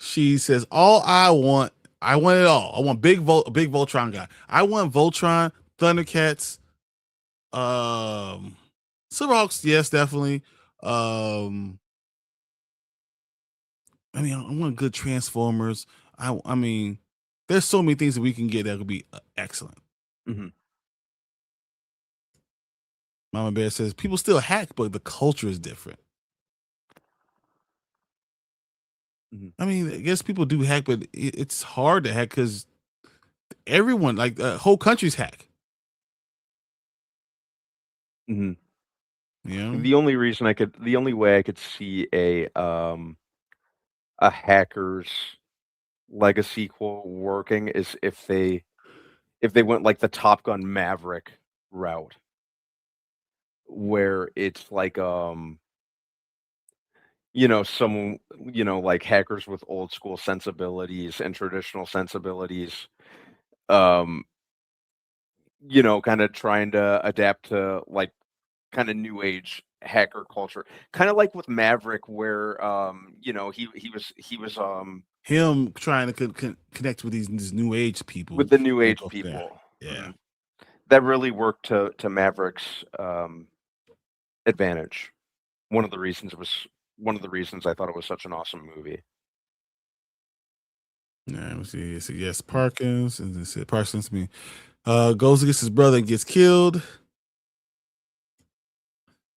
She says, "All I want it all. I want big Voltron guy. I want Voltron, Thundercats, Silverhawks. Yes, definitely. I mean, I want good Transformers. I mean, there's so many things that we can get that could be excellent." Mm-hmm. Mama Bear says, "People still hack, but the culture is different." Mm-hmm. I mean, I guess people do hack, but it's hard to hack because everyone, like whole countries hack. Mm-hmm. Yeah. The only way I could see a Hackers Legacy sequel working is if they went like the Top Gun Maverick route, where it's like someone, like hackers with old school sensibilities and traditional sensibilities, kind of trying to adapt to like kind of new age hacker culture, kind of like with Maverick, where he was him trying to connect with these new age people, with the new age people. Yeah, that really worked to Maverick's advantage. One of the reasons I thought it was such an awesome movie. Yeah, let's see. It's yes, Parkins, and it said Parsons me goes against his brother and gets killed.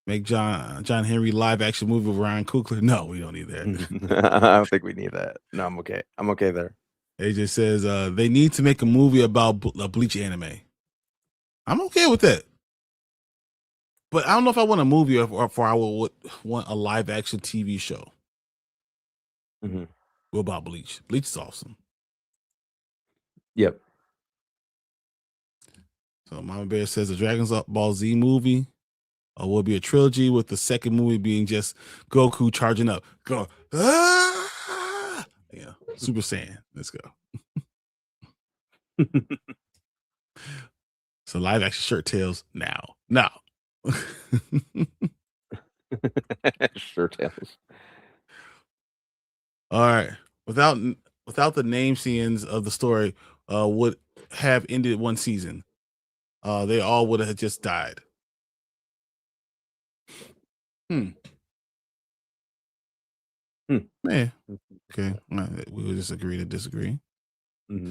Make John Henry live action movie with Ryan Coogler. No, we don't need that. I don't think we need that. No, I'm okay. I'm okay there. AJ says they need to make a movie about a Bleach anime. I'm okay with that. But I don't know if I want a movie or if I would want a live action TV show. Mm-hmm. What about Bleach? Bleach is awesome. Yep. So Mama Bear says the Dragon Ball Z movie will be a trilogy, with the second movie being just Goku charging up. Go. Ah! Yeah. Super Saiyan. Let's go. So live action Shirt Tales now. No. Shirt Tales. All right. Without the name scenes of the story would have ended one season. They all would have just died. Man. Okay. We will just agree to disagree. Mm-hmm.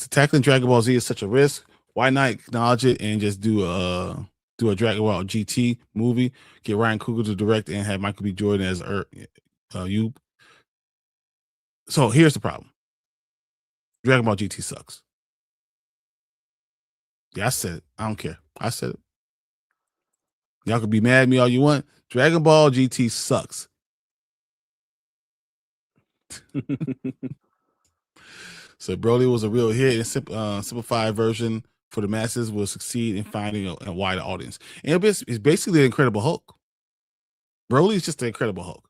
Tackling Dragon Ball Z is such a risk. Why not acknowledge it and just do a Dragon Ball GT movie? Get Ryan Coogler to direct and have Michael B. Jordan as you. So here's the problem. Dragon Ball GT sucks. Yeah, I said it. I don't care. I said it. Y'all can be mad at me all you want. Dragon Ball GT sucks. So Broly was a real hit, and simplified version for the masses will succeed in finding a wider audience. And it's basically the Incredible Hulk. Broly is just the Incredible Hulk.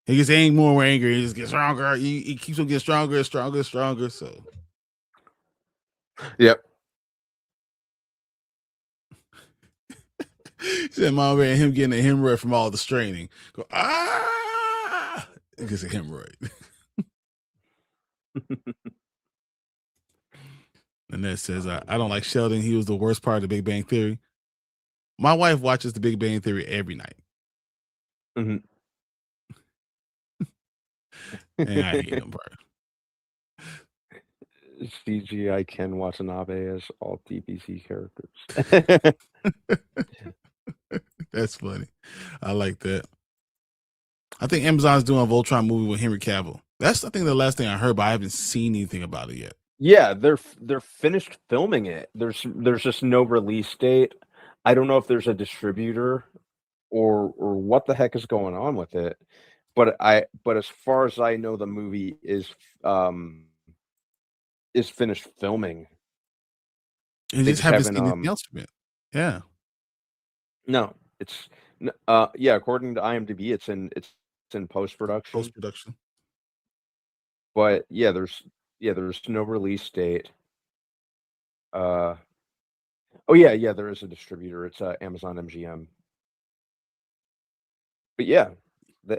He gets more and more angry. He just gets stronger. He keeps on getting stronger and stronger and stronger. So, yep. He said, "Mom, and him getting a hemorrhoid from all the straining." Go, ah! It gets a hemorrhoid. And that says, "I don't like Sheldon. He was the worst part of the Big Bang Theory." My wife watches the Big Bang Theory every night. Mm-hmm. And I hate him, bro. CGI Ken Watanabe as all DBZ characters. That's funny. I like that. I think Amazon's doing a Voltron movie with Henry Cavill. That's, I think, the last thing I heard, but I haven't seen anything about it yet. Yeah, they're finished filming it. There's just no release date. I don't know if there's a distributor or what the heck is going on with it. But as far as I know, the movie is finished filming. And just haven't seen anything else from it. Yeah. No, it's yeah. According to IMDb, it's in post-production. Post-production. But there's no release date. Oh yeah, there is a distributor. It's Amazon MGM. But yeah,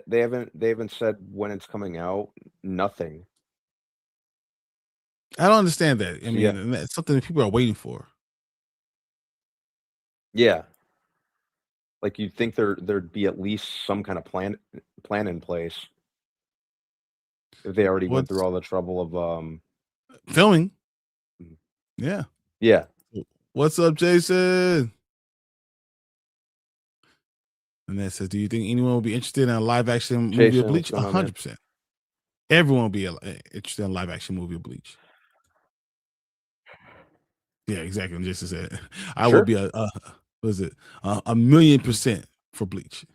they haven't said when it's coming out. Nothing. I don't understand that. I mean, that's something that people are waiting for. Yeah. Like, you'd think there'd be at least some kind of plan in place. If they already went through all the trouble of filming. Yeah. Yeah. What's up, Jason? And that says, do you think anyone will be interested in a live action movie of Bleach? 100%. Everyone will be interested in a live action movie of Bleach. Yeah, exactly. What Jason said. I will be a 1,000,000% for Bleach.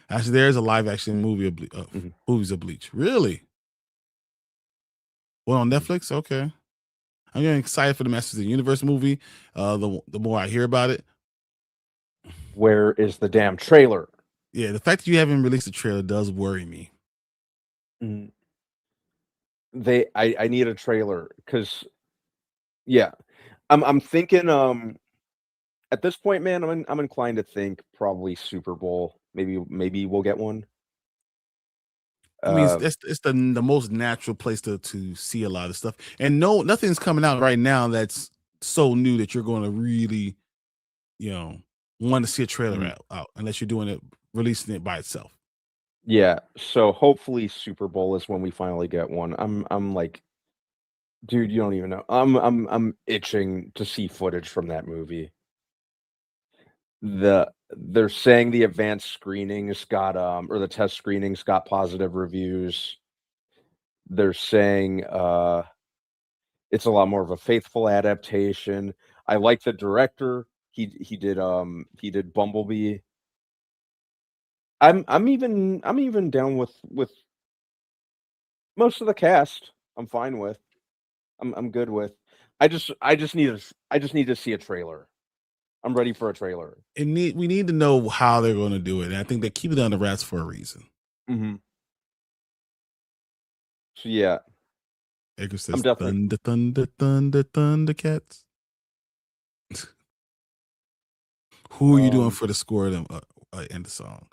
Actually, there's a live action movie of movies of Bleach. Really? Well, on Netflix? Okay. I'm getting excited for the Masters of the Universe movie. The more I hear about it. Where is the damn trailer? Yeah, the fact that you haven't released a trailer does worry me. I need a trailer because I'm thinking at this point, man, I'm inclined to think probably Super Bowl. Maybe we'll get one. I mean, it's the most natural place to see a lot of stuff. And nothing's coming out right now that's so new that you're going to really, want to see a trailer out unless you're doing it, releasing it by itself. Yeah. So hopefully Super Bowl is when we finally get one. I'm like, dude, you don't even know. I'm itching to see footage from that movie. They're saying the advanced screenings got or the test screenings got positive reviews. They're saying it's a lot more of a faithful adaptation. I like the director. He did Bumblebee. I'm even down with most of the cast. I'm fine with. I'm good with. I just need to see a trailer. I'm ready for a trailer. We need to know how they're going to do it. And I think they keep it under wraps for a reason. Mm-hmm. So yeah. Edgar says, Thundercats. Who are you doing for the score and the song?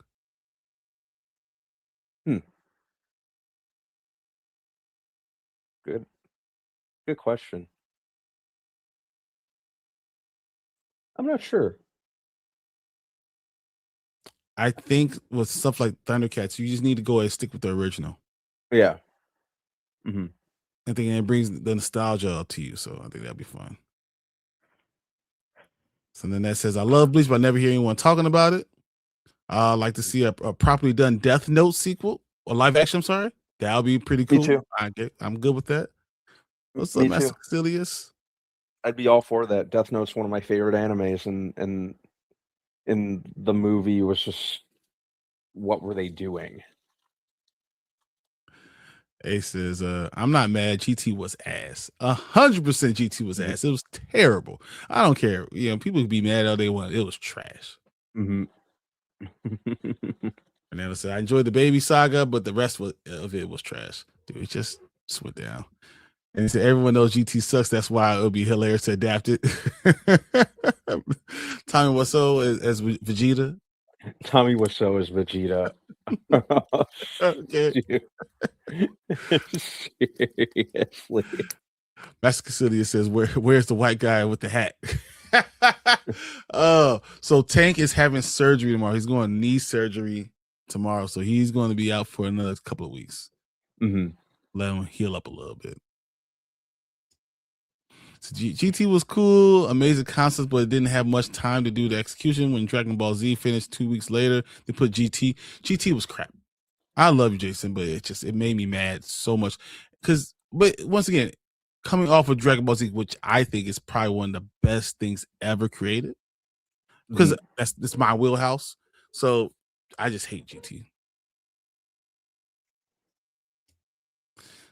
Good question. I'm not sure. I think with stuff like Thundercats, you just need to go ahead and stick with the original. Yeah. Mm-hmm. I think it brings the nostalgia up to you, so I think that'd be fun. So then that says, I love Bleach, but I never hear anyone talking about it. I'd like to see a properly done Death Note sequel or live action. I'm sorry. That would be pretty cool. Me too. I'm good with that. What's up, Me Master too. Cecilius? I'd be all for that. Death Note's one of my favorite animes, and in the movie was just what were they doing? Ace says, I'm not mad. GT was ass. 100% GT was ass. It was terrible. I don't care. You know, people can be mad all they want. It was trash. Mm-hmm. And then I said, I enjoyed the baby saga, but the rest of it was trash. Dude, it just went down. And he said, everyone knows GT sucks. That's why it would be hilarious to adapt it. Tommy Wiseau as Vegeta. Tommy Wiseau as Vegeta. Okay. Seriously. Master Cassilia says, where's the white guy with the hat? So Tank is having surgery tomorrow. He's going knee surgery tomorrow. So he's going to be out for another couple of weeks. Mm-hmm. Let him heal up a little bit. So GT was cool, amazing concepts, but it didn't have much time to do the execution. When Dragon Ball Z finished 2 weeks later, they put GT. GT was crap. I love you, Jason, but it made me mad so much. But once again, coming off of Dragon Ball Z, which I think is probably one of the best things ever created, because that's my wheelhouse. So I just hate GT.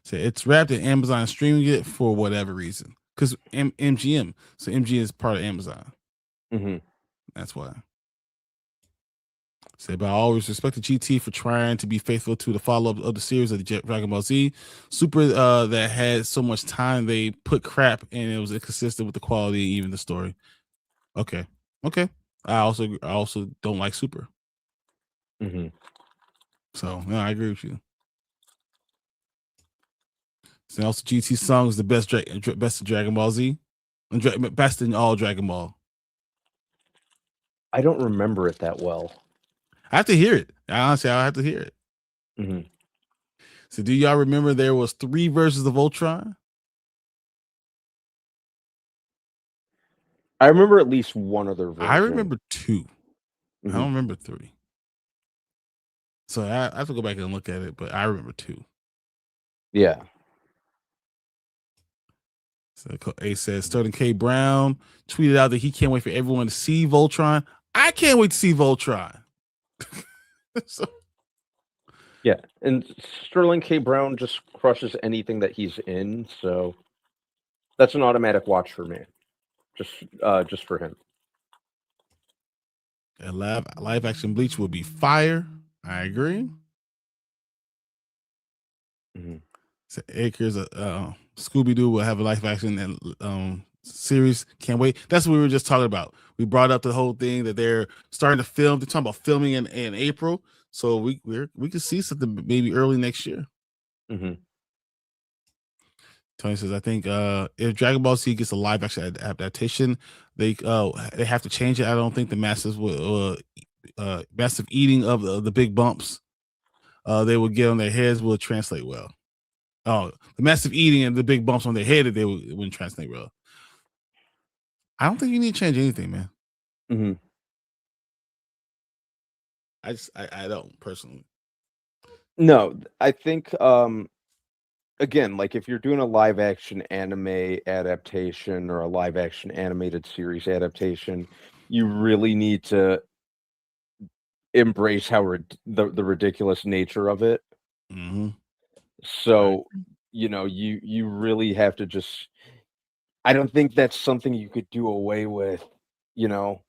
So it's wrapped in Amazon streaming it for whatever reason. Because MGM. So MGM is part of Amazon. Mm-hmm. That's why. Say, but I always respected GT for trying to be faithful to the follow-up of the series of the Dragon Ball Z. Super that had so much time, they put crap and it was inconsistent with the quality and even the story. Okay. I also don't like Super. Mm-hmm. So no, I agree with you. So also GT song is the best of Dragon Ball Z. Best in all Dragon Ball. I don't remember it that well. I have to hear it. Honestly, I'll have to hear it. Mm-hmm. So do y'all remember there was 3 versions of Ultron? I remember at least one other version. I remember 2. Mm-hmm. I don't remember 3. So I have to go back and look at it, but I remember 2. Yeah. So Ace says Sterling K. Brown tweeted out that he can't wait for everyone to see Voltron. I can't wait to see Voltron. So, yeah, and Sterling K. Brown just crushes anything that he's in, so that's an automatic watch for me. Just for him. A live action Bleach will be fire. I agree. Mm-hmm. So Acres, Scooby Doo will have a live action series. Can't wait. That's what we were just talking about. We brought up the whole thing that they're starting to film. They're talking about filming in April, so we could see something maybe early next year. Mm-hmm. Tony says, I think if Dragon Ball Z gets a live action adaptation, they have to change it. I don't think the massive eating of the big bumps they will get on their heads will translate well. Oh, the massive eating and the big bumps on their head that they wouldn't translate well. I don't think you need to change anything, man. Mm-hmm. I don't personally. No, I think again, like if you're doing a live action anime adaptation or a live action animated series adaptation, you really need to embrace how the ridiculous nature of it. Mm-hmm. So, you really have to just. I don't think that's something you could do away with. You have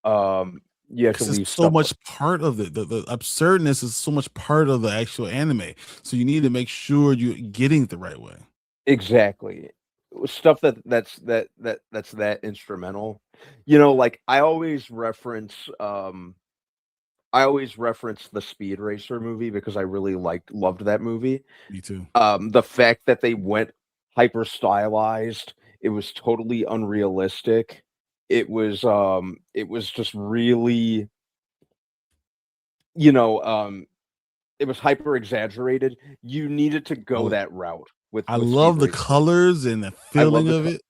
to leave so much part of the absurdness is so much part of the actual anime. So you need to make sure you're getting it the right way. Exactly. Stuff that's that instrumental. Like I always reference the Speed Racer movie because I really loved that movie. Me too. The fact that they went hyper stylized, it was totally unrealistic. It was just really, it was hyper exaggerated. You needed to go that route with. I love the colors and the feeling of it.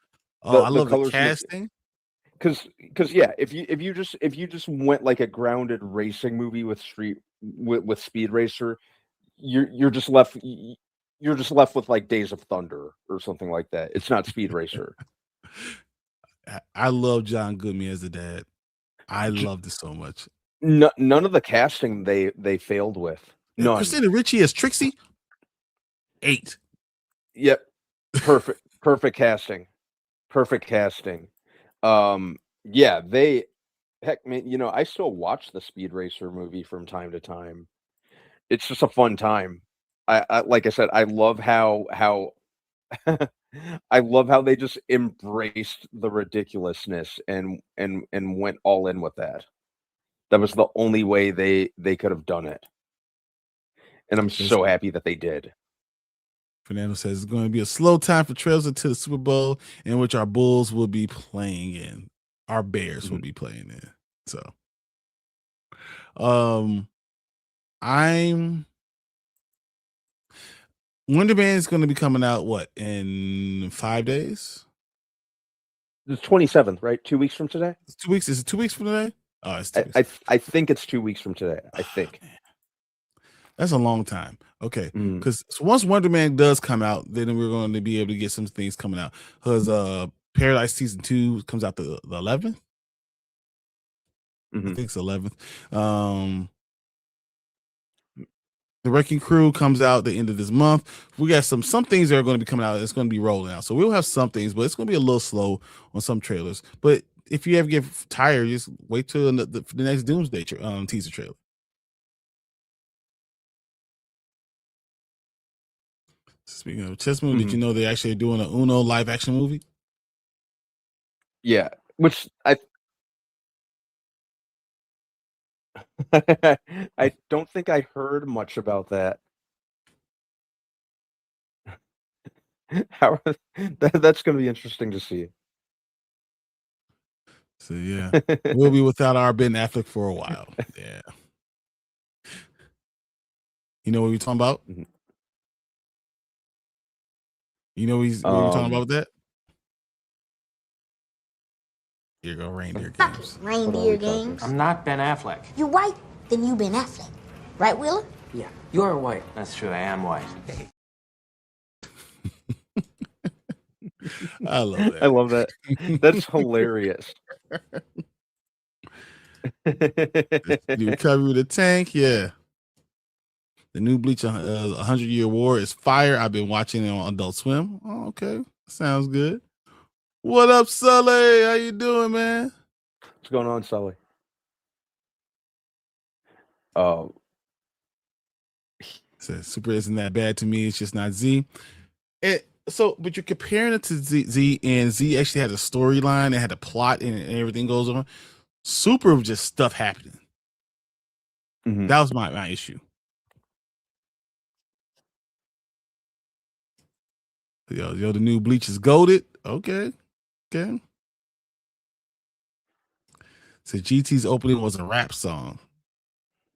I love the casting. Because yeah, if you just went like a grounded racing movie with Speed Racer, you're just left. you're just left with like Days of Thunder or something like that. It's not Speed Racer. I love John Goodman as the dad. I loved it so much. None of the casting they failed with. None. Christina Ricci as Trixie. 8. Yep. Perfect casting. Perfect casting. Yeah, heck, man, I still watch the Speed Racer movie from time to time. It's just a fun time. I like I said, I love how I love how they just embraced the ridiculousness and went all in with that. That was the only way they could have done it. And I'm so happy that they did. Fernando says it's going to be a slow time for trails until the Super Bowl, in which our Bulls will be playing in. Our Bears will be playing in. So, Wonder Man is going to be coming out in 5 days? The 27th, right? 2 weeks from today? It's 2 weeks. Is it 2 weeks from today? Oh, it's 2 weeks. I think it's 2 weeks from today. I think. That's a long time. Okay. Because once Wonder Man does come out, then we're going to be able to get some things coming out. Because Paradise Season 2 comes out the 11th. I think it's 11th. The Wrecking Crew comes out the end of this month. We got some things that are going to be coming out. It's going to be rolling out. So we'll have some things, but it's going to be a little slow on some trailers. But if you ever get tired, just wait till the next Doomsday teaser trailer. Speaking of chess movie, did you know they're actually doing an Uno live action movie? Yeah, which I don't think I heard much about that. That's going to be interesting to see. So yeah, we'll be without our Ben Affleck for a while. Yeah. You know what we're talking about? You know what we're talking about with that? Here go Reindeer Games. Reindeer Games. I'm not Ben Affleck. You white? Then you Ben Affleck. Right, Wheeler? Yeah, you're white. That's true, I am white. I love that. I love that. That's hilarious. The recovery of the tank, yeah. The new Bleach 100-Year War is fire. I've been watching it on Adult Swim. Oh, okay. Sounds good. What up, Sully? How you doing, man? What's going on, Sully? Oh. Says Super isn't that bad to me. It's just not Z. But you're comparing it to Z, and Z actually had a storyline. It had a plot, and everything goes on. Super was just stuff happening. That was my issue. Yo, the new Bleach is goated. Okay. So GT's opening was a rap song.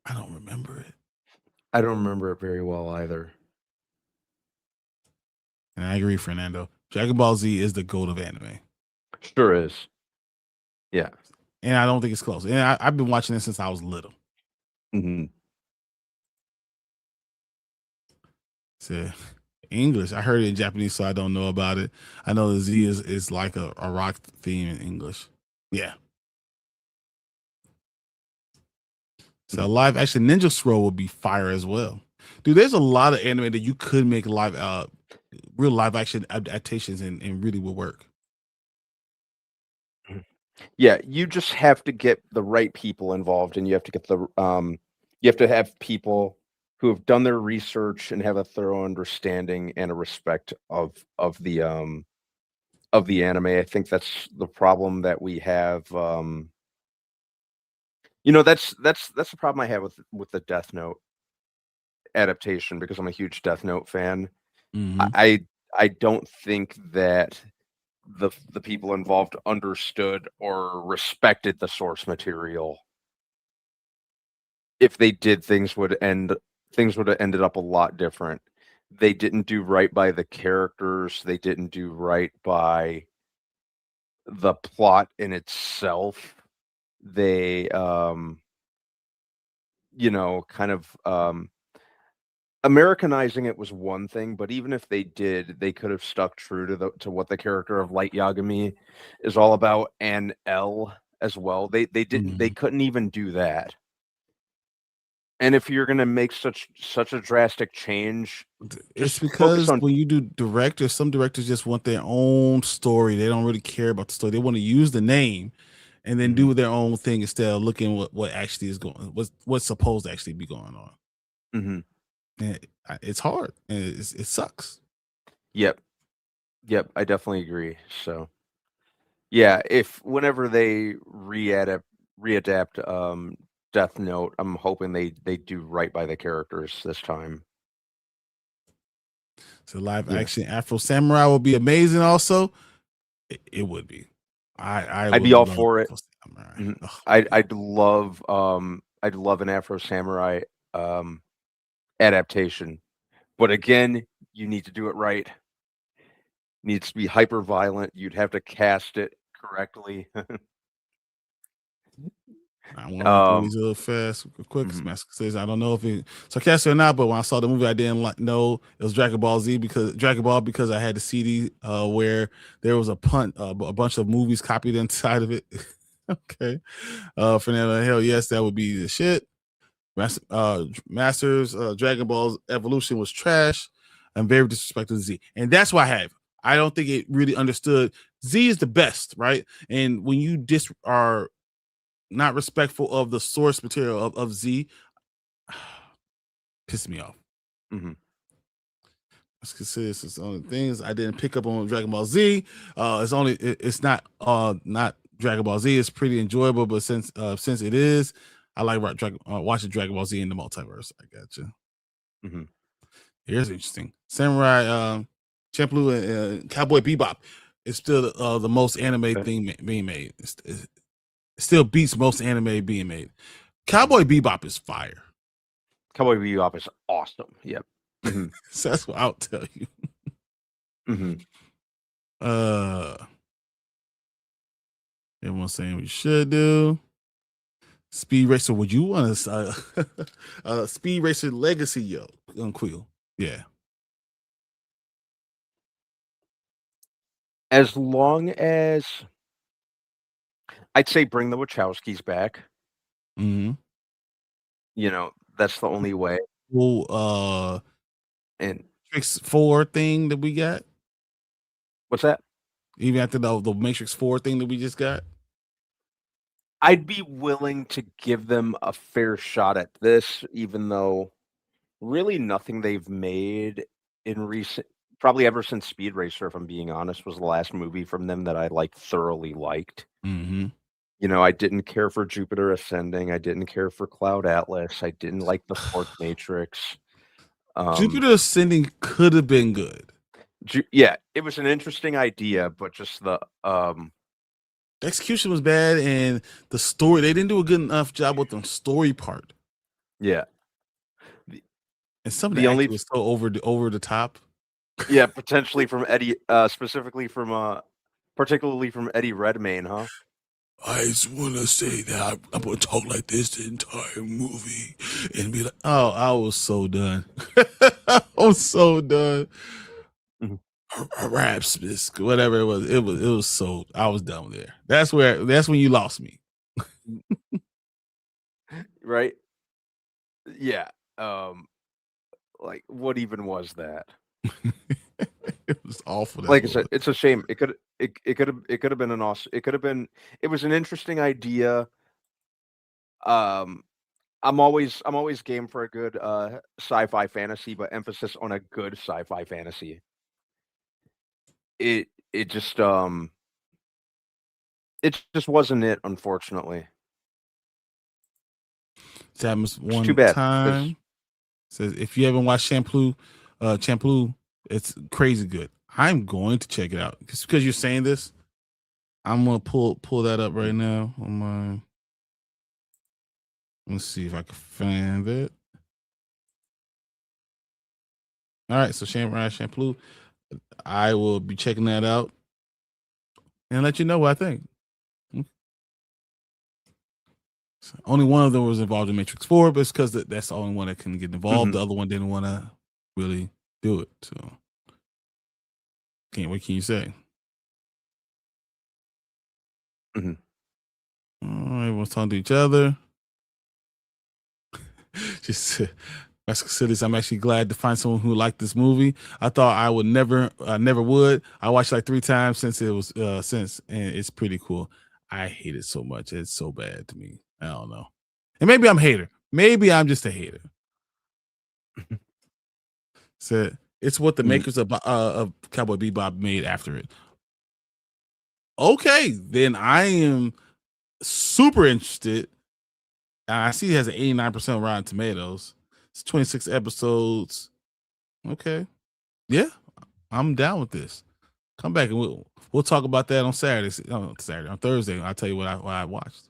I don't remember it. I don't remember it very well either. And I agree, Fernando. Dragon Ball Z is the GOAT of anime. Sure is. Yeah. And I don't think it's close. And I've been watching it since I was little. So English. I heard it in Japanese, so I don't know about it. I know the Z is like a rock theme in English. Yeah. So live action Ninja Scroll would be fire as well. Dude, there's a lot of anime that you could make real live action adaptations and really would work. Yeah, you just have to get the right people involved, and you have to get you have to have people who have done their research and have a thorough understanding and a respect of the anime. I think that's the problem that we have. That's the problem I have with the Death Note adaptation, because I'm a huge Death Note fan. I don't think that the people involved understood or respected the source material. If they did, things would have ended up a lot different. They didn't do right by the characters. They didn't do right by the plot in itself. They kind of Americanizing it was one thing, but even if they did, they could have stuck true to what the character of Light Yagami is all about, and L as well. They didn't. They couldn't even do that. And if you're gonna make such a drastic change, it's because when you do directors, some directors just want their own story. They don't really care about the story. They want to use the name and then do their own thing instead of looking what actually is going, what's supposed to actually be going on. And it's hard and it sucks. Yep, I definitely agree. So, yeah, if whenever they readapt Death Note, I'm hoping they do right by the characters this time. So live action Afro Samurai will be amazing. Also, it would be. I'd be all for it. I'd love an Afro Samurai adaptation, but again, you need to do it right. It needs to be hyper violent. You'd have to cast it correctly. I want to go these a little fast, quick. Master says, I don't know if it's sarcastic or not, but when I saw the movie, I didn't know it was Dragon Ball Z because I had the CD where there was a bunch of movies copied inside of it. Okay, Fernando, hell yes, that would be the shit. Masters Dragon Ball Evolution was trash and very disrespectful to Z, and that's why I don't think it really understood Z is the best, right? And when you are not respectful of the source material of Z, piss me off. Let's consider this is only things I didn't pick up on Dragon Ball Z. It's not Dragon Ball Z. It's pretty enjoyable, but since it is, I like watching Dragon Ball Z in the multiverse. I got you. Here's interesting. Samurai Champloo and Cowboy Bebop is still the most anime thing being made. It still beats most anime being made. Cowboy Bebop is fire. Cowboy Bebop is awesome. Yep. So that's what I'll tell you. Everyone's saying we should do Speed Racer. Would you want to Speed Racer Legacy, Quill? Yeah. As long as I'd say bring the Wachowskis back. You know, that's the only way. Well, and Matrix 4 thing that we got. What's that? Even after the Matrix 4 thing that we just got? I'd be willing to give them a fair shot at this, even though really nothing they've made in recent, probably ever since Speed Racer, if I'm being honest, was the last movie from them that I thoroughly liked. You know, I didn't care for Jupiter Ascending. I didn't care for Cloud Atlas. I didn't like the Fourth Matrix. Jupiter Ascending could have been good. Yeah, it was an interesting idea, but just the execution was bad, and the story, they didn't do a good enough job with the story part. Yeah. And some of the only was so over the top. Yeah, potentially from Eddie, specifically from particularly from Eddie Redmayne, huh? I just want to say that I'm going to talk like this the entire movie and be like, oh, I was so done. I was so done. Raps, whatever it was. It was so, I was done there. That's when you lost me. Right? Yeah. What even was that? It was awful. Like I said, it's a shame. It could have been an awesome. It was an interesting idea. I'm always game for a good sci-fi fantasy, but emphasis on a good sci-fi fantasy. It just wasn't it, unfortunately. Samus one too bad. time says if you haven't watched Champloo, it's crazy good. I'm going to check it out. Just because you're saying this, I'm gonna pull that up right now on my. Let's see if I can find it. All right, so Samurai Champloo, I will be checking that out and let you know what I think. So only one of them was involved in Matrix 4, but it's because that's the only one that can get involved. The other one didn't want to really do it. So, what can you say? All right, we'll talk to each other. Just I'm actually glad to find someone who liked this movie. I thought I would never would. I watched like 3 times since it was and it's pretty cool. I hate it so much. It's so bad to me. I don't know. And maybe I'm a hater. Maybe I'm just a hater. So it's what the makers of Cowboy Bebop made after it. Okay, then I am super interested. I see it has an 89% Rotten Tomatoes. It's 26 episodes. Okay. Yeah, I'm down with this. Come back and we'll talk about that on Saturday. On Thursday. I'll tell you what I watched.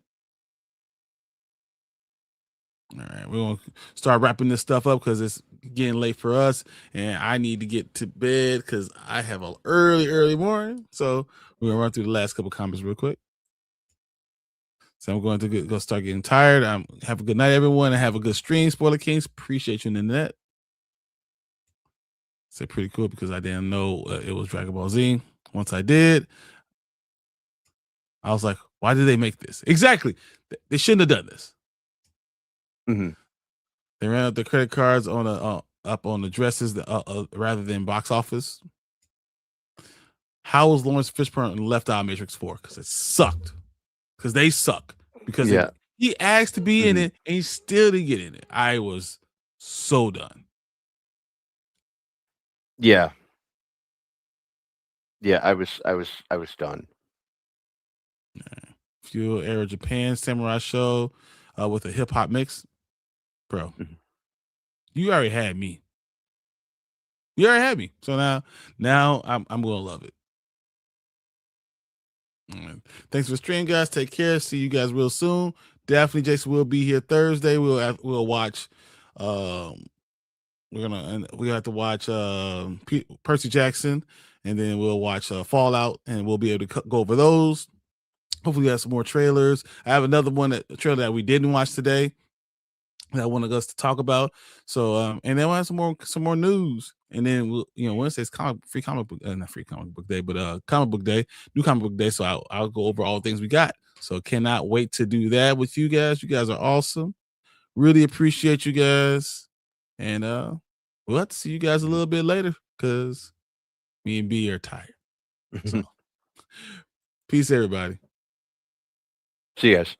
All right, we're gonna start wrapping this stuff up because it's getting late for us, and I need to get to bed because I have an early morning. So we're gonna run through the last couple comments real quick. So I'm going to go start getting tired. Have a good night, everyone, and have a good stream. Spoiler Kings, appreciate you in the net. It's pretty cool because I didn't know it was Dragon Ball Z. Once I did, I was like, why did they make this? Exactly. They shouldn't have done this. They ran up the credit cards on up on the dresses rather than box office. How was Lawrence Fishburne left out of Matrix 4? Because it sucked. Because they suck. Because he asked to be in it and he still didn't get in it. I was so done. Yeah. Yeah, I was done. Fuel Era Japan Samurai Show with a hip hop mix. Bro, you already had me. You already had me. So now I'm gonna love it. Right. Thanks for the stream, guys. Take care. See you guys real soon. Definitely, Jason will be here Thursday. We'll watch. We have to watch Percy Jackson, and then we'll watch Fallout, and we'll be able to go over those. Hopefully, we have some more trailers. I have another a trailer that we didn't watch today that I wanted us to talk about. So, and then we'll have some more news. And then Wednesday's comic book day, but comic book day, new comic book day. So I'll go over all the things we got. So cannot wait to do that with you guys. You guys are awesome. Really appreciate you guys. And we'll have to see you guys a little bit later because me and B are tired. So, peace, everybody. See you guys.